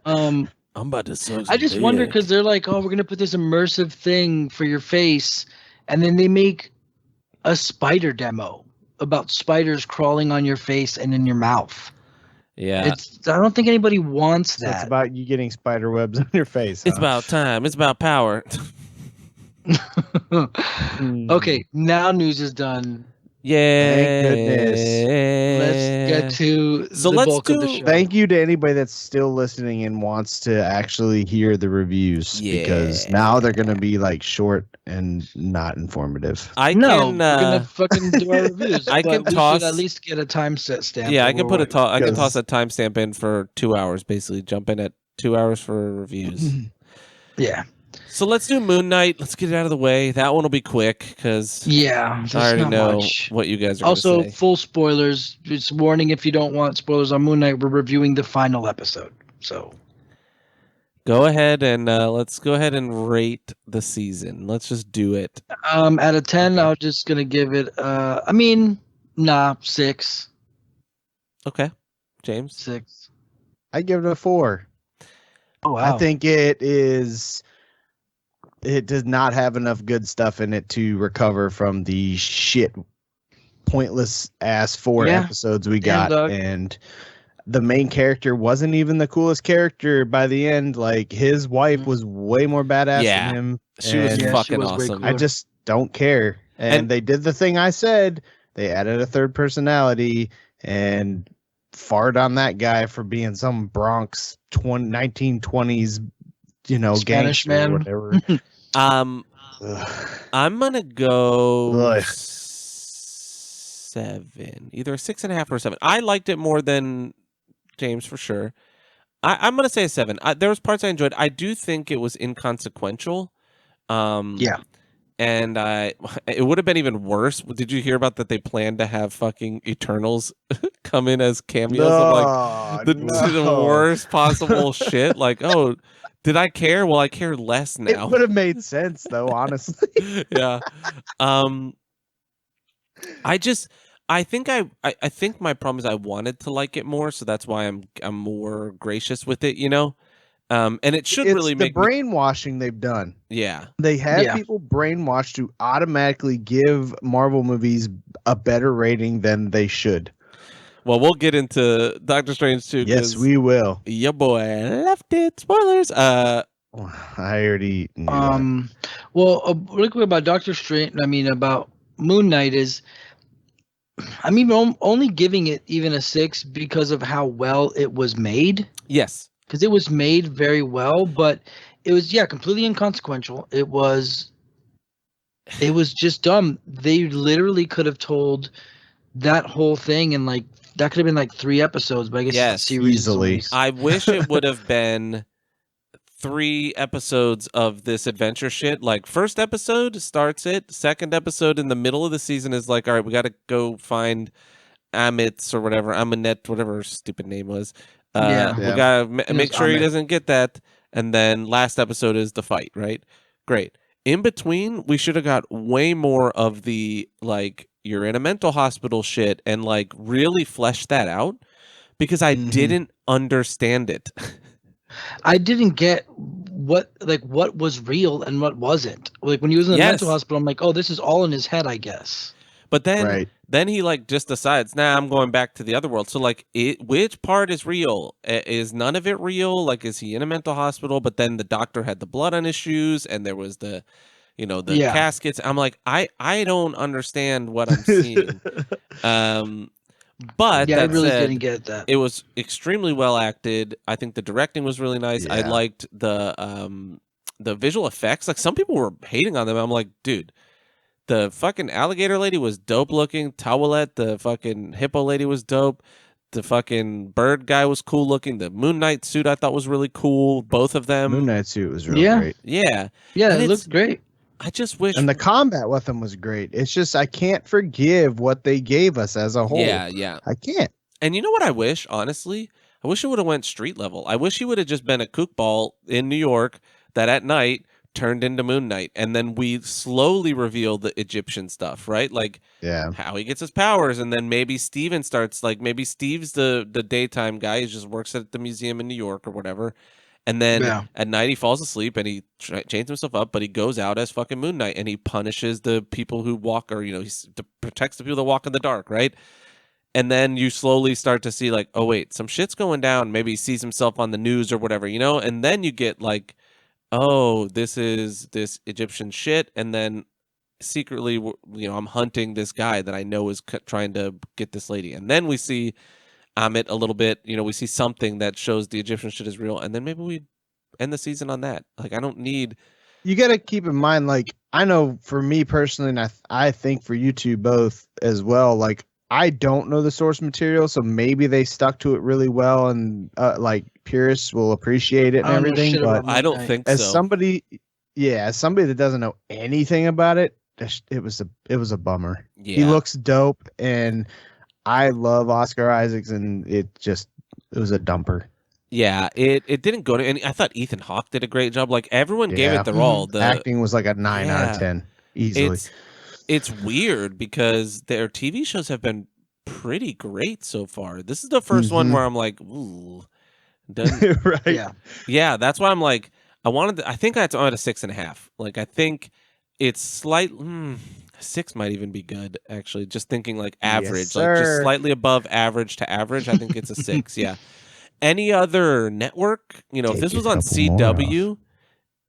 I'm about to suck. I just wonder because they're like, oh, we're gonna put this immersive thing for your face, and then they make a spider demo about spiders crawling on your face and in your mouth. Yeah. I don't think anybody wants that. So it's about you getting spider webs on your face. It's about time. It's about power. Okay, now news is done. Yeah. Thank goodness. Let's get to the bulk of the show. Thank you to anybody that's still listening and wants to actually hear the reviews, because now they're going to be like short and not informative. We're gonna fucking do our reviews. I can toss at least get a time stamp. Yeah, I can put I can toss a timestamp in for 2 hours. Basically, jump in at 2 hours for reviews. Yeah. So let's do Moon Knight. Let's get it out of the way. That one will be quick because I already know what you guys are going to say. Also, full spoilers. Just warning: if you don't want spoilers on Moon Knight, we're reviewing the final episode. So go ahead and let's go ahead and rate the season. Let's just do it. Out of 10, I'm just gonna give it. 6. Okay, James. 6. I give it a 4. Oh wow! I think it is. It does not have enough good stuff in it to recover from the pointless ass 4 episodes we got, and the main character wasn't even the coolest character by the end. Like his wife was way more badass than him. She was fucking awesome. I just don't care. And they did the thing I said. They added a third personality and fired on that guy for being some Bronx 1920s, Spanish gangster man or whatever. I'm gonna go 7, either a 6.5 or 7. I liked it more than James for sure. I'm gonna say a 7. There was parts I enjoyed. I do think it was inconsequential. And it would have been even worse. Did you hear about that? They plan to have fucking Eternals come in as cameos of like the No. worst possible shit. Like, oh, did I care? Well, I care less It now. would have made sense though, honestly. Yeah. I think I think my problem is I wanted to like it more, so that's why I'm more gracious with it, you know? And it should It's really the make me, brainwashing they've done. yeah. They have Yeah. people brainwashed to automatically give Marvel movies a better rating than they should. Well, we'll get into Doctor Strange too, Yes, because we will. your boy left it. Spoilers. I already knew that. Well, really quick about Doctor Strange. I mean, about Moon Knight is. I'm even only giving it even a 6 because of how well it was made. Yes. Because it was made very well, but it was completely inconsequential. It was just dumb. They literally could have told that whole thing in like that could have been like 3 episodes, but I guess Yes, it's a series. easily. I wish it would have been 3 episodes of this adventure shit. Like, first episode starts it. Second episode in the middle of the season is like, all right, we got to go find Amit's or whatever, Aminet, whatever her stupid name was. Yeah. We got to was make sure he Amit. doesn't get that. And then last episode is the fight, right? Great. In between, we should have got way more of the, like, you're in a mental hospital shit and, like, really flesh that out because I didn't understand it. I didn't get what was real and what wasn't. Like when he was in the mental hospital, I'm like, oh, this is all in his head, I guess. But then, Right. then he like just decides, nah, I'm going back to the other world. So like, which part is real? Is none of it real? Like, is he in a mental hospital? But then the doctor had the blood on his shoes, and there was the caskets. I'm like, I don't understand what I'm seeing. But I that really said, didn't get that. it was extremely well acted. I think the directing was really nice. I Yeah. liked the visual effects. Like, some people were hating on them. I'm like, dude, the fucking alligator lady was dope looking. Towelette, the fucking hippo lady, was dope. The fucking bird guy was cool looking. The Moon Knight suit I thought was really cool. Both of them. Moon Knight suit was real great. Yeah. Yeah, And it looked great. I just wish. And the combat with them was great. It's just I can't forgive what they gave us as a whole. Yeah. I can't. And you know what I wish, honestly? I wish it would have went street level. I wish he would have just been a kookball in New York that at night turned into Moon Knight, and then we slowly reveal the Egyptian stuff, right? Like, how he gets his powers, and then maybe Steven starts, like, maybe Steve's the daytime guy. He just works at the museum in New York or whatever. And then at night he falls asleep and he chains himself up, but he goes out as fucking Moon Knight and he punishes the people who walk, or, he protects the people that walk in the dark, right? And then you slowly start to see, like, oh, wait, some shit's going down. Maybe he sees himself on the news or whatever, And then you get, like, oh, this is this Egyptian shit. And then secretly, I'm hunting this guy that I know is trying to get this lady. And then we see Amit a little bit. We see something that shows the Egyptian shit is real. And then maybe we end the season on that. Like, I don't need... You got to keep in mind, like, I know for me personally, and I think for you two both as well, like, I don't know the source material, so maybe they stuck to it really well, and like purists will appreciate it and everything. But I don't think as so. somebody that doesn't know anything about it, it was a bummer. Yeah. He looks dope, and I love Oscar Isaacs, and it was a dumper. Yeah, it didn't go to any. I thought Ethan Hawke did a great job. Like, everyone gave it their all. The acting was like a 9 out of 10 easily. It's weird because their TV shows have been pretty great so far. This is the first one where I'm like, ooh, right? Yeah. That's why I'm like, I think I'm at a 6.5. Like, I think it's slight. 6 might even be good, actually. Just thinking like average, like just slightly above average to average. I think it's a 6. Yeah. Any other network, if this was on CW,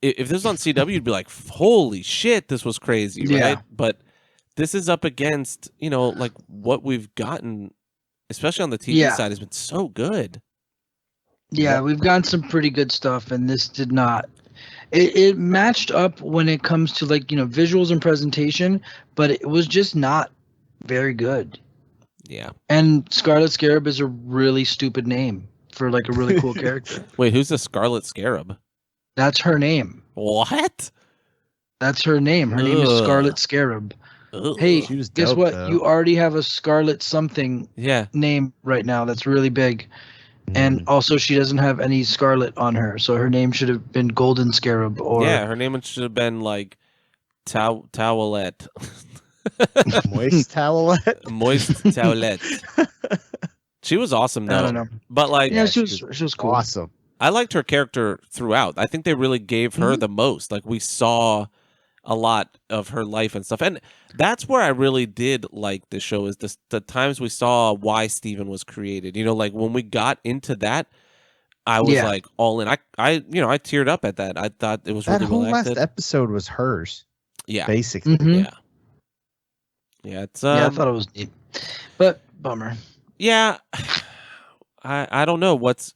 if this was on CW, you'd be like, holy shit, this was crazy, right? But this is up against, like, what we've gotten, especially on the TV side, has been so good. Yeah, we've gotten some pretty good stuff, and this did not. It matched up when it comes to, like, visuals and presentation, but it was just not very good. Yeah. And Scarlet Scarab is a really stupid name for, like, a really cool character. Wait, who's the Scarlet Scarab? That's her name. What? That's her name. Her name is Scarlet Scarab. Hey, She was guess dope, what? though. You already have a Scarlet something name right now. That's really big. And also, she doesn't have any Scarlet on her, so her name should have been Golden Scarab. Or her name should have been like Towelette. Moist Towelette. Moist Towelette. She was awesome though. I don't know, but like, yeah, she was cool. Awesome. I liked her character throughout. I think they really gave her the most. Like, we saw a lot of her life and stuff, and that's where I really did like the show. Is the times we saw why Steven was created. You know, like when we got into that, I was like all in. I teared up at that. I thought it was that really whole well acted. last episode was hers. Yeah, basically. Yeah. It's I thought it was neat, but bummer. Yeah, I don't know what's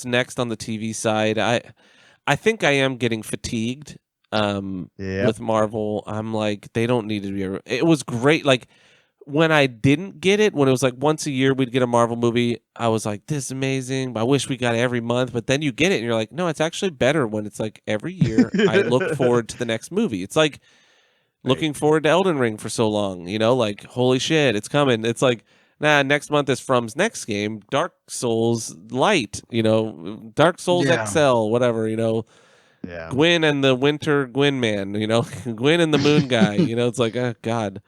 next on the TV side. I think I am getting fatigued with Marvel. I'm like, they don't need to be. It was great. Like when I didn't get it, when it was like once a year we'd get a Marvel movie, I was like, this is amazing. I wish we got it every month. But then you get it and you're like, no, it's actually better when it's like every year. I look forward to the next movie. It's like looking forward to Elden Ring for so long. You know, like holy shit, it's coming. It's like, nah, next month is From's next game, Dark Souls Light, Dark Souls XL, whatever, Gwyn and the Winter Gwyn Man, Gwyn and the Moon Guy, it's like, oh, God.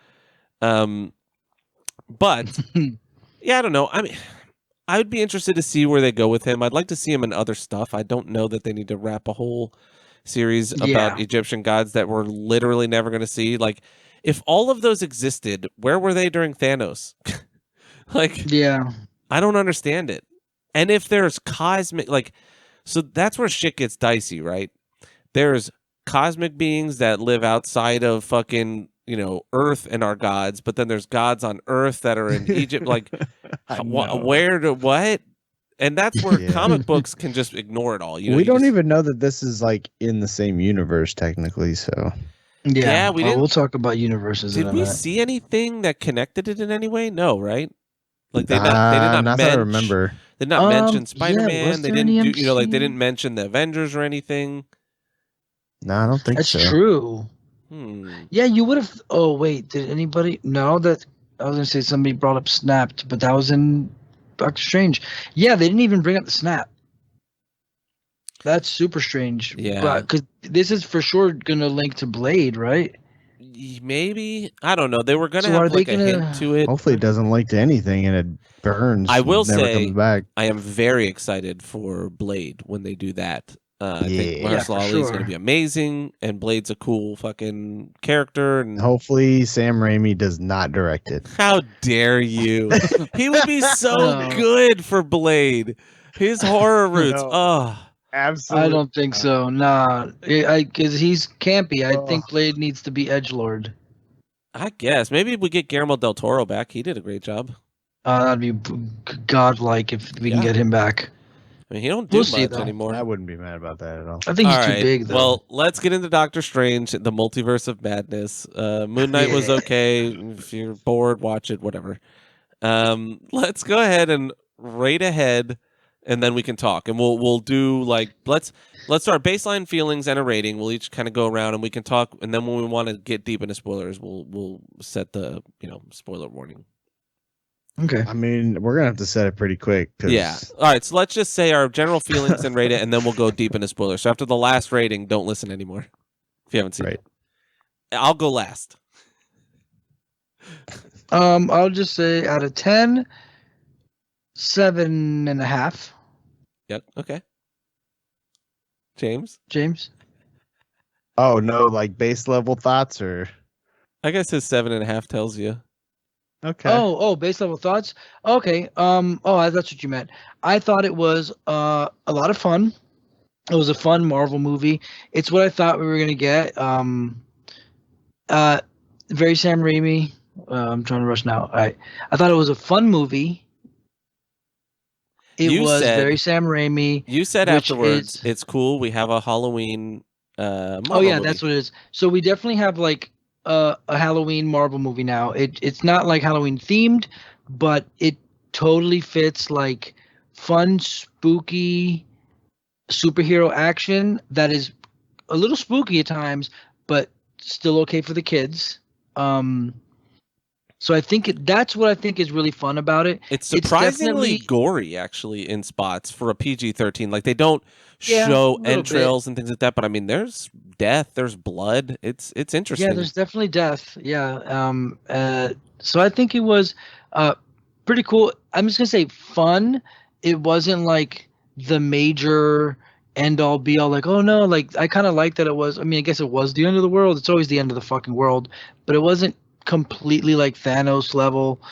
But, yeah, I don't know. I mean, I would be interested to see where they go with him. I'd like to see him in other stuff. I don't know that they need to wrap a whole series about Egyptian gods that we're literally never going to see. Like, if all of those existed, where were they during Thanos? I don't understand it. And if there's cosmic, so that's where shit gets dicey, right? There's cosmic beings that live outside of fucking, Earth and are gods, but then there's gods on Earth that are in Egypt. Like, what? And that's where comic books can just ignore it all. We don't even know that this is like in the same universe technically. So yeah, we'll talk about universes. Did we see anything that connected it in any way? No, right? Like they did not not that I remember. They did not mention Spider-Man. Yeah, they didn't do, they didn't mention the Avengers or anything. No, I don't think so. That's true. Yeah, you would have. Oh wait, did anybody? No, that I was gonna say somebody brought up Snapped, but that was in Doctor Strange. Yeah, they didn't even bring up the Snap. That's super strange. Yeah, because this is for sure gonna link to Blade, right? Maybe, I don't know. They were gonna have like a hint to it. Hopefully, it doesn't link to anything and it burns. I will never say, comes back. I am very excited for Blade when they do that. I think Mahershala Ali is going to be amazing, and Blade's a cool fucking character. And hopefully, Sam Raimi does not direct it. How dare you? He would be so good for Blade. His horror roots. Absolutely. I don't think so. Nah, because he's campy. I think Blade needs to be edgelord. I guess maybe we get Guillermo del Toro back. He did a great job. That'd be godlike if we can get him back. I mean, he don't do much anymore. I wouldn't be mad about that at all. I think he's too big, though. Well, let's get into Doctor Strange, the Multiverse of Madness. Moon Knight was okay. If you're bored, watch it, whatever. Let's go ahead and rate ahead, and then we can talk. And we'll do, let's start baseline feelings and a rating. We'll each kind of go around, and we can talk. And then when we want to get deep into spoilers, we'll set the, spoiler warning. Okay. I mean, we're going to have to set it pretty quick. Yeah. All right. So let's just say our general feelings and rate it, and then we'll go deep into spoilers. So after the last rating, don't listen anymore if you haven't seen it. I'll go last. I'll just say out of 10, 7.5. Yep. Okay. James? Oh, no, like base level thoughts or? I guess his 7.5 tells you. Okay. Oh, base level thoughts. Okay. That's what you meant. I thought it was a lot of fun. It was a fun Marvel movie. It's what I thought we were gonna get. Very Sam Raimi. I'm trying to rush now. I thought it was a fun movie. It was very Sam Raimi. You said afterwards, it's cool. We have a Halloween. Marvel movie. That's what it is. So we definitely have a Halloween Marvel movie now. It's not like Halloween themed, but it totally fits like fun, spooky superhero action that is a little spooky at times, but still okay for the kids. So I think that's what I think is really fun about it. It's surprisingly definitely gory, actually, in spots for a PG-13. Like, they don't a show little bit. entrails and things like that, but I mean, there's death, there's blood. It's interesting. Yeah, there's definitely death. Yeah. So I think it was pretty cool. I'm just gonna say fun. It wasn't like the major end all be all, like, oh no, like I kind of like that it was. I mean, I guess it was the end of the world. It's always the end of the fucking world, but it wasn't completely like Thanos level.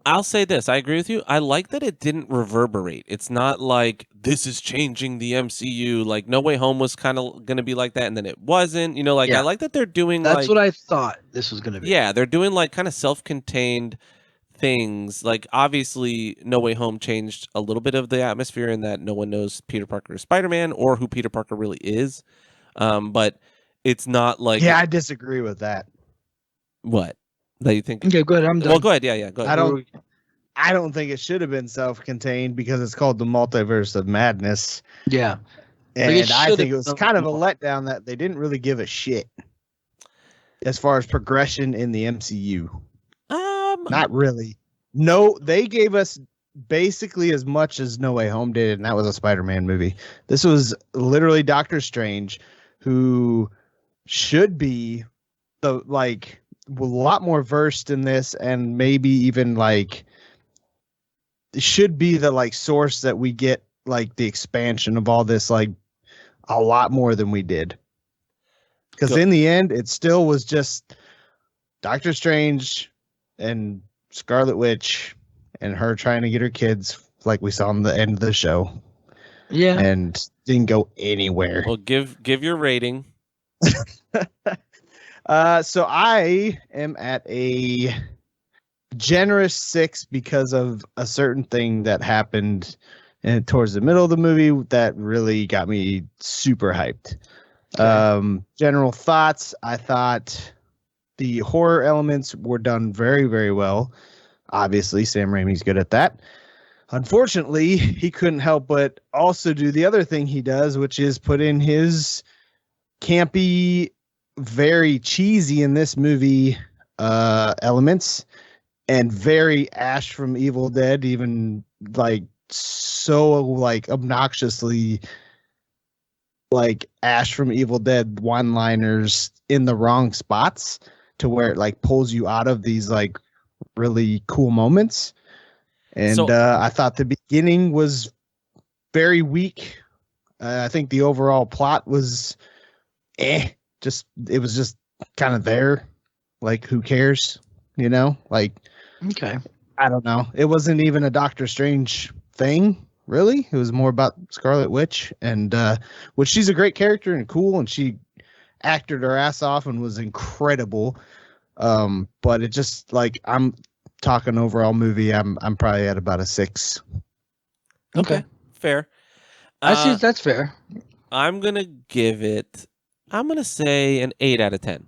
I'll say this. I agree with you. I like that it didn't reverberate. It's not like this is changing the MCU. Like No Way Home was kind of going to be like that, and then it wasn't. You know, like I like that they're doing. That's what I thought this was going to be. Yeah, they're doing like kind of self-contained things. Like obviously, No Way Home changed a little bit of the atmosphere in that no one knows Peter Parker is Spider-Man or who Peter Parker really is. But it's not like. Yeah, I disagree with that. What? That you think? Okay, go ahead. I'm done. Well, go ahead. Yeah, go ahead. I don't think it should have been self-contained because it's called the Multiverse of Madness. Yeah. And I think it was kind of a letdown that they didn't really give a shit as far as progression in the MCU. Not really. No, they gave us basically as much as No Way Home did, and that was a Spider-Man movie. This was literally Doctor Strange, who should be a lot more versed in this, and maybe even like should be the like source that we get like the expansion of all this like a lot more than we did. Because in the end, it still was just Doctor Strange and Scarlet Witch and her trying to get her kids, like we saw in the end of the show. Yeah, and didn't go anywhere. Well, give your rating. So I am at a generous 6 because of a certain thing that happened towards the middle of the movie that really got me super hyped. Okay. General thoughts. I thought the horror elements were done very, very well. Obviously, Sam Raimi's good at that. Unfortunately, he couldn't help but also do the other thing he does, which is put in his campy, very cheesy in this movie elements, and very Ash from Evil Dead, even like so like obnoxiously like Ash from Evil Dead one-liners in the wrong spots to where it like pulls you out of these like really cool moments. And I thought the beginning was very weak. I think the overall plot was it was just kind of there. Like, who cares? You know, like, okay. I don't know. It wasn't even a Doctor Strange thing, really. It was more about Scarlet Witch, and which she's a great character and cool, and she acted her ass off and was incredible. But it just like I'm talking overall movie, I'm probably at about a 6. Okay. Fair. I see that's fair. I'm gonna say an 8 out of 10.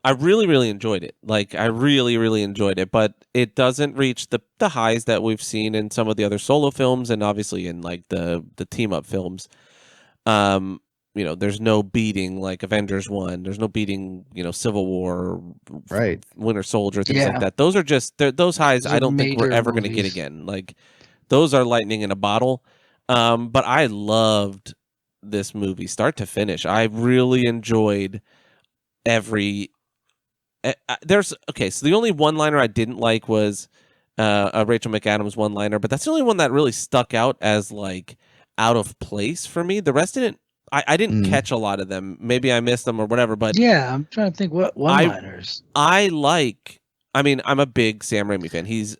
I really, really enjoyed it. Like, I really, really enjoyed it, but it doesn't reach the highs that we've seen in some of the other solo films, and obviously in like the team up films. You know, there's no beating like Avengers 1. There's no beating, you know, Civil War, right? Winter Soldier, things like that. Those are just those highs. I don't think we're ever going to get again. Like, those are lightning in a bottle. But I loved this movie start to finish. I really enjoyed every. So the only one-liner I didn't like was a Rachel McAdams one-liner, but that's the only one that really stuck out as like out of place for me. The rest didn't. I didn't catch a lot of them. Maybe I missed them or whatever. But yeah, I'm trying to think what one-liners. I mean, I'm a big Sam Raimi fan. He's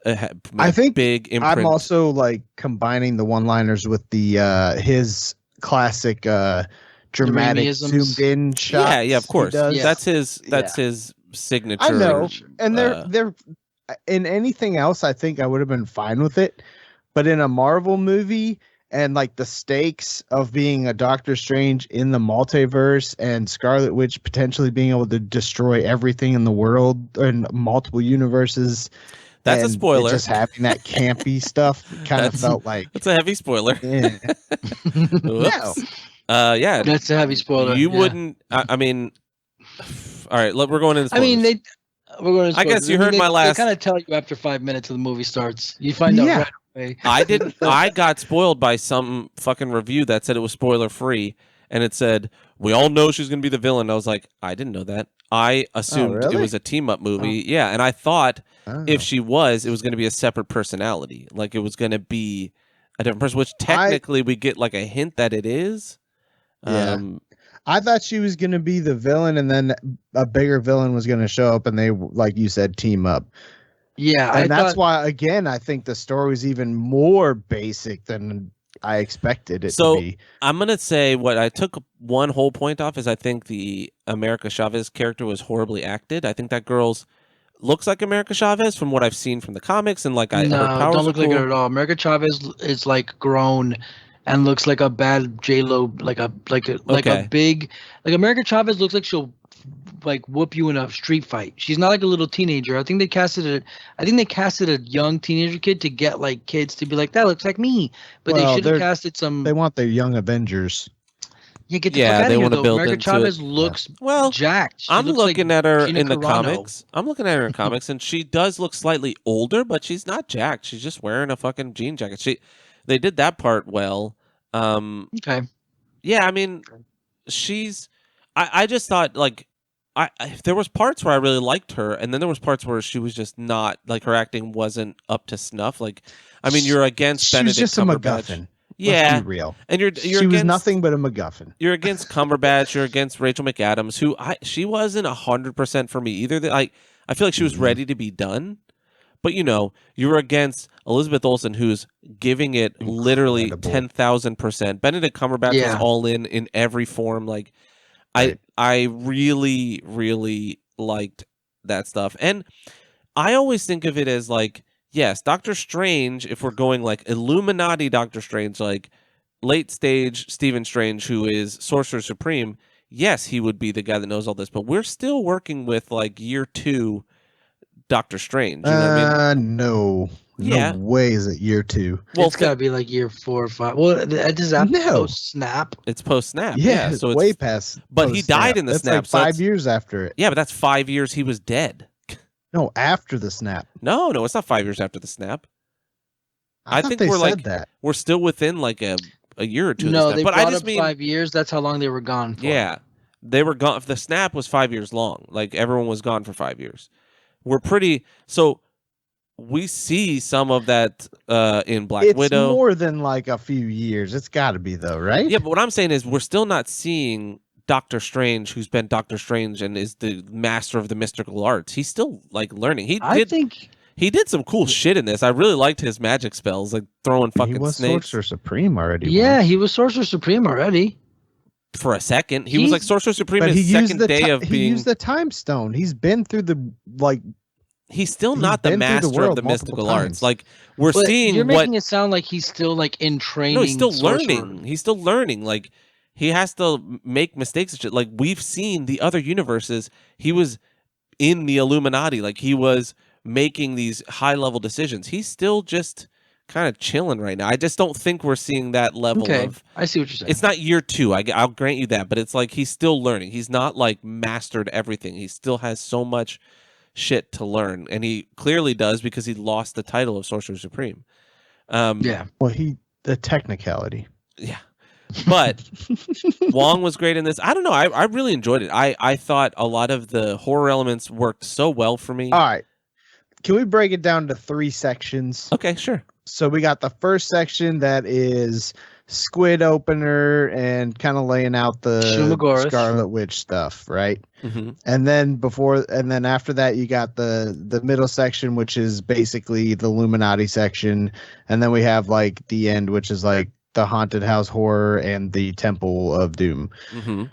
I think big imprint. I'm also like combining the one-liners with the his classic dramatic zoomed in shots. Yeah, of course. That's his signature. I know, and they're in anything else. I think I would have been fine with it, but in a Marvel movie. And like the stakes of being a Doctor Strange in the multiverse and Scarlet Witch potentially being able to destroy everything in the world in multiple universes. That's a spoiler. Just having that campy stuff kind of felt like it's a heavy spoiler. Yeah. No. Yeah. That's a heavy spoiler. You wouldn't. I mean, All right, look, we're going into I mean, spoilers. we're going to. I guess you heard my last. They kind of tell you after 5 minutes of the movie starts. You find out right away. I didn't. I got spoiled by some fucking review that said it was spoiler free, and it said we all know she's going to be the villain. I was like, I didn't know that. I assumed it was a team up movie. Yeah, and I thought if she was, it was going to be a separate personality. Like it was going to be a different person. Which technically we get like a hint that it is. Yeah. I thought she was going to be the villain, and then a bigger villain was going to show up, and they, like you said, team up. Yeah, and that's why, again, I think the story was even more basic than I expected it to be. I'm going to say what I took one whole point off is I think the America Chavez character was horribly acted. I think that girl's looks like America Chavez from what I've seen from the comics, and like her powers don't look like it at all. America Chavez is like grown and looks like a bad J-Lo, like a big, like America Chavez looks like she'll like whoop you in a street fight. She's not like a little teenager. I think they casted a young teenager kid to get like kids to be like, that looks like me. But they should have casted some. They want their young Avengers. Yeah, get the fuck out of here, though. America Chavez looks jacked. I'm looking at her in the comics. I'm looking at her in comics, and she does look slightly older, but she's not jacked. She's just wearing a fucking jean jacket. They did that part well. Okay. Yeah, I mean, I just thought like there was parts where I really liked her, and then there was parts where she was just not, like, her acting wasn't up to snuff. Like, I mean, you're against Benedict just Cumberbatch. A MacGuffin. Yeah, Let's be real. And you're she was nothing but a MacGuffin. You're against Cumberbatch. You're against Rachel McAdams, who she wasn't 100% for me either. I feel like she was ready to be done, but you're against Elizabeth Olsen, who's giving it literally 10,000%. Benedict Cumberbatch was all in every form. Like, I really, really liked that stuff, and I always think of it as like, yes, Doctor Strange, if we're going like Illuminati Doctor Strange, like late stage Stephen Strange, who is Sorcerer Supreme, yes, he would be the guy that knows all this, but we're still working with like year 2 Doctor Strange. You know what I mean? No. No way is it year 2. Well, it's got to be like year 4 or 5. Well, does that post-snap? It's post-snap. Yeah, so it's way past. But he died in the snap. Like 5 years after it. Yeah, but that's 5 years he was dead. No, after the snap. No, it's not 5 years after the snap. I think we're like that. We're still within like a year or two. No, they brought up 5 years. That's how long they were gone for. Yeah, they were gone. The snap was 5 years long. Like everyone was gone for 5 years. We see some of that in Black Widow. It's more than like a few years. It's got to be though, right? Yeah, but what I'm saying is we're still not seeing Doctor Strange, who's been Doctor Strange and is the master of the mystical arts. He's still like learning. I think he did some cool shit in this. I really liked his magic spells, like throwing fucking snakes. He was Sorcerer Supreme already. Yeah, he was Sorcerer Supreme already. For a second, he was like Sorcerer Supreme. His second day of being. He used the Time Stone. He's been through the like. He's still not the master of the mystical arts. Like we're seeing. You're making it sound like he's still like in training. No, he's still learning. He's still learning. Like he has to make mistakes and shit. Like we've seen the other universes. He was in the Illuminati. Like he was making these high level decisions. He's still just kind of chilling right now. I just don't think we're seeing that level of. I see what you're saying. It's not year 2. I'll grant you that, but it's like he's still learning. He's not like mastered everything. He still has so much shit to learn, and he clearly does because he lost the title of Sorcerer Supreme. Well, the technicality. Yeah, but Wong was great in this. I don't know. I really enjoyed it. I thought a lot of the horror elements worked so well for me. All right, can we break it down to 3 sections? Okay, sure. So we got the first section that is squid opener and kind of laying out the Scarlet Witch stuff, right? Mm-hmm. And then after that, you got the middle section, which is basically the Illuminati section, and then we have like the end, which is like the haunted house horror and the Temple of Doom. Mm-hmm.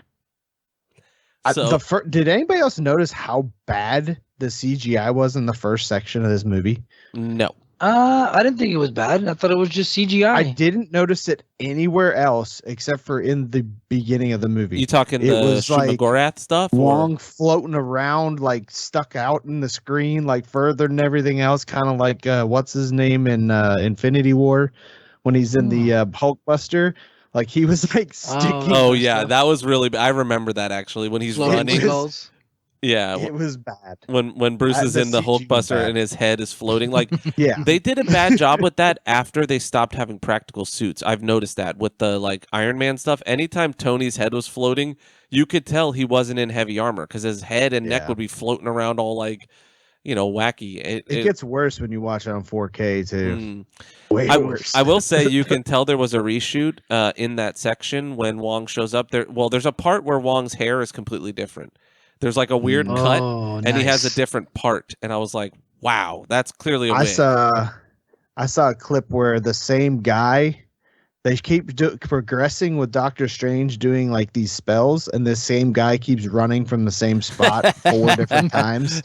Did anybody else notice how bad the CGI was in the first section of this movie? No. I didn't think it was bad. I thought it was just CGI. I didn't notice it anywhere else except for in the beginning of the movie. You talking the Shumagorath stuff? Wong floating around, like stuck out in the screen, like further than everything else, kind of like what's his name in Infinity War when he's in the Hulkbuster. Like he was like sticking. Oh yeah, that was really. I remember that actually when he's running. Yeah, It was bad. when Bruce is The in the CG was Hulkbuster bad. and his head is floating, like Yeah. they did a bad job with that after they stopped having practical suits. I've noticed that with the like Iron Man stuff. Anytime Tony's head was floating, you could tell he wasn't in heavy armor because his head and neck Yeah. would be floating around all like wacky. It gets worse when you watch it on 4K too. Way worse. I will say you can tell there was a reshoot in that section when Wong shows up there. Well, there's a part where Wong's hair is completely different. There's like a weird cut, and he has a different part. And I was like, "Wow, that's clearly a wig." I saw a clip where the same guy, they keep progressing with Doctor Strange doing like these spells, and this same guy keeps running from the same spot 4 different times.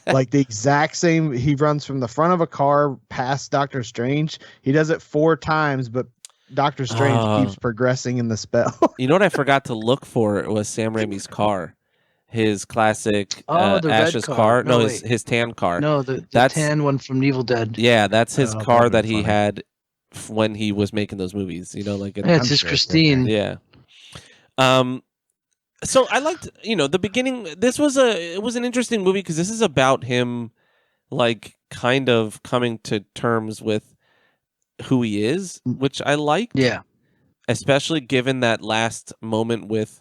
Like the exact same. He runs from the front of a car past Doctor Strange. He does it 4 times, but Doctor Strange keeps progressing in the spell. You know what I forgot to look for? It was Sam Raimi's car. His classic the Ash's red car. No, No, his tan car. No, the That's tan one from Evil Dead. Yeah, that's his car that he funny. had when he was making those movies. Like it's his Christine. Yeah. So I liked, the beginning. It was an interesting movie because this is about him, like, kind of coming to terms with who he is, which I liked. Yeah. Especially given that last moment with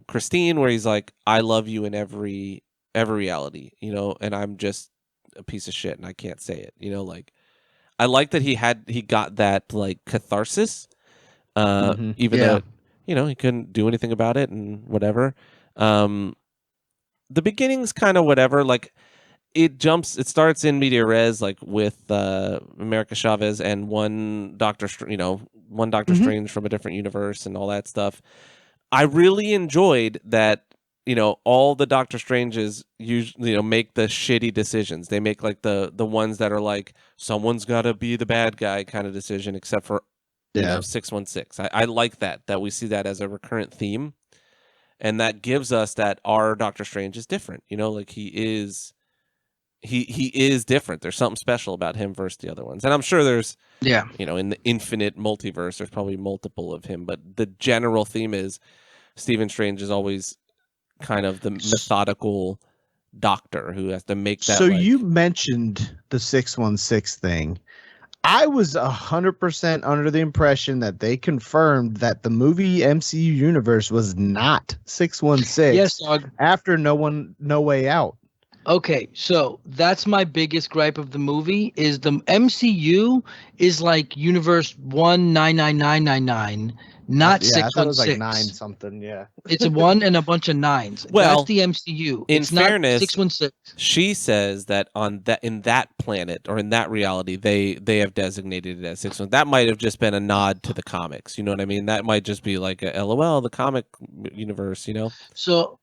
Christine, where he's like, "I love you in every reality," and I'm just a piece of shit and I can't say it. Like, I like that he got that like catharsis, even though he couldn't do anything about it and whatever. The beginning's kind of whatever. Like, it starts in media res, like with America Chavez and one Doctor Strange from a different universe and all that stuff. I really enjoyed that. All the Doctor Stranges usually make the shitty decisions. They make like the ones that are like someone's got to be the bad guy kind of decision, except for 616. I like that we see that as a recurrent theme, and that gives us that our Doctor Strange is different. Like he is different. There's something special about him versus the other ones. And I'm sure there's, in the infinite multiverse, there's probably multiple of him. But the general theme is Stephen Strange is always kind of the methodical doctor who has to make that. So you mentioned the 616 thing. I was 100% under the impression that they confirmed that the movie MCU universe was not 616. Yes, dog. After No Way Out. Okay, so that's my biggest gripe of the movie is the MCU is like Universe 199999, not 616. I thought it was like 9 something, yeah. It's a 1 and a bunch of 9s. Well, that's the MCU. In it's fairness, not 616. She says that in that planet or in that reality, they have designated it as 616. That might have just been a nod to the comics. You know what I mean? That might just be like a LOL, the comic universe. So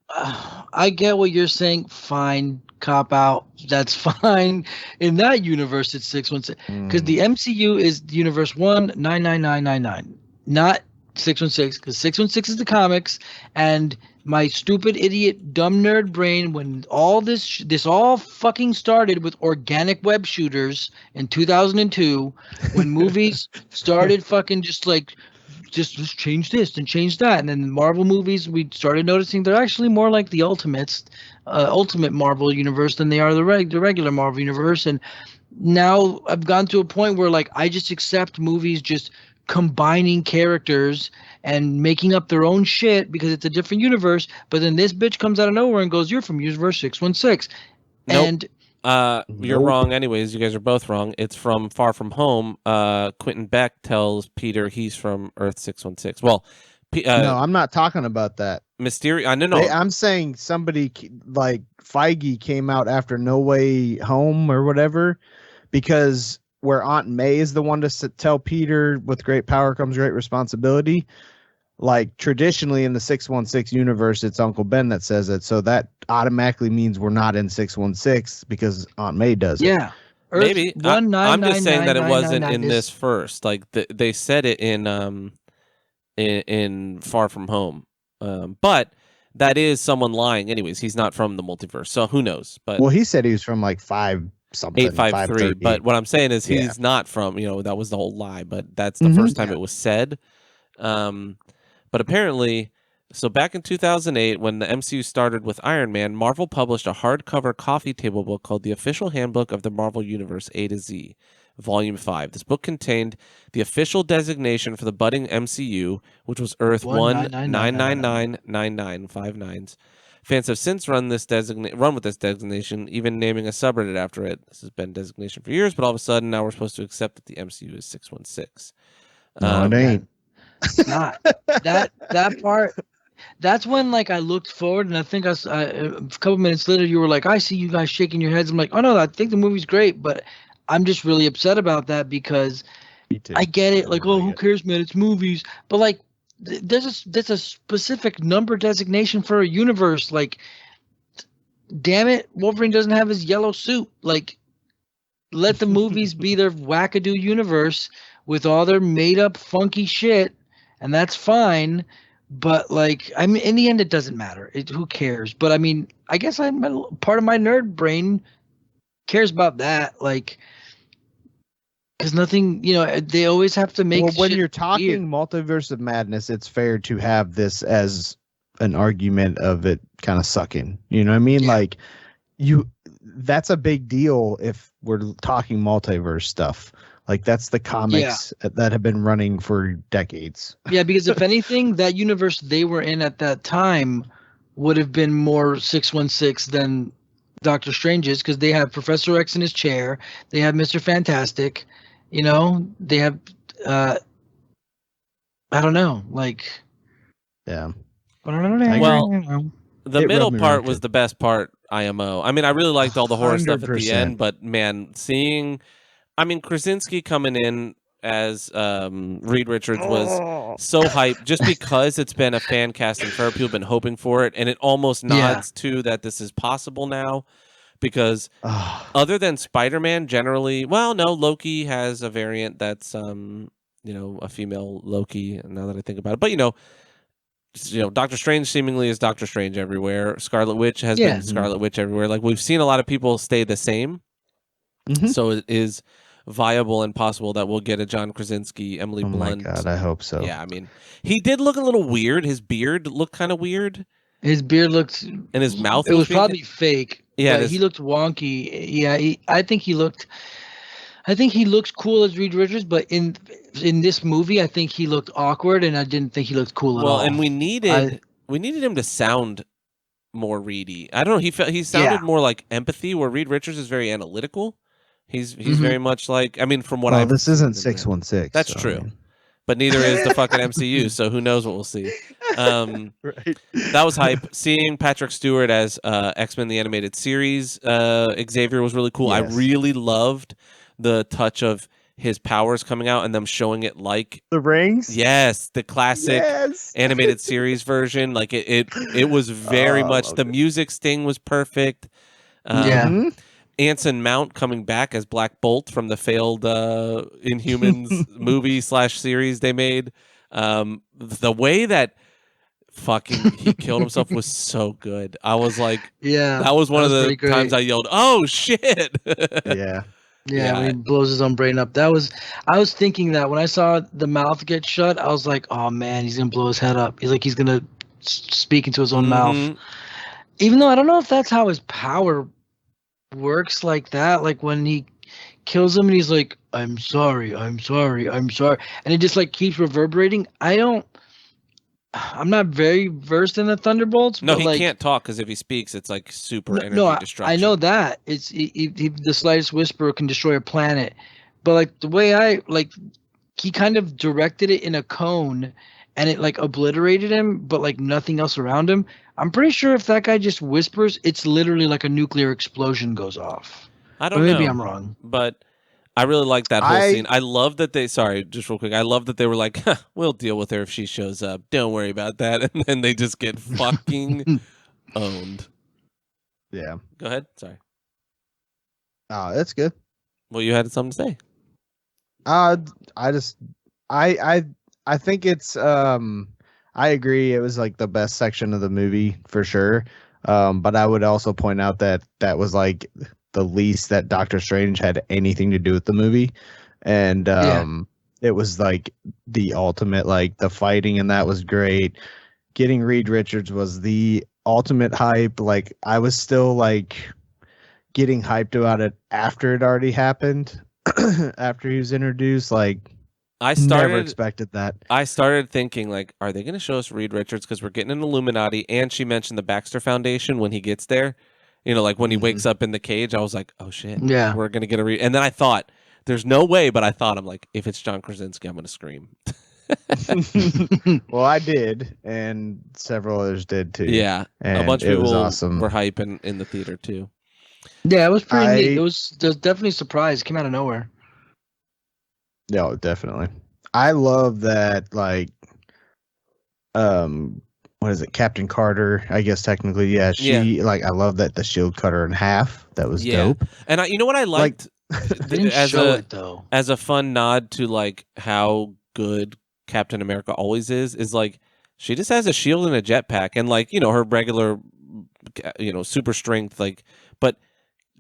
I get what you're saying. Fine, cop out. That's fine. In that universe, it's 616 because the MCU is Universe 199999, not 616, because 616 is the comics. And my stupid idiot dumb nerd brain, when all this all fucking started with organic web shooters in 2002, when movies started fucking just let's change this and change that, and then the Marvel movies, we started noticing they're actually more like the ultimate Marvel universe than they are the regular Marvel universe. And now I've gone to a point where like I just accept movies just combining characters and making up their own shit because it's a different universe. But then this bitch comes out of nowhere and goes, "You're from Universe 616." Nope. And you're wrong anyways. You guys are both wrong. It's from Far From Home. Quentin Beck tells Peter he's from Earth 616. Well, no, I'm not talking about that. Mysterio. No. I'm saying somebody like Feige came out after No Way Home or whatever, because where Aunt May is the one to tell Peter, with great power comes great responsibility. Like traditionally in the 616 universe, it's Uncle Ben that says it. So that automatically means we're not in 616 because Aunt May does it. Yeah. Maybe. I'm just saying that it wasn't in this first. Like they said it in Far From Home. But that is someone lying anyways. He's not from the multiverse. So who knows? But well, he said he was from like 853. But what I'm saying is he's not from, that was the whole lie, but that's the first time it was said. But apparently So back in 2008, when the MCU started with Iron Man, Marvel published a hardcover coffee table book called The Official Handbook of the Marvel Universe A to Z, Volume 5. This book contained the official designation for the budding MCU, which was Earth 199999959. Fans have since run with this designation, even naming a subreddit after it. This has been designation for years, but all of a sudden now we're supposed to accept that the MCU is 616. No, it ain't. It's not. that part. That's when like I looked forward, and I think a couple minutes later you were like, "I see you guys shaking your heads." I'm like, "Oh no, I think the movie's great," but I'm just really upset about that because I get it. Like, oh, who cares, man? It's movies, but like, there's a specific number designation for a universe. Like, damn it, Wolverine doesn't have his yellow suit. Like, let the movies be their wackadoo universe with all their made up funky shit, and that's fine. But like, I mean, in the end, it doesn't matter. Who cares? But I mean, I guess part of my nerd brain cares about that. Like, because nothing, they always have to make. Well, when you're weird. talking Multiverse of Madness, it's fair to have this as an argument of it kind of sucking. You know what I mean? Yeah. Like, that's a big deal if we're talking multiverse stuff. Like, that's the comics that have been running for decades. Yeah, because if anything, that universe they were in at that time would have been more 616 than Doctor Strange's, because they have Professor X in his chair, they have Mr. Fantastic, they have I don't know, like, yeah. Well, the middle part was the best part. IMO. I mean, I really liked all the horror stuff at the end, but man, Krasinski coming in as Reed Richards was so hyped just because it's been a fan casting for people have been hoping for it, and it almost nods to that this is possible now because other than Spider-Man generally, well, no, Loki has a variant that's a female Loki, now that I think about it. But Doctor Strange seemingly is Doctor Strange everywhere. Scarlet Witch has been Scarlet Witch everywhere. Like, we've seen a lot of people stay the same. So it is viable and possible that we'll get a John Krasinski, Emily Blunt. Oh my God, I hope so. Yeah, I mean, he did look a little weird. His beard looked kind of weird. His beard looked, and his mouth. It was probably fake. Yeah, he looked wonky. Yeah, I think he looks cool as Reed Richards, but in this movie, I think he looked awkward, and I didn't think he looked cool at all. Well, and we needed him to sound more Reedy. I don't know. He sounded more like empathy, where Reed Richards is very analytical. He's very much like, I mean, from what this isn't 616. That's true. But neither is the fucking MCU, so who knows what we'll see. Right. That was hype. Seeing Patrick Stewart as X-Men the Animated Series Xavier was really cool. Yes. I really loved the touch of his powers coming out and them showing it like the rings. Yes, the classic animated series version. Like it was very much the music sting was perfect. Anson Mount coming back as Black Bolt from the failed Inhumans movie / series they made. The way that fucking he killed himself was so good. I was like, that was one of the times I yelled, "Oh shit!" Yeah, when he blows his own brain up. I was thinking that when I saw the mouth get shut, I was like, oh man, he's gonna blow his head up. He's gonna speak into his own mouth. Even though I don't know if that's how his power works like that. Like when he kills him and he's like, I'm sorry, and it just like keeps reverberating. I'm not very versed in the Thunderbolts. No, but he can't talk because if he speaks, it's like super energy destruction. I know that it's the slightest whisper can destroy a planet, but like the way he kind of directed it in a cone, and it like obliterated him, but like nothing else around him. I'm pretty sure if that guy just whispers, it's literally like a nuclear explosion goes off. I don't know. Maybe I'm wrong, but I really like that whole scene. I love that just real quick. I love that they were like, we'll deal with her if she shows up. Don't worry about that. And then they just get fucking owned. Yeah. Go ahead. Sorry. Oh, that's good. Well, you had something to say. I think it's, I agree. It was like the best section of the movie for sure. But I would also point out that was like the least that Doctor Strange had anything to do with the movie. And it was like the ultimate, like the fighting, and that was great. getting Reed Richards was the ultimate hype. Like I was still like getting hyped about it after it already happened, after he was introduced. Like never expected that. I started thinking like, are they going to show us Reed Richards because we're getting an Illuminati? And she mentioned the Baxter Foundation when he gets there. You know, like when he wakes up in the cage, I was like, oh shit, Yeah, we're going to get a Reed. And then I thought, there's no way, but I thought, I'm like, if it's John Krasinski, I'm going to scream. Well, I did, and several others did too. Yeah, and a bunch of it people was awesome. were hyping in the theater too. Yeah, it was pretty neat. It was definitely a surprise. It came out of nowhere. No, definitely. I love that, like, what is it, Captain Carter? I guess technically, yeah. She like, I love that the shield cut her in half. That was dope. And you know what I liked? Didn't show it though. As a fun nod to like how good Captain America always is like she just has a shield and a jetpack, and like her regular, super strength, like, but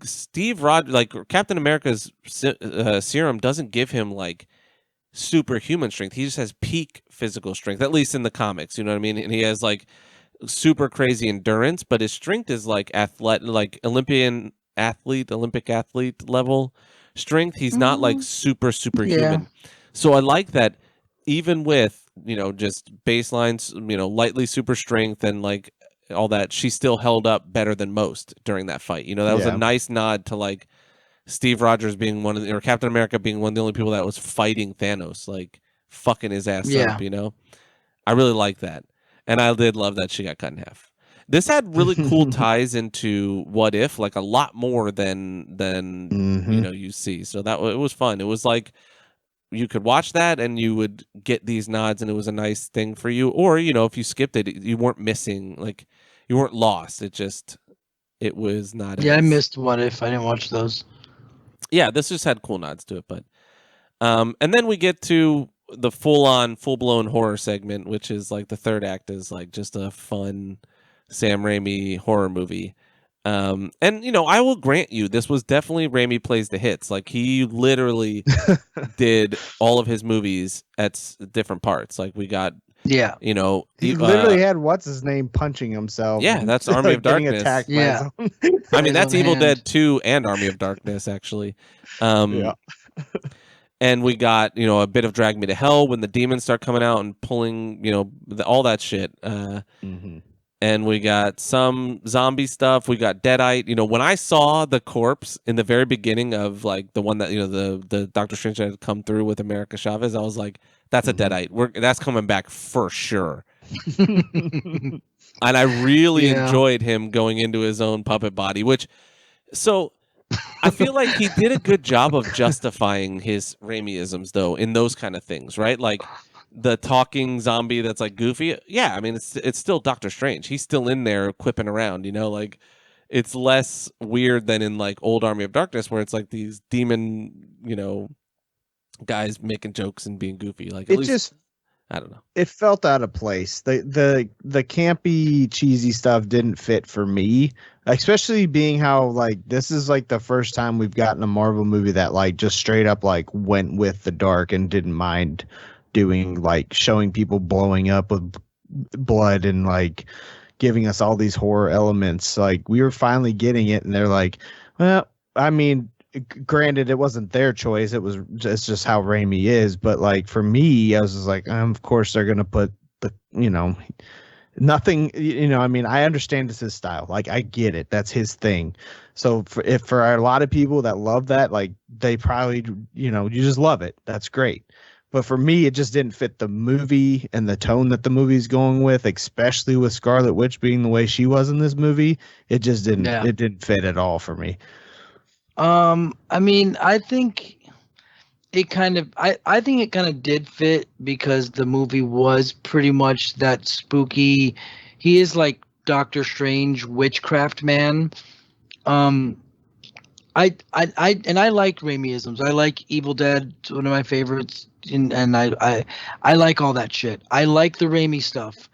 Steve Rogers, like Captain America's serum doesn't give him like superhuman strength. He just has peak physical strength, at least in the comics. You know what I mean? And he has like super crazy endurance, but his strength is like like Olympic athlete level strength. He's not like superhuman. Yeah. So I like that even with, just baselines, lightly super strength and like all that, she still held up better than most during that fight. That was a nice nod to like Steve Rogers being or Captain America being one of the only people that was fighting Thanos, like fucking his ass up, I really like that. And I did love that she got cut in half. This had really cool ties into What If, like a lot more than you see. So that it was fun. It was like you could watch that and you would get these nods, and it was a nice thing for you. Or if you skipped it, you weren't missing, like you weren't lost. It was not. Yeah, I missed What If. I didn't watch those. Yeah, this just had cool nods to it, but and then we get to the full-blown horror segment, which is like the third act is like just a fun Sam Raimi horror movie. And I will grant you, this was definitely Raimi plays the hits. Like he literally did all of his movies at different parts. Like we got, he literally had what's his name punching himself. Yeah, that's Army of Darkness. Attacked yeah, I mean that's Evil Dead 2 and Army of Darkness actually. Yeah. And we got, a bit of Drag Me to Hell when the demons start coming out and pulling, all that shit. And we got some zombie stuff. We got Deadite. When I saw the corpse in the very beginning of like the one that, the Doctor Strange that had come through with America Chavez, I was like, that's a Deadite. That's coming back for sure. And I really enjoyed him going into his own puppet body, so I feel like he did a good job of justifying his Raimi-isms, though, in those kind of things, right? Like the talking zombie that's like goofy. Yeah, I mean, it's still Doctor Strange. He's still in there quipping around, like it's less weird than in like old Army of Darkness where it's like these demon, guys making jokes and being goofy. Like at least, I don't know. It felt out of place. The campy, cheesy stuff didn't fit for me, especially being how like this is like the first time we've gotten a Marvel movie that like just straight up like went with the dark and didn't mind doing like showing people blowing up with blood and like giving us all these horror elements. Like we were finally getting it, and they're like, well, I mean, granted, it wasn't their choice. It's just how Raimi is. But like for me, I was just like, of course they're gonna put the nothing. I mean, I understand it's his style. Like I get it. That's his thing. So for a lot of people that love that, like they probably you just love it. That's great. But for me, it just didn't fit the movie and the tone that the movie's going with, especially with Scarlet Witch being the way she was in this movie. It just didn't. Yeah. It didn't fit at all for me. I mean, I think it kind of I think it kind of did fit because the movie was pretty much that spooky. He is like Doctor Strange witchcraft man. I like Raimi-isms. I like Evil Dead, one of my favorites, and I like all that shit. I like the Raimi stuff.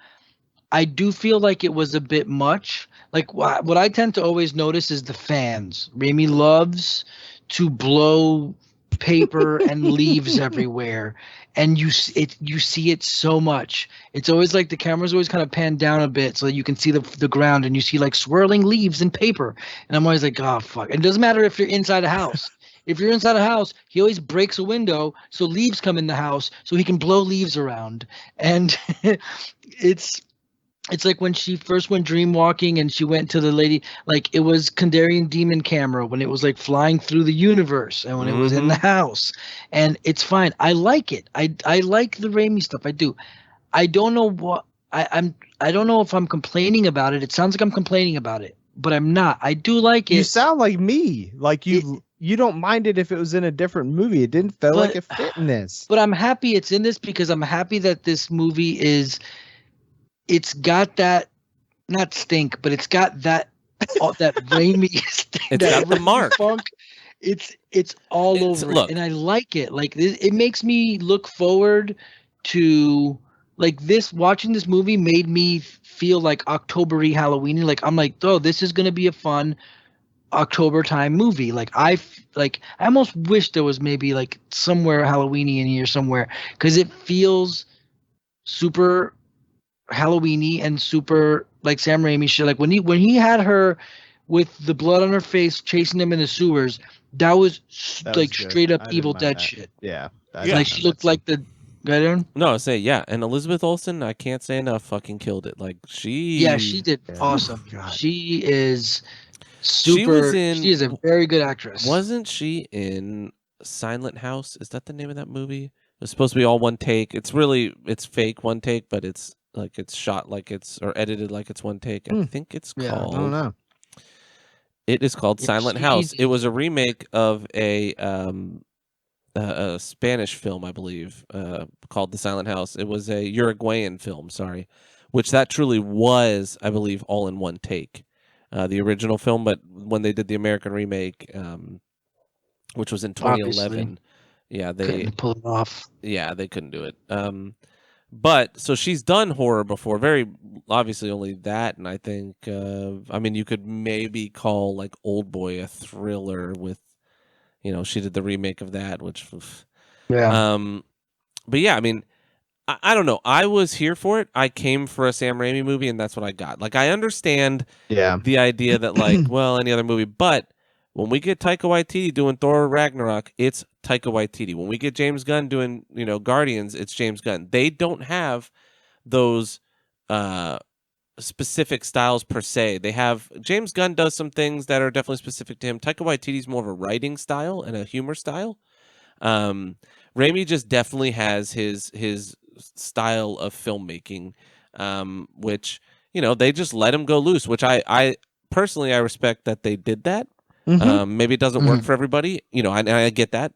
I do feel like it was a bit much. Like what I tend to always notice is the fans. Raimi loves to blow paper and leaves everywhere, and you see it so much. It's always like the camera's always kind of panned down a bit so that you can see the ground, and you see like swirling leaves and paper. And I'm always like, oh fuck! And it doesn't matter if you're inside a house. If you're inside a house, he always breaks a window so leaves come in the house so he can blow leaves around. And it's like when she first went dream walking and she went to the lady, like it was Kandarian demon camera when it was like flying through the universe and when it was in the house. And it's fine. I like it. I like the Raimi stuff. I do. I don't know what I don't know if I'm complaining about it. It sounds like I'm complaining about it, but I'm not. I do like it. You sound like me. Like you don't mind it if it was in a different movie. It didn't feel like it fit in this. But I'm happy it's in this because I'm happy that this movie it's got that, not stink, but it's got that that Raimi stink. It's got the mark. Funk. It's all over it, and I like it. Like it makes me look forward to like this. Watching this movie made me feel like October-y, Halloween-y. Like I'm like, oh, this is gonna be a fun October time movie. Like I almost wish there was maybe like somewhere Halloween-y in here somewhere because it feels super Halloween-y and super like Sam Raimi shit. Like when he had her with the blood on her face chasing him in the sewers, that was like good. straight up I Evil didn't mind Dead that. shit. Yeah. Like she looked like the No, I say yeah, and Elizabeth Olsen, I can't say enough, fucking killed it. Like she did awesome. God. She is super. She is a very good actress. Wasn't she in Silent House? Is that the name of that movie? It's supposed to be all one take. It's fake one take, but it's like it's shot like it's or edited like it's one take. I think it's called. I don't know. It is called Silent House. It was a remake of a Spanish film, I believe, called The Silent House. It was a Uruguayan film, which that truly was, I believe, all in one take. The original film, but when they did the American remake, which was in 2011, yeah, they couldn't pull it off. Yeah, they couldn't do it. But so she's done horror before, very obviously only that, and I think, I mean, you could maybe call like Old Boy a thriller with, she did the remake of that, which, yeah. But yeah, I mean, I don't know. I was here for it. I came for a Sam Raimi movie, and that's what I got. Like, I understand the idea that, like, well, any other movie, but when we get Taika Waititi doing Thor Ragnarok, it's Taika Waititi. When we get James Gunn doing, Guardians, it's James Gunn. They don't have those specific styles per se. They have James Gunn does some things that are definitely specific to him. Taika Waititi's more of a writing style and a humor style. Raimi just definitely has his style of filmmaking, which they just let him go loose. Which I personally I respect that they did that. Maybe it doesn't work for everybody, I get that,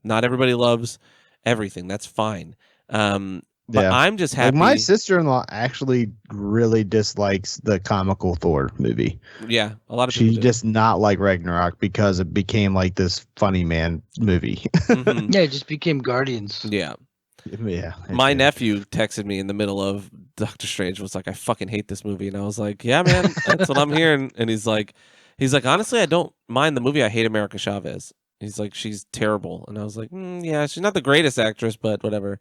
not everybody loves everything. That's fine. But I'm just happy. Like my sister-in-law actually really dislikes the comical Thor movie. Yeah, a lot of people She just not like Ragnarok because it became like this funny man movie. Yeah, it just became Guardians. Yeah. Yeah. My nephew texted me in the middle of Doctor Strange, was like, I fucking hate this movie. And I was like, yeah, man, that's what I'm hearing. And he's like, honestly, I don't mind the movie. I hate America Chavez. He's like, she's terrible. And I was like, yeah, she's not the greatest actress, but whatever.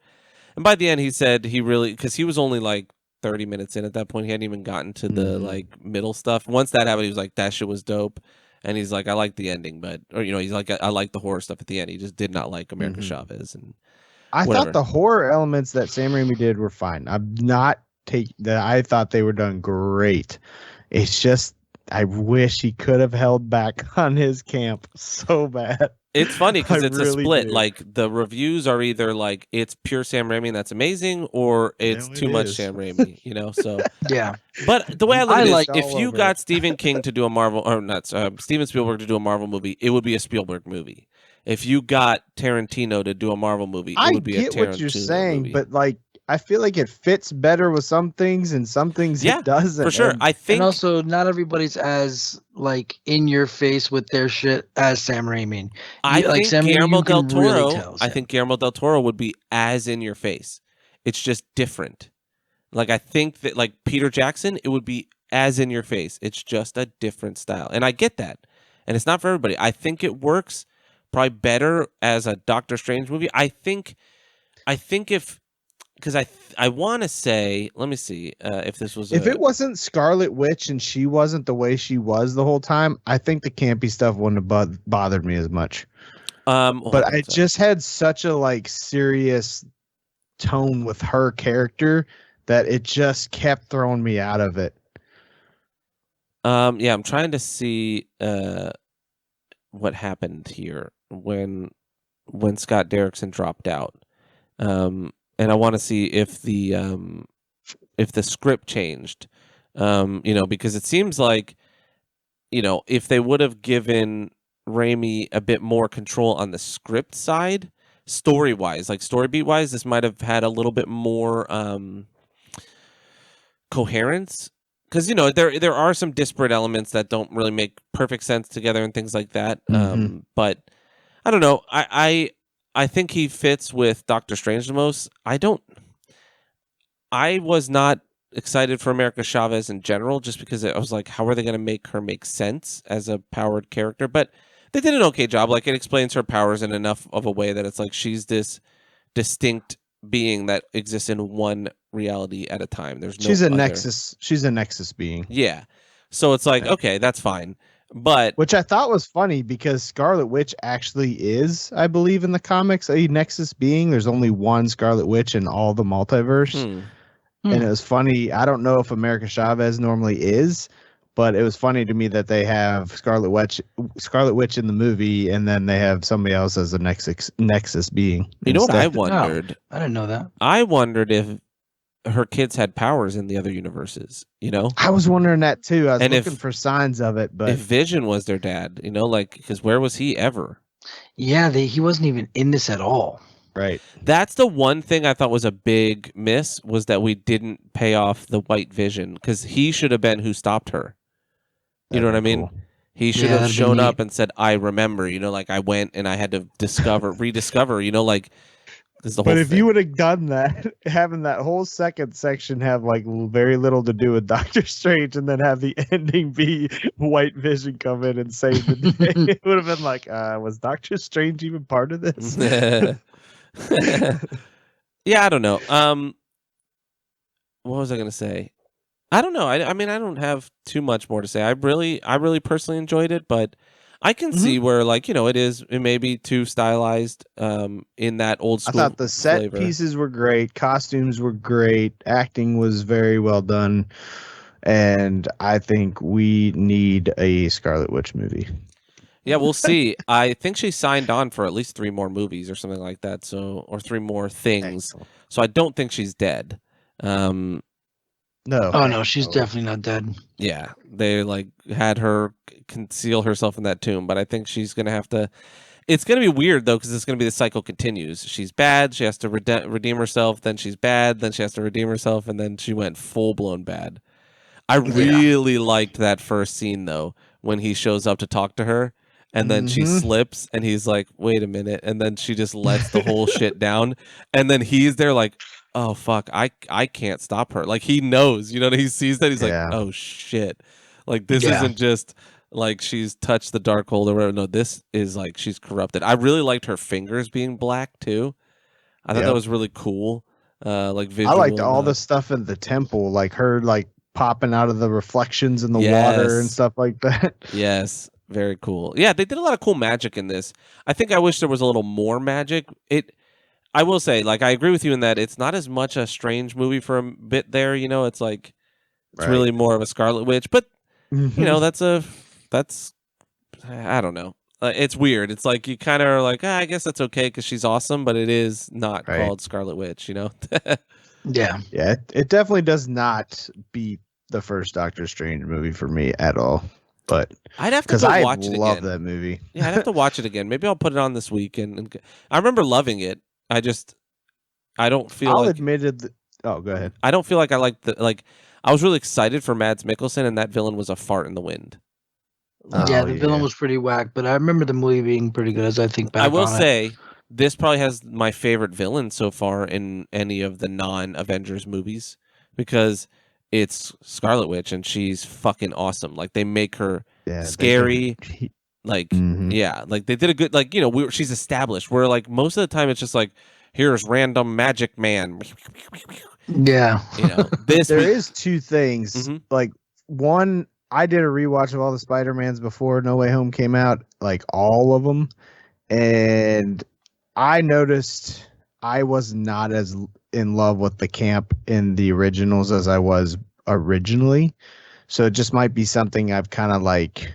And by the end, he said because he was only like 30 minutes in at that point. He hadn't even gotten to the like middle stuff. Once that happened, he was like, that shit was dope. And he's like, I like the ending, he's like, I like the horror stuff at the end. He just did not like America Chavez. And I thought the horror elements that Sam Raimi did were fine. I thought they were done great. It's just, I wish he could have held back on his camp so bad. It's funny because it's really a split. do. Like the reviews are either like it's pure Sam Raimi and that's amazing, or it's too much Sam Raimi. So yeah. But the way I look at it is, if you got it. Stephen King to do a Marvel, or not Steven Spielberg to do a Marvel movie, it would be a Spielberg movie. If you got Tarantino to do a Marvel movie, it would be a Tarantino movie. I get what you're saying, but like, I feel like it fits better with some things and some things it doesn't. For sure. I think, and also not everybody's as like in your face with their shit as Sam Raimi. I think Guillermo del Toro. Really I think Guillermo del Toro would be as in your face. It's just different. Like I think that like Peter Jackson, it would be as in your face. It's just a different style, and I get that. And it's not for everybody. I think it works probably better as a Doctor Strange movie. I think if because I want to say, let me see if this was if it wasn't Scarlet Witch and she wasn't the way she was the whole time, I think the campy stuff wouldn't have bothered me as much. But I just had such a like serious tone with her character that it just kept throwing me out of it. Yeah, I'm trying to see what happened here when Scott Derrickson dropped out. And I want to see if the script changed. Because it seems like, if they would have given Raimi a bit more control on the script side, story-wise, like story beat-wise, this might have had a little bit more coherence. Because, there are some disparate elements that don't really make perfect sense together and things like that. But I don't know. I think he fits with Doctor Strange the most. I was not excited for America Chavez in general, just because I was like, how are they going to make her make sense as a powered character? But they did an okay job. Like, it explains her powers in enough of a way that it's like she's this distinct being that exists in one reality at a time. She's a nexus. She's a nexus being. Yeah. So it's like, okay, that's fine. But which I thought was funny because Scarlet Witch actually is, I believe, in the comics, a Nexus being. There's only one Scarlet Witch in all the multiverse. And it was funny. I don't know if America Chavez normally is, but it was funny to me that they have Scarlet Witch in the movie, and then they have somebody else as a Nexus being. You know what I wondered? I didn't know that. I wondered if her kids had powers in the other universes, I was wondering that too. I was looking for signs of it, but if Vision was their dad, because where was he ever? Yeah, he wasn't even in this at all. Right. That's the one thing I thought was a big miss, was that we didn't pay off the White Vision, because he should have been who stopped her. You know what I mean? Cool. He should have shown up and said, "I remember." Like, I went and I had to rediscover. But if you would have done that, having that whole second section have like very little to do with Doctor Strange, and then have the ending be White Vision come in and save the day, it would have been like, was Doctor Strange even part of this? Yeah, I don't know. What was I going to say? I don't know. I mean, I don't have too much more to say. I really personally enjoyed it, but I can see where, it may be too stylized in that old school. I thought the set flavor. pieces were great, costumes were great, acting was very well done, and I think we need a Scarlet Witch movie. Yeah, we'll see. I think she signed on for at least 3 more movies or something like that, or 3 more things. Excellent. So I don't think she's dead. No. Oh no, she's definitely not dead. Yeah, they had her conceal herself in that tomb, but I think she's gonna have to. It's gonna be weird though, because it's gonna be the cycle continues. She's bad, she has to redeem herself. Then she's bad, then she has to redeem herself, and then she went full blown bad. I really liked that first scene though, when he shows up to talk to her, and then she slips, and he's like, "Wait a minute," and then she just lets the whole shit down, and then he's there like, oh fuck, I can't stop her. Like, he knows, he sees that, he's like, oh shit, like this isn't just like she's touched the Darkhold or whatever. No, this is like she's corrupted. I really liked her fingers being black too. I thought that was really cool. Visual. I liked all the stuff in the temple, like her popping out of the reflections in the water and stuff like that. Yes, very cool. Yeah, they did a lot of cool magic in this. I think I wish there was a little more magic. I will say, I agree with you in that it's not as much a Strange movie for a bit there. It's like, it's really more of a Scarlet Witch. But, that's, I don't know. It's weird. It's like, you kind of are like, I guess that's okay because she's awesome, but it is not called Scarlet Witch, Yeah. Yeah, it definitely does not beat the first Doctor Strange movie for me at all. But I'd have to watch it again. I love that movie. Yeah, I'd have to watch it again. Maybe I'll put it on this week. And I remember loving it. I don't feel I'll admit it. Oh, go ahead. I don't feel like I like I was really excited for Mads Mikkelsen, and that villain was a fart in the wind. Yeah, the villain was pretty whack, but I remember the movie being pretty good as I think back on it. I will say, this probably has my favorite villain so far in any of the non-Avengers movies, because it's Scarlet Witch, and she's fucking awesome. Like, they make her scary. Like, yeah, like they did a good, like, she's established. Where like most of the time it's just like, here's random magic man. Yeah. This there is two things. Mm-hmm. Like one, I did a rewatch of all the Spider-Mans before No Way Home came out, like all of them, and I noticed I was not as in love with the camp in the originals as I was originally. So it just might be something I've kind of like,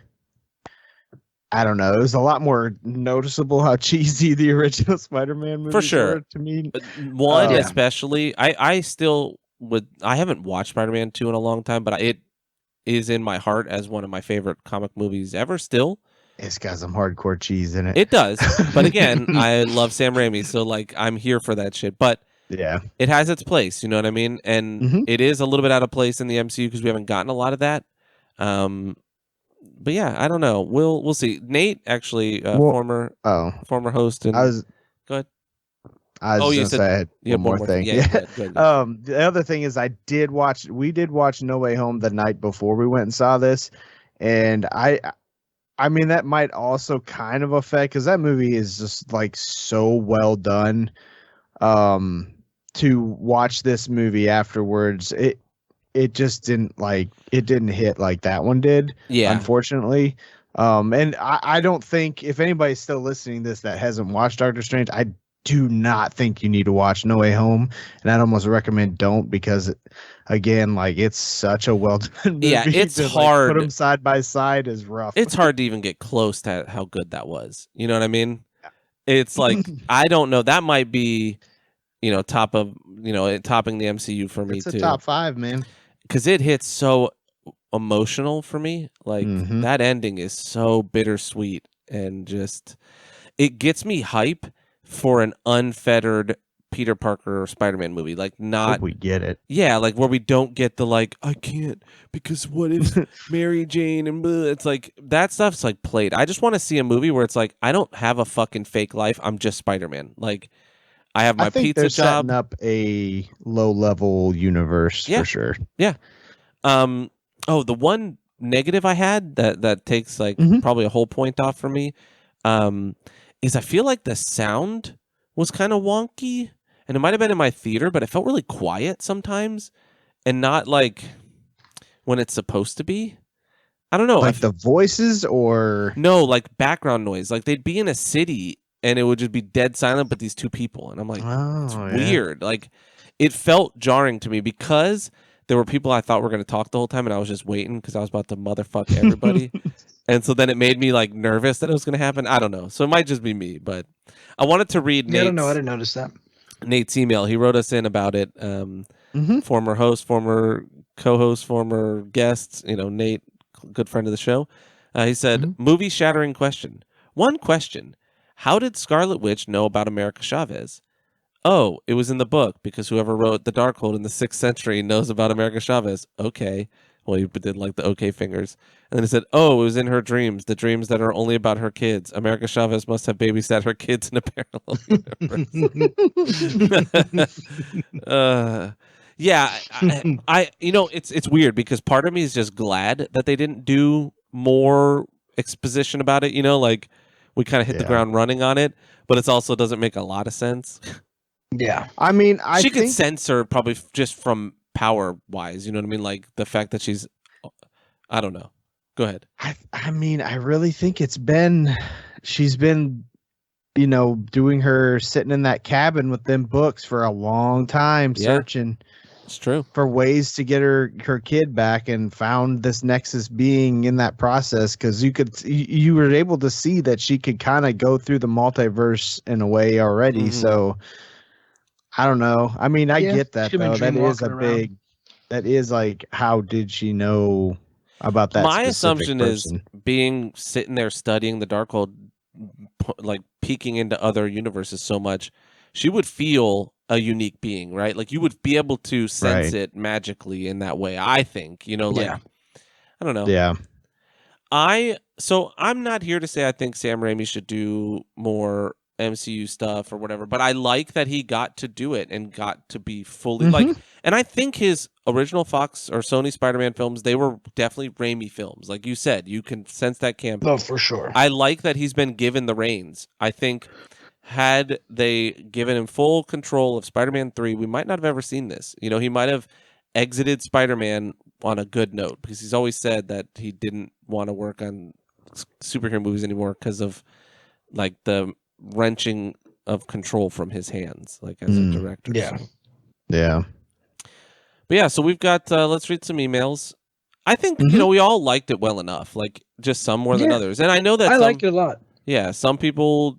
I don't know. It was a lot more noticeable how cheesy the original Spider-Man movies For sure. were to me. One, especially, I still would. I haven't watched Spider-Man 2 in a long time, but it is in my heart as one of my favorite comic movies ever. Still, it's got some hardcore cheese in it. It does, but again, I love Sam Raimi, so like I'm here for that shit. But yeah, it has its place. You know what I mean? And it is a little bit out of place in the MCU because we haven't gotten a lot of that. But yeah, I don't know. We'll see. Nate, actually, former host, and go ahead. I was just gonna say I had one more thing. Yeah. Go ahead. The other thing is we did watch No Way Home the night before we went and saw this, and I mean that might also kind of affect because that movie is just like so well done. To watch this movie afterwards, it just didn't hit like that one did. Yeah, unfortunately. And I don't think if anybody's still listening to this that hasn't watched Doctor Strange, I do not think you need to watch No Way Home, and I'd almost recommend don't because, again, like it's such a well done movie. Yeah, it's hard. Like, put them side by side is rough. It's hard to even get close to how good that was. You know what I mean? It's like I don't know. That might be, topping the MCU for me too. It's a top 5, man. Because it hits so emotional for me. Like that ending is so bittersweet and just it gets me hype for an unfettered Peter Parker Spider-Man movie. Like not we get it. Yeah, like where we don't get the like I can't because what if Mary Jane and blah. It's like that stuff's like played. I just want to see a movie where it's like I don't have a fucking fake life. I'm just Spider-Man. Like I have my pizza they're job. Setting up a low-level universe for sure. Yeah. The one negative I had that takes like probably a whole point off for me, is I feel like the sound was kind of wonky, and it might have been in my theater, but it felt really quiet sometimes, and not like when it's supposed to be. I don't know, like the voices or no, like background noise. Like they'd be in a city and it would just be dead silent, but these two people, and I'm like, it's weird. Like it felt jarring to me because there were people I thought were going to talk the whole time, and I was just waiting because I was about to motherfuck everybody. And so then it made me like nervous that it was going to happen. I don't know. So it might just be me, but I wanted to read Nate's, I don't know. I didn't notice that. Nate's email. He wrote us in about it. Former host, former co-host, former guest, Nate, good friend of the show. He said, movie shattering question. One question. How did Scarlet Witch know about America Chavez? Oh, it was in the book because whoever wrote The Darkhold in the 6th century knows about America Chavez. Okay. Well, he did like the okay fingers. And then he said, oh, it was in her dreams, the dreams that are only about her kids. America Chavez must have babysat her kids in a parallel universe. Yeah, I it's weird because part of me is just glad that they didn't do more exposition about it. Like we kind of hit the ground running on it, but it also doesn't make a lot of sense. Yeah, I mean, she could censor probably just from power wise. You know what I mean? Like the fact that she's, I don't know. Go ahead. I mean, I really think she's been, doing her sitting in that cabin with them books for a long time, searching. It's true. For ways to get her kid back, and found this Nexus being in that process because you were able to see that she could kind of go through the multiverse in a way already. So I don't know. I mean, I get that though. That is like, how did she know about that? My assumption is being sitting there studying the Darkhold, like peeking into other universes so much, she would feel a unique being, right? Like you would be able to sense it magically in that way. I think, I don't know. Yeah. I'm not here to say I think Sam Raimi should do more MCU stuff or whatever, but I like that he got to do it and got to be fully like, And I think his original Fox or Sony Spider-Man films, they were definitely Raimi films. Like you said, you can sense that camp. No, for sure. I like that he's been given the reins. I think had they given him full control of Spider-Man 3, we might not have ever seen this. He might have exited Spider-Man on a good note, because he's always said that he didn't want to work on superhero movies anymore because of like the wrenching of control from his hands, like as a director. Yeah. Yeah. But yeah, so we've got, let's read some emails. I think, we all liked it well enough, like just some more than others. And I know that I liked it a lot. Yeah, some people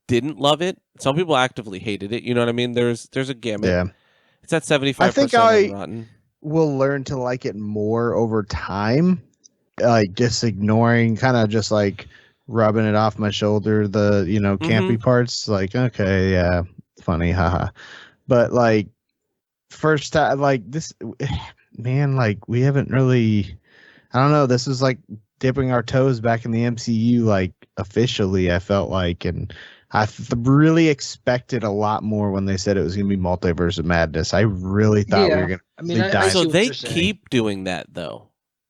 didn't love it. Some people actively hated it. You know what I mean? There's a gamut. Yeah. It's at 75% I think on Rotten. Will learn to like it more over time. Like just ignoring, kind of just like rubbing it off my shoulder, the, campy parts. Like, okay, yeah, funny, haha. But like, first time, like this, man, like we haven't really, I don't know, this is like dipping our toes back in the MCU, like officially, I felt like, and I really expected a lot more when they said it was going to be Multiverse of Madness. I really thought we were going to So they keep doing that, though.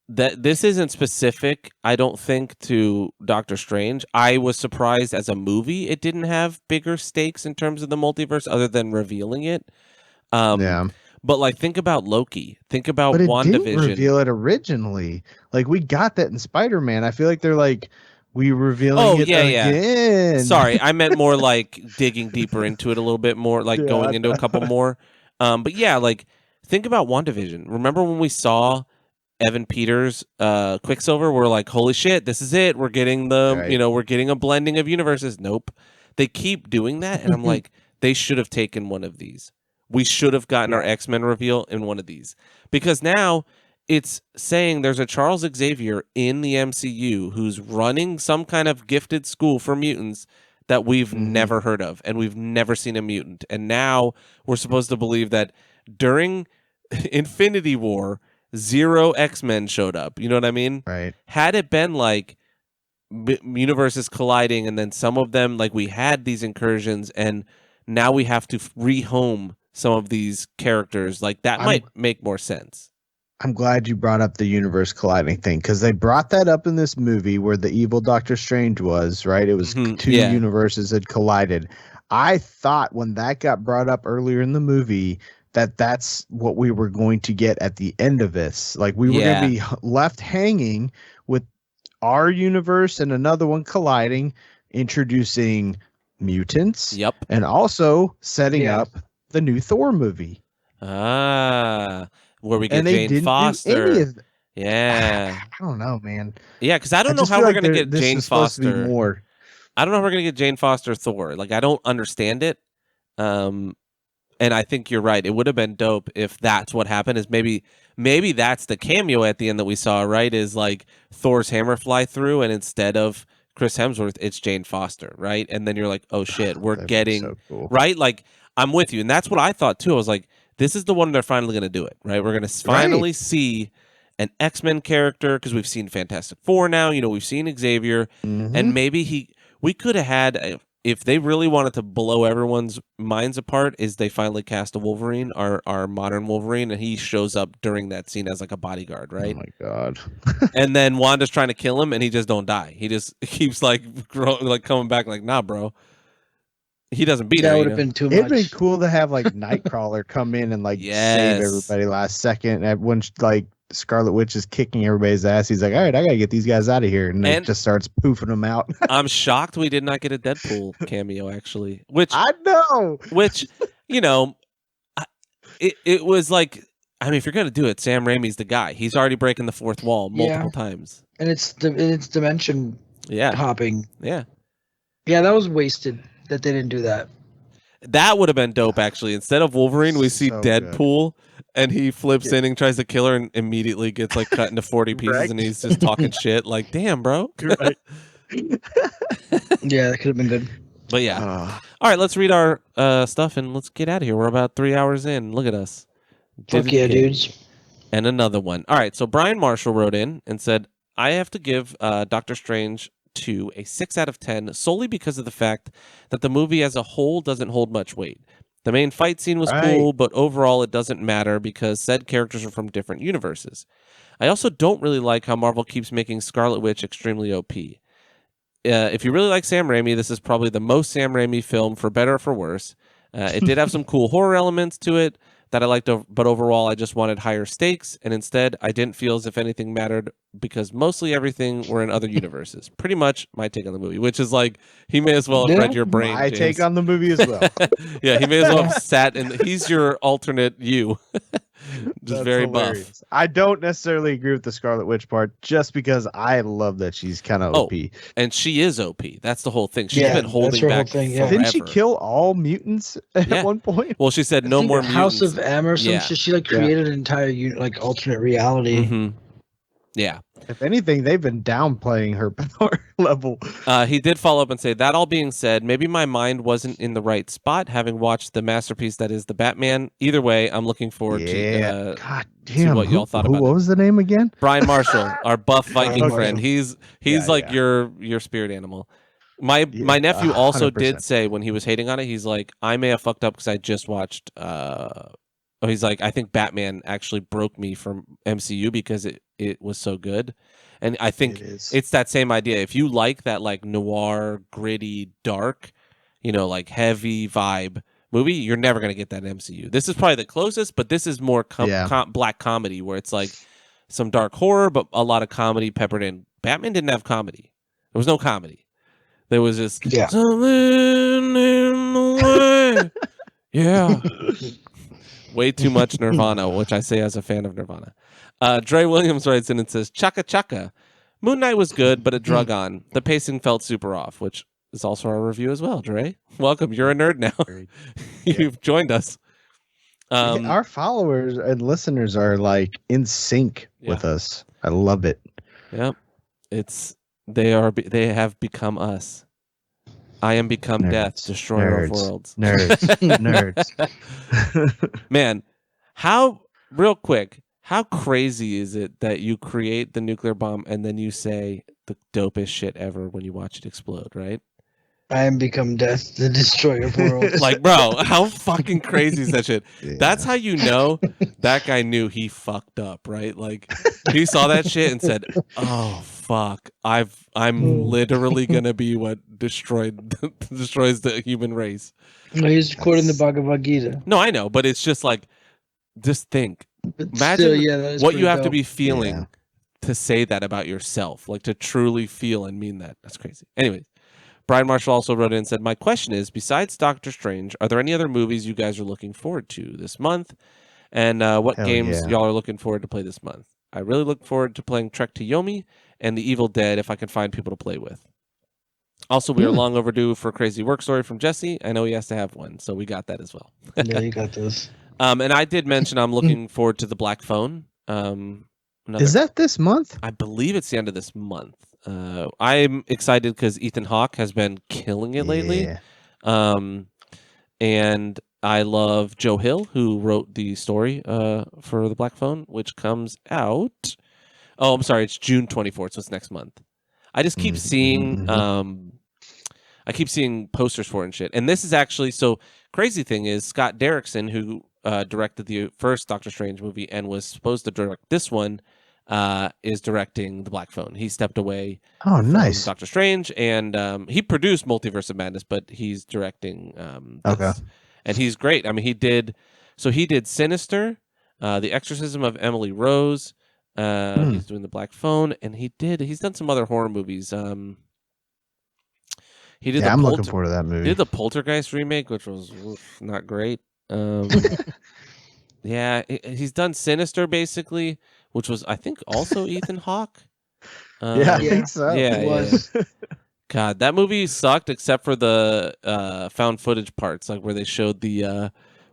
That this isn't specific, I don't think, to Doctor Strange. I was surprised as a movie it didn't have bigger stakes in terms of the multiverse other than revealing it. Yeah. But like, think about Loki. Think about But it WandaVision. didn't reveal it originally. Like we got that in Spider-Man. I feel like they're like, we revealing it again. Sorry, I meant more like digging deeper into it a little bit more, like going into a couple more. But yeah, like think about WandaVision. Remember when we saw Evan Peters, Quicksilver? We're like, holy shit, this is it. We're getting we're getting a blending of universes. Nope. They keep doing that, and I'm like, they should have taken one of these. We should have gotten our X-Men reveal in one of these, because now it's saying there's a Charles Xavier in the MCU who's running some kind of gifted school for mutants that we've never heard of, and we've never seen a mutant. And now we're supposed to believe that during Infinity War, 0 X-Men showed up. You know what I mean? Right. Had it been like universes colliding, and then some of them, like we had these incursions, and now we have to rehome some of these characters, like that might make more sense. I'm glad you brought up the universe colliding thing, because they brought that up in this movie where the evil Doctor Strange was, right? It was two universes had collided. I thought when that got brought up earlier in the movie that that's what we were going to get at the end of this. Like we were going to be left hanging with our universe and another one colliding, introducing mutants. Yep. And also setting up the new Thor movie. Where we get Jane Foster. I don't know, man. Yeah, because I don't know how we're going to get Jane Foster. More. I don't know how we're going to get Jane Foster Thor. Like, I don't understand it. And I think you're right. It would have been dope if that's what happened. Is maybe that's the cameo at the end that we saw, right? Is like Thor's hammer fly through, and instead of Chris Hemsworth, it's Jane Foster, right? And then you're like, oh shit, we're getting so cool. Right. Like, I'm with you, and that's what I thought too. I was like, this is the one they're finally going to do it, right? We're going to finally see an X-Men character, because we've seen Fantastic Four now. We've seen Xavier, and maybe we could have had, if they really wanted to blow everyone's minds apart, is they finally cast a Wolverine, our modern Wolverine, and he shows up during that scene as like a bodyguard, right? Oh my god! And then Wanda's trying to kill him, and he just don't die. He just keeps like coming back, like, nah, bro. He doesn't beat her. That would have been too much. It'd been cool to have like Nightcrawler come in and like save everybody last second. And when like Scarlet Witch is kicking everybody's ass, he's like, all right, I gotta get these guys out of here, and it just starts poofing them out. I'm shocked we did not get a Deadpool cameo, actually. Which I know. Which it was like, I mean, if you're gonna do it, Sam Raimi's the guy. He's already breaking the fourth wall multiple times, and it's dimension hopping. Yeah, that was wasted that they didn't do that. That would have been dope, actually. Instead of Wolverine, we see Deadpool, and he flips in and tries to kill her, and immediately gets like cut into 40 pieces, and he's just talking shit. Like, damn, bro. Right. Yeah, that could have been good. But yeah. All right, let's read our stuff, and let's get out of here. We're about 3 hours in. Look at us. Fuck yeah, dudes. And another one. All right, so Brian Marshall wrote in and said, I have to give Doctor Strange 2 a 6 out of 10 solely because of the fact that the movie as a whole doesn't hold much weight. The main fight scene was Right. cool, but overall it doesn't matter because said characters are from different universes. I also don't really like how Marvel keeps making Scarlet Witch extremely OP. If you really like Sam Raimi, this is probably the most Sam Raimi film, for better or for worse. It did have some cool horror elements to it that I liked, but overall, I just wanted higher stakes, and instead, I didn't feel as if anything mattered because mostly everything were in other universes. Pretty much my take on the movie, which is like, he may as well have read your brain, My James. take on the movie as well. Yeah, he may as well have sat in. He's your alternate you. Just That's very hilarious. buff. I don't necessarily agree with the Scarlet Witch part, just because I love that she's kind of OP. And she is OP. That's the whole thing. She's Yeah, been holding that's her whole back thing, yeah. forever. Didn't she kill all mutants at Yeah. one point? Well, she said I no think more House mutants. of M or some shit. She like created an entire like alternate reality. Mm-hmm. Yeah. If anything, they've been downplaying her power level. He did follow up and say, that all being said, maybe my mind wasn't in the right spot, having watched the masterpiece that is the Batman. Either way, I'm looking forward to God damn, what y'all thought about What it. was the name again? Brian Marshall, our buff Viking Okay. friend. He's like your spirit animal. My nephew 100%. also did say when he was hating on it, he's like, I may have fucked up because I just watched. He's like, I think Batman actually broke me from MCU because it was so good, and I think it's that same idea. If you like that like noir, gritty, dark, like heavy vibe movie, you're never gonna get that in MCU. This is probably the closest, but this is more black comedy where it's like some dark horror, but a lot of comedy peppered in. Batman didn't have comedy. There was no comedy. There was just something in the way. Yeah. Way too much Nirvana, which I say as a fan of Nirvana. Dre Williams writes in and says, Chaka Chaka. Moon Knight was good, but it drug on. The pacing felt super off, which is also our review as well, Dre. Welcome. You're a nerd now. You've joined us. Our followers and listeners are like in sync with us. I love it. Yep. They have become us. I am become death, destroyer of worlds. Nerds. Man, real quick, how crazy is it that you create the nuclear bomb and then you say the dopest shit ever when you watch it explode, right? I am become death, the destroyer of worlds. Like, bro, how fucking crazy is that shit? Yeah. That's how you know that guy knew he fucked up, right? Like, he saw that shit and said, "Oh fuck, I'm literally gonna be what destroys the human race." No, he's quoting the Bhagavad Gita. No, I know, but it's just like, just think. Imagine what you have to be feeling to say that about yourself, like to truly feel and mean that. That's crazy. Anyways. Brian Marshall also wrote in and said, my question is, besides Doctor Strange, are there any other movies you guys are looking forward to this month? And what games y'all are looking forward to play this month? I really look forward to playing Trek to Yomi and The Evil Dead if I can find people to play with. Also, we are long overdue for a crazy work story from Jesse. I know he has to have one, so we got that as well. Yeah, you got this. And I did mention I'm looking forward to The Black Phone. Is that this month? I believe it's the end of this month. I'm excited because Ethan Hawke has been killing it lately. And I love Joe Hill, who wrote the story for The Black Phone, which comes out. Oh, I'm sorry. It's June 24th, so it's next month. I just keep seeing I keep seeing posters for it and shit. And this is actually, so crazy thing is Scott Derrickson, who directed the first Doctor Strange movie and was supposed to direct this one, is directing The Black Phone. He stepped away from Doctor Strange, and he produced Multiverse of Madness, but he's directing this. Okay. And he's great. I mean, he did Sinister, The Exorcism of Emily Rose. He's doing The Black Phone, and he's done some other horror movies. I'm looking forward to that movie. He did the Poltergeist remake, which was not great. Yeah, he's done Sinister, basically, which was, I think, also Ethan Hawke. I think so. Yeah, it was. God, that movie sucked, except for the found footage parts, like where they showed the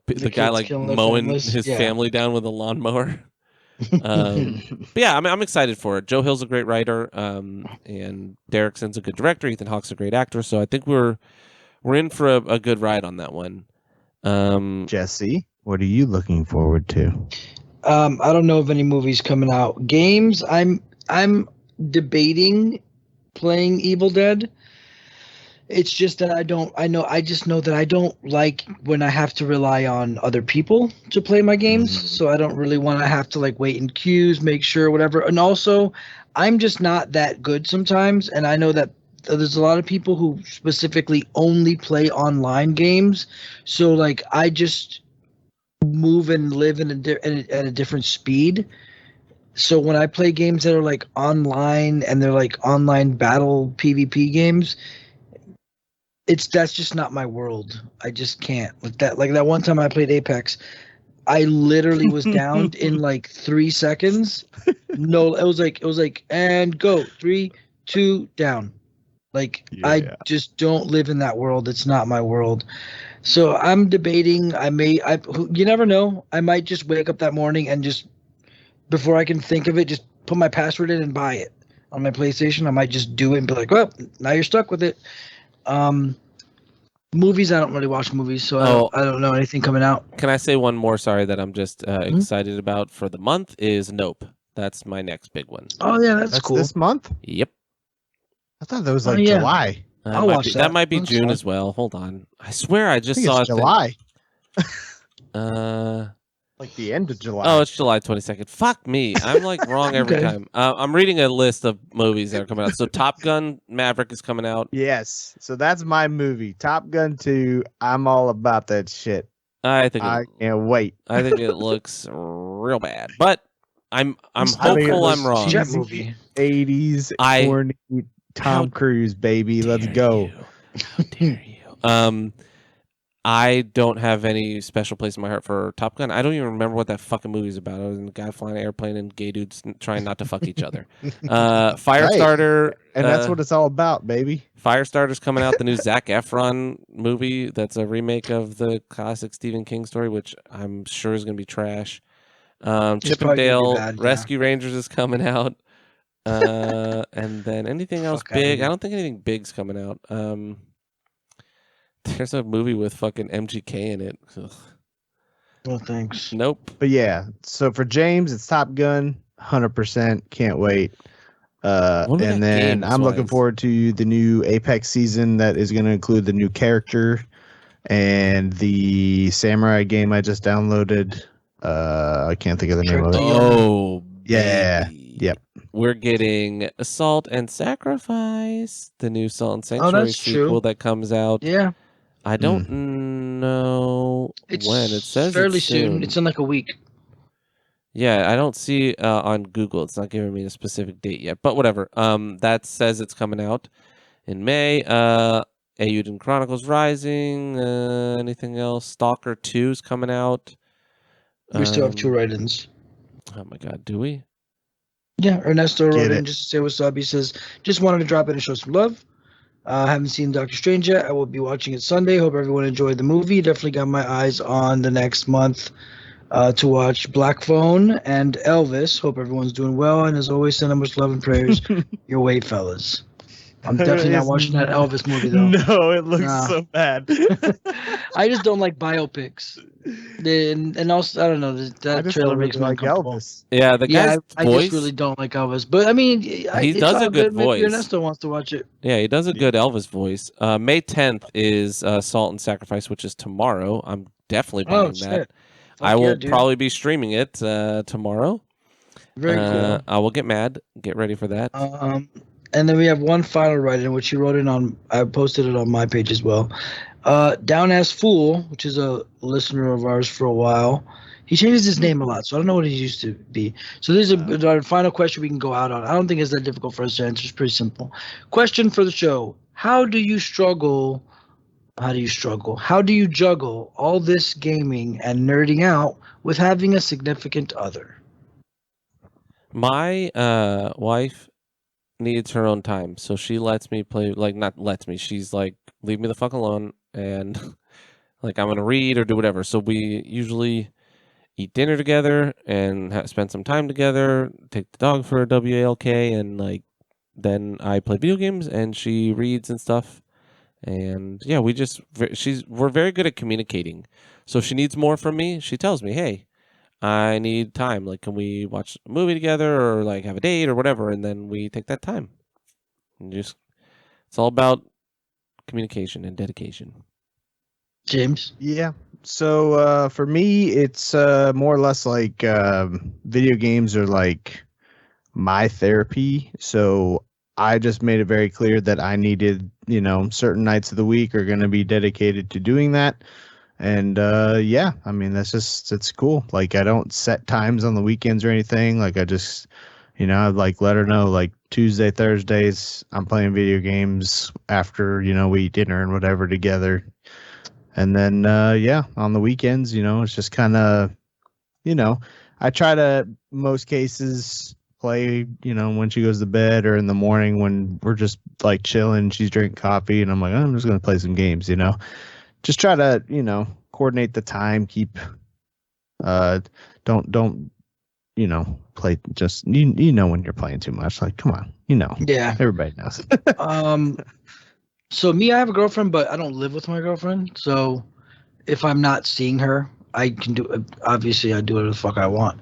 guy like mowing his family down with a lawnmower. But yeah, I'm excited for it. Joe Hill's a great writer, and Derrickson's a good director. Ethan Hawke's a great actor, so I think we're in for a good ride on that one. Jesse, what are you looking forward to? I don't know of any movies coming out. Games, I'm debating playing Evil Dead. It's just that I just know that I don't like when I have to rely on other people to play my games. Mhm. So I don't really want to have to like wait in queues, make sure, whatever. And also, I'm just not that good sometimes. And I know that there's a lot of people who specifically only play online games. So like I just move and live at a different speed. So when I play games that are like online and they're like online battle PvP games, that's just not my world. I just can't. Like that one time I played Apex, I literally was down in like 3 seconds. No, it was like and go 3, 2 down. Like I Yeah. just don't live in that world. It's not my world. So I'm debating. You never know. I might just wake up that morning and just before I can think of it, just put my password in and buy it on my PlayStation. I might just do it and be like, well, now you're stuck with it. Um, Movies, I don't really watch movies, so Oh, I don't know anything coming out. can I say one more? Sorry, that I'm just Hmm? excited about for the month is Nope. That's my next big one. Oh yeah, that's That's cool. this month? Yep. I thought that was Oh like yeah, July. I'll watch That that. might be That's June fine. as well. Hold on. I swear I I just think it's saw it. July. Uh Like the end of oh, July. it's July 22nd. Fuck me. I'm like wrong every Okay. time. I'm reading a list of movies that are coming out. So Top Gun Maverick is coming out. Yes. So that's my movie. Top Gun 2. I'm all about that shit. I think I can't wait. it looks real bad. But I'm It's I think it hopeful I'm looks a wrong. jet cheesy. movie. 80s I corny how Tom Cruise, baby. Let's dare go. you. How dare you? I don't have any special place in my heart for Top Gun. I don't even remember what that fucking movie's about. I was a guy flying an airplane and gay dudes trying not to fuck each other. Right. Firestarter. And that's what it's all about, baby. Firestarter's coming out, the new Zac Efron movie that's a remake of the classic Stephen King story, which I'm sure is going to be trash. It's Chip and probably gonna be Dale bad. Rescue Rangers is coming out. And then anything else Fuck outta big? I here. don't think anything big's coming out. There's a movie with fucking MGK in it. Ugh. No thanks. Nope. But yeah, so for James, it's Top Gun. 100%. Can't wait. What do we And got then I'm looking games-wise? forward to the new Apex season that is going to include the new character and the samurai game I just downloaded. I can't think of the name of it. Oh, Yeah. baby. Yep. We're getting Assault and Sacrifice, the new Salt and Oh, Sanctuary that's sequel true. that comes out. Yeah, I don't know when. It it's says fairly it's soon. It's soon. in like a week. Yeah, I don't see on Google. It's not giving me a specific date yet, but whatever. That says it's coming out in May. Eiyuden Chronicles Rising. Anything else? Stalker 2 is coming out. We still have 2 Um, write-ins. oh my God, do we? Yeah, Ernesto wrote Get in it. just to say what's up. He says, just wanted to drop in and show some love. Haven't seen Doctor Strange yet. I will be watching it Sunday. Hope everyone enjoyed the movie. Definitely got my eyes on the next month to watch Black Phone and Elvis. Hope everyone's doing well. And as always, send them much love and prayers your way, fellas. I'm definitely not watching that Elvis movie, though. No, it looks Nah. so bad. I just don't like biopics. And also, I don't know, I that just trailer don't makes really me like uncomfortable. Elvis. Yeah, the Yeah, guy's I just voice. really don't like Elvis. But I mean, He it's does all a good Maybe voice. Ernesto wants to watch it. Yeah, he does a good Elvis voice. May 10th is Salt and Sacrifice, which is tomorrow. I'm definitely Oh, buying that. shit. I Fuck will yeah, dude. probably be streaming it tomorrow. Very cool. I will get mad. Get ready for that. And then we have one final write-in, which he wrote in on. I posted it on my page as well. Down as Fool, which is a listener of ours for a while. He changes his name a lot, so I don't know what he used to be. So this is our final question we can go out on. I don't think it's that difficult for us to answer. It's pretty simple. Question for the show: How do you struggle? How do you struggle? How do you juggle all this gaming and nerding out with having a significant other? My wife needs her own time, so she lets me play. Like, not lets me. She's like, leave me the fuck alone, and like I'm gonna read or do whatever. So we usually eat dinner together and spend some time together. Take the dog for a WALK, and like then I play video games and she reads and stuff. And yeah, we're very good at communicating. So if she needs more from me, she tells me, "Hey, I need time. Like, can we watch a movie together or like have a date or whatever?" And then we take that time. And just it's all about communication and dedication. James? Yeah. So for me, it's more or less like video games are like my therapy. So I just made it very clear that I needed, certain nights of the week are going to be dedicated to doing that. And yeah, I mean, it's cool. Like, I don't set times on the weekends or anything. Like, I just, I'd like let her know, like, Tuesday, Thursdays, I'm playing video games after, we eat dinner and whatever together. And then, yeah, on the weekends, it's just kind of, I try to, most cases, play, when she goes to bed or in the morning when we're just like chilling, she's drinking coffee, and I'm like, I'm just going to play some games, just try to, coordinate the time, keep, don't, play just, when you're playing too much, like, come on, Yeah. everybody knows. So me, I have a girlfriend, but I don't live with my girlfriend. So if I'm not seeing her, I can do, obviously I do whatever the fuck I want.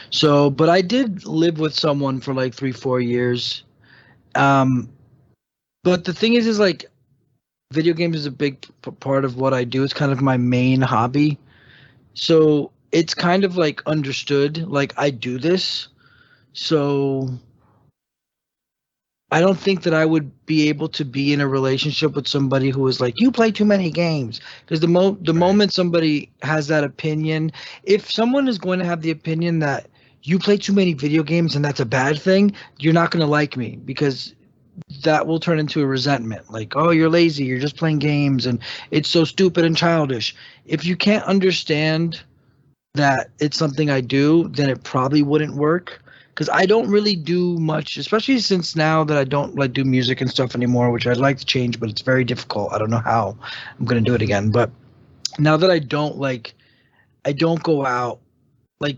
So, but I did live with someone for like 3-4 years. But the thing is like, video games is a big part of what I do. It's kind of my main hobby. So it's kind of like understood, like I do this. So I don't think that I would be able to be in a relationship with somebody who is like, you play too many games. Because the moment somebody has that opinion, if someone is going to have the opinion that you play too many video games and that's a bad thing, you're not going to like me, because that will turn into a resentment. Like, oh, you're lazy, you're just playing games, and it's so stupid and childish. If you can't understand that it's something I do, then it probably wouldn't work. Because I don't really do much, especially since now that I don't like do music and stuff anymore, which I'd like to change, but it's very difficult. I don't know how I'm gonna do it again. But now that I don't go out. Like,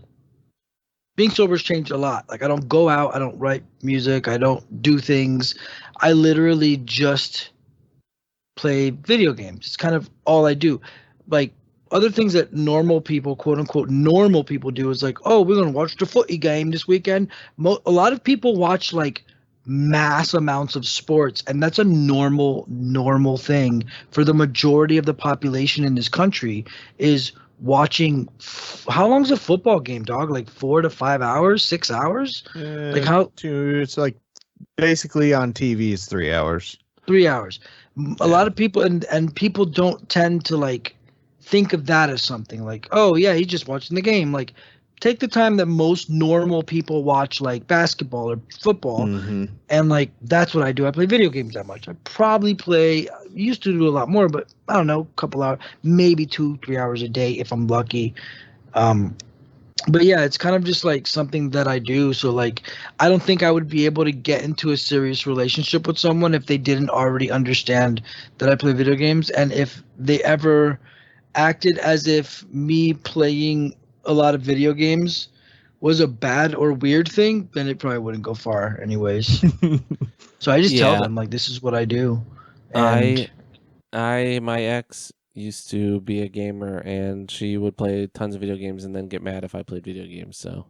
being sober's changed a lot. Like, I don't go out, I don't write music, I don't do things. I literally just play video games. It's kind of all I do. Like, other things that normal people, quote unquote, normal people do is like, oh, we're going to watch the footy game this weekend. A lot of people watch like mass amounts of sports, and that's a normal thing for the majority of the population in this country is watching. How long's a football game, dog? Like 4 to 5 hours, 6 hours? Like how? It's like basically on TV is 3 hours. 3 hours. A lot of people and people don't tend to like think of that as something like, oh yeah, he's just watching the game. Like, take the time that most normal people watch like basketball or football, and like that's what I do. I play video games that much. I probably used to do a lot more, but I don't know, a couple hours, maybe 2-3 hours a day if I'm lucky. But yeah, it's kind of just like something that I do. So like, I don't think I would be able to get into a serious relationship with someone if they didn't already understand that I play video games. And if they ever acted as if me playing a lot of video games was a bad or weird thing, then it probably wouldn't go far anyways. So I just tell them like, this is what I do. And my ex used to be a gamer, and she would play tons of video games and then get mad if I played video games. So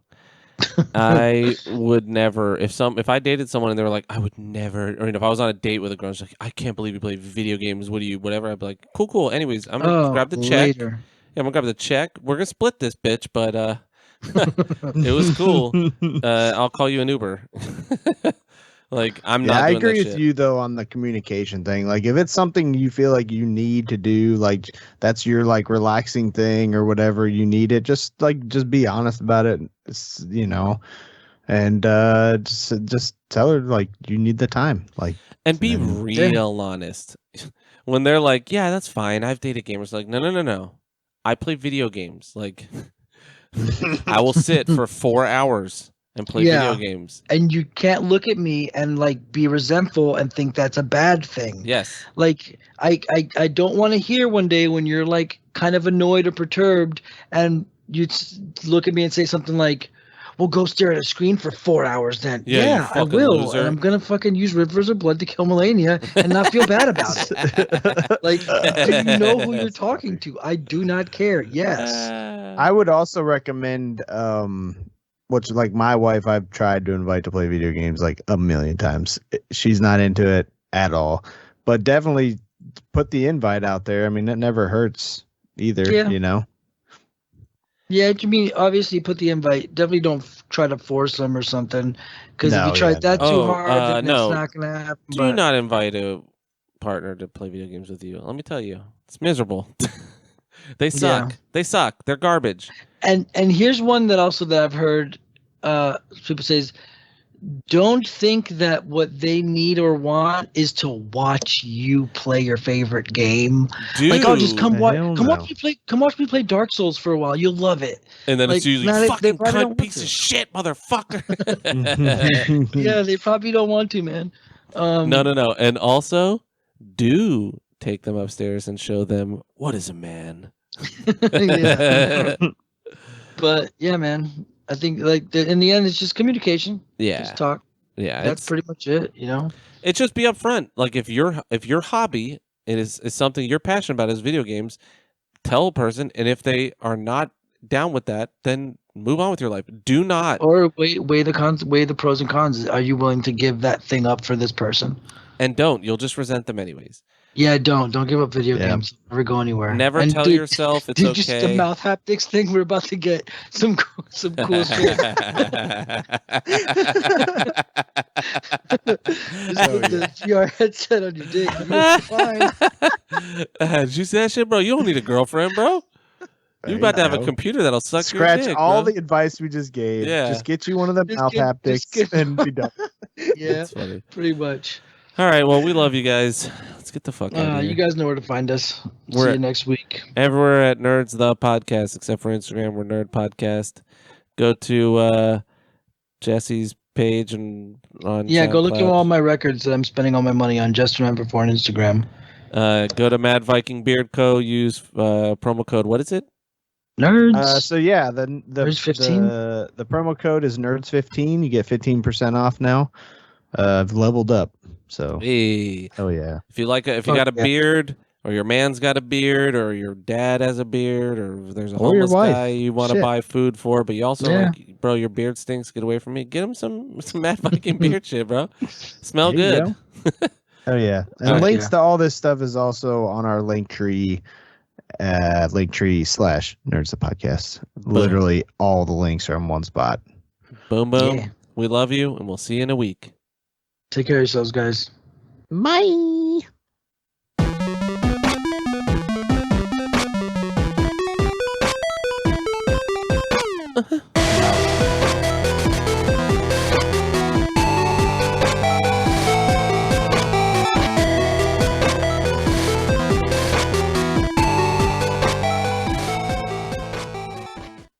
I would never, if I dated someone and they were like, I would never, or if I was on a date with a girl, she's like, I can't believe you play video games. Whatever. I'd be like, cool. Anyways, I'm gonna grab the check. Yeah, I'm gonna grab the check. We're gonna split this bitch, but it was cool. I'll call you an Uber. Like, I'm not doing I agree that with shit. you though on the communication thing. Like, if it's something you feel like you need to do, like that's your like relaxing thing or whatever, you need it, just be honest about it. It's, and just tell her like you need the time, like, and be real honest. When they're like, yeah, that's fine, I've dated gamers, like, no, I play video games. Like, I will sit for 4 hours and play video games. And you can't look at me and like be resentful and think that's a bad thing. Yes. Like, I don't want to hear one day when you're like kind of annoyed or perturbed and you look at me and say something like, well, go stare at a screen for 4 hours then. Yeah, I will. Loser. And I'm going to fucking use rivers of blood to kill Melania and not feel bad about it. Like, do you know who you're talking to? I do not care. Yes. I would also recommend, which like my wife, I've tried to invite to play video games like a million times. She's not into it at all, but definitely put the invite out there. I mean, it never hurts either, Yeah. you know? Yeah, I mean, obviously put the invite. Definitely don't try to force them or something. Because if you try that too hard, then it's not going to happen. Do not invite a partner to play video games with you. Let me tell you, it's miserable. They suck. Yeah. They suck. They're garbage. And here's one that I've heard people say is, don't think that what they need or want is to watch you play your favorite game. Dude, like, oh, just come watch me play Dark Souls for a while. You'll love it. And then like, it's usually fucking cunt piece of shit, motherfucker. Yeah, they probably don't want to, man. No. And also, do take them upstairs and show them what is a man. Yeah. But yeah, man. I think in the end, it's just communication. Yeah, just talk. Yeah, that's pretty much it. You know, it's just be upfront. Like if your hobby is something you're passionate about is video games, tell a person, and if they are not down with that, then move on with your life. Do not or weigh the pros and cons. Are you willing to give that thing up for this person? And don't. You'll just resent them anyways. Yeah, don't give up video games. Never go anywhere. Never tell yourself it's okay. Just the mouth haptics thing. We're about to get some cool shit. Just put the VR headset on your dick. You'll be fine. Did you say that shit, bro? You don't need a girlfriend, bro. You're about to have a computer that'll suck your dick. Scratch all bro. the advice we just gave. Yeah. Just get you one of the mouth haptics and be done. Yeah, pretty much. All right, well, we love you guys. Let's get the fuck out of here. You guys know where to find us. See you next week. Everywhere at Nerds the Podcast, except for Instagram, we're Nerd Podcast. Go to Jesse's page and on SoundCloud. Go look at all my records that I'm spending all my money on. Just remember for on Instagram. Go to Mad Viking Beard Co. Use promo code. What is it? Nerds. So yeah, the Nerds 15. The promo code is Nerds15. You get 15% off now. I've leveled up. So hey. Oh yeah. If you got a beard, or your man's got a beard, or your dad has a beard, or there's a homeless guy you want to buy food for, but you also like, bro, your beard stinks. Get away from me. Get him some Mad Viking beard shit, bro. Smell good. Oh yeah. And links to all this stuff is also on our Linktree. Linktree/Nerds the Podcast. Literally all the links are in one spot. Boom boom. Yeah. We love you, and we'll see you in a week. Take care of yourselves, guys. Bye.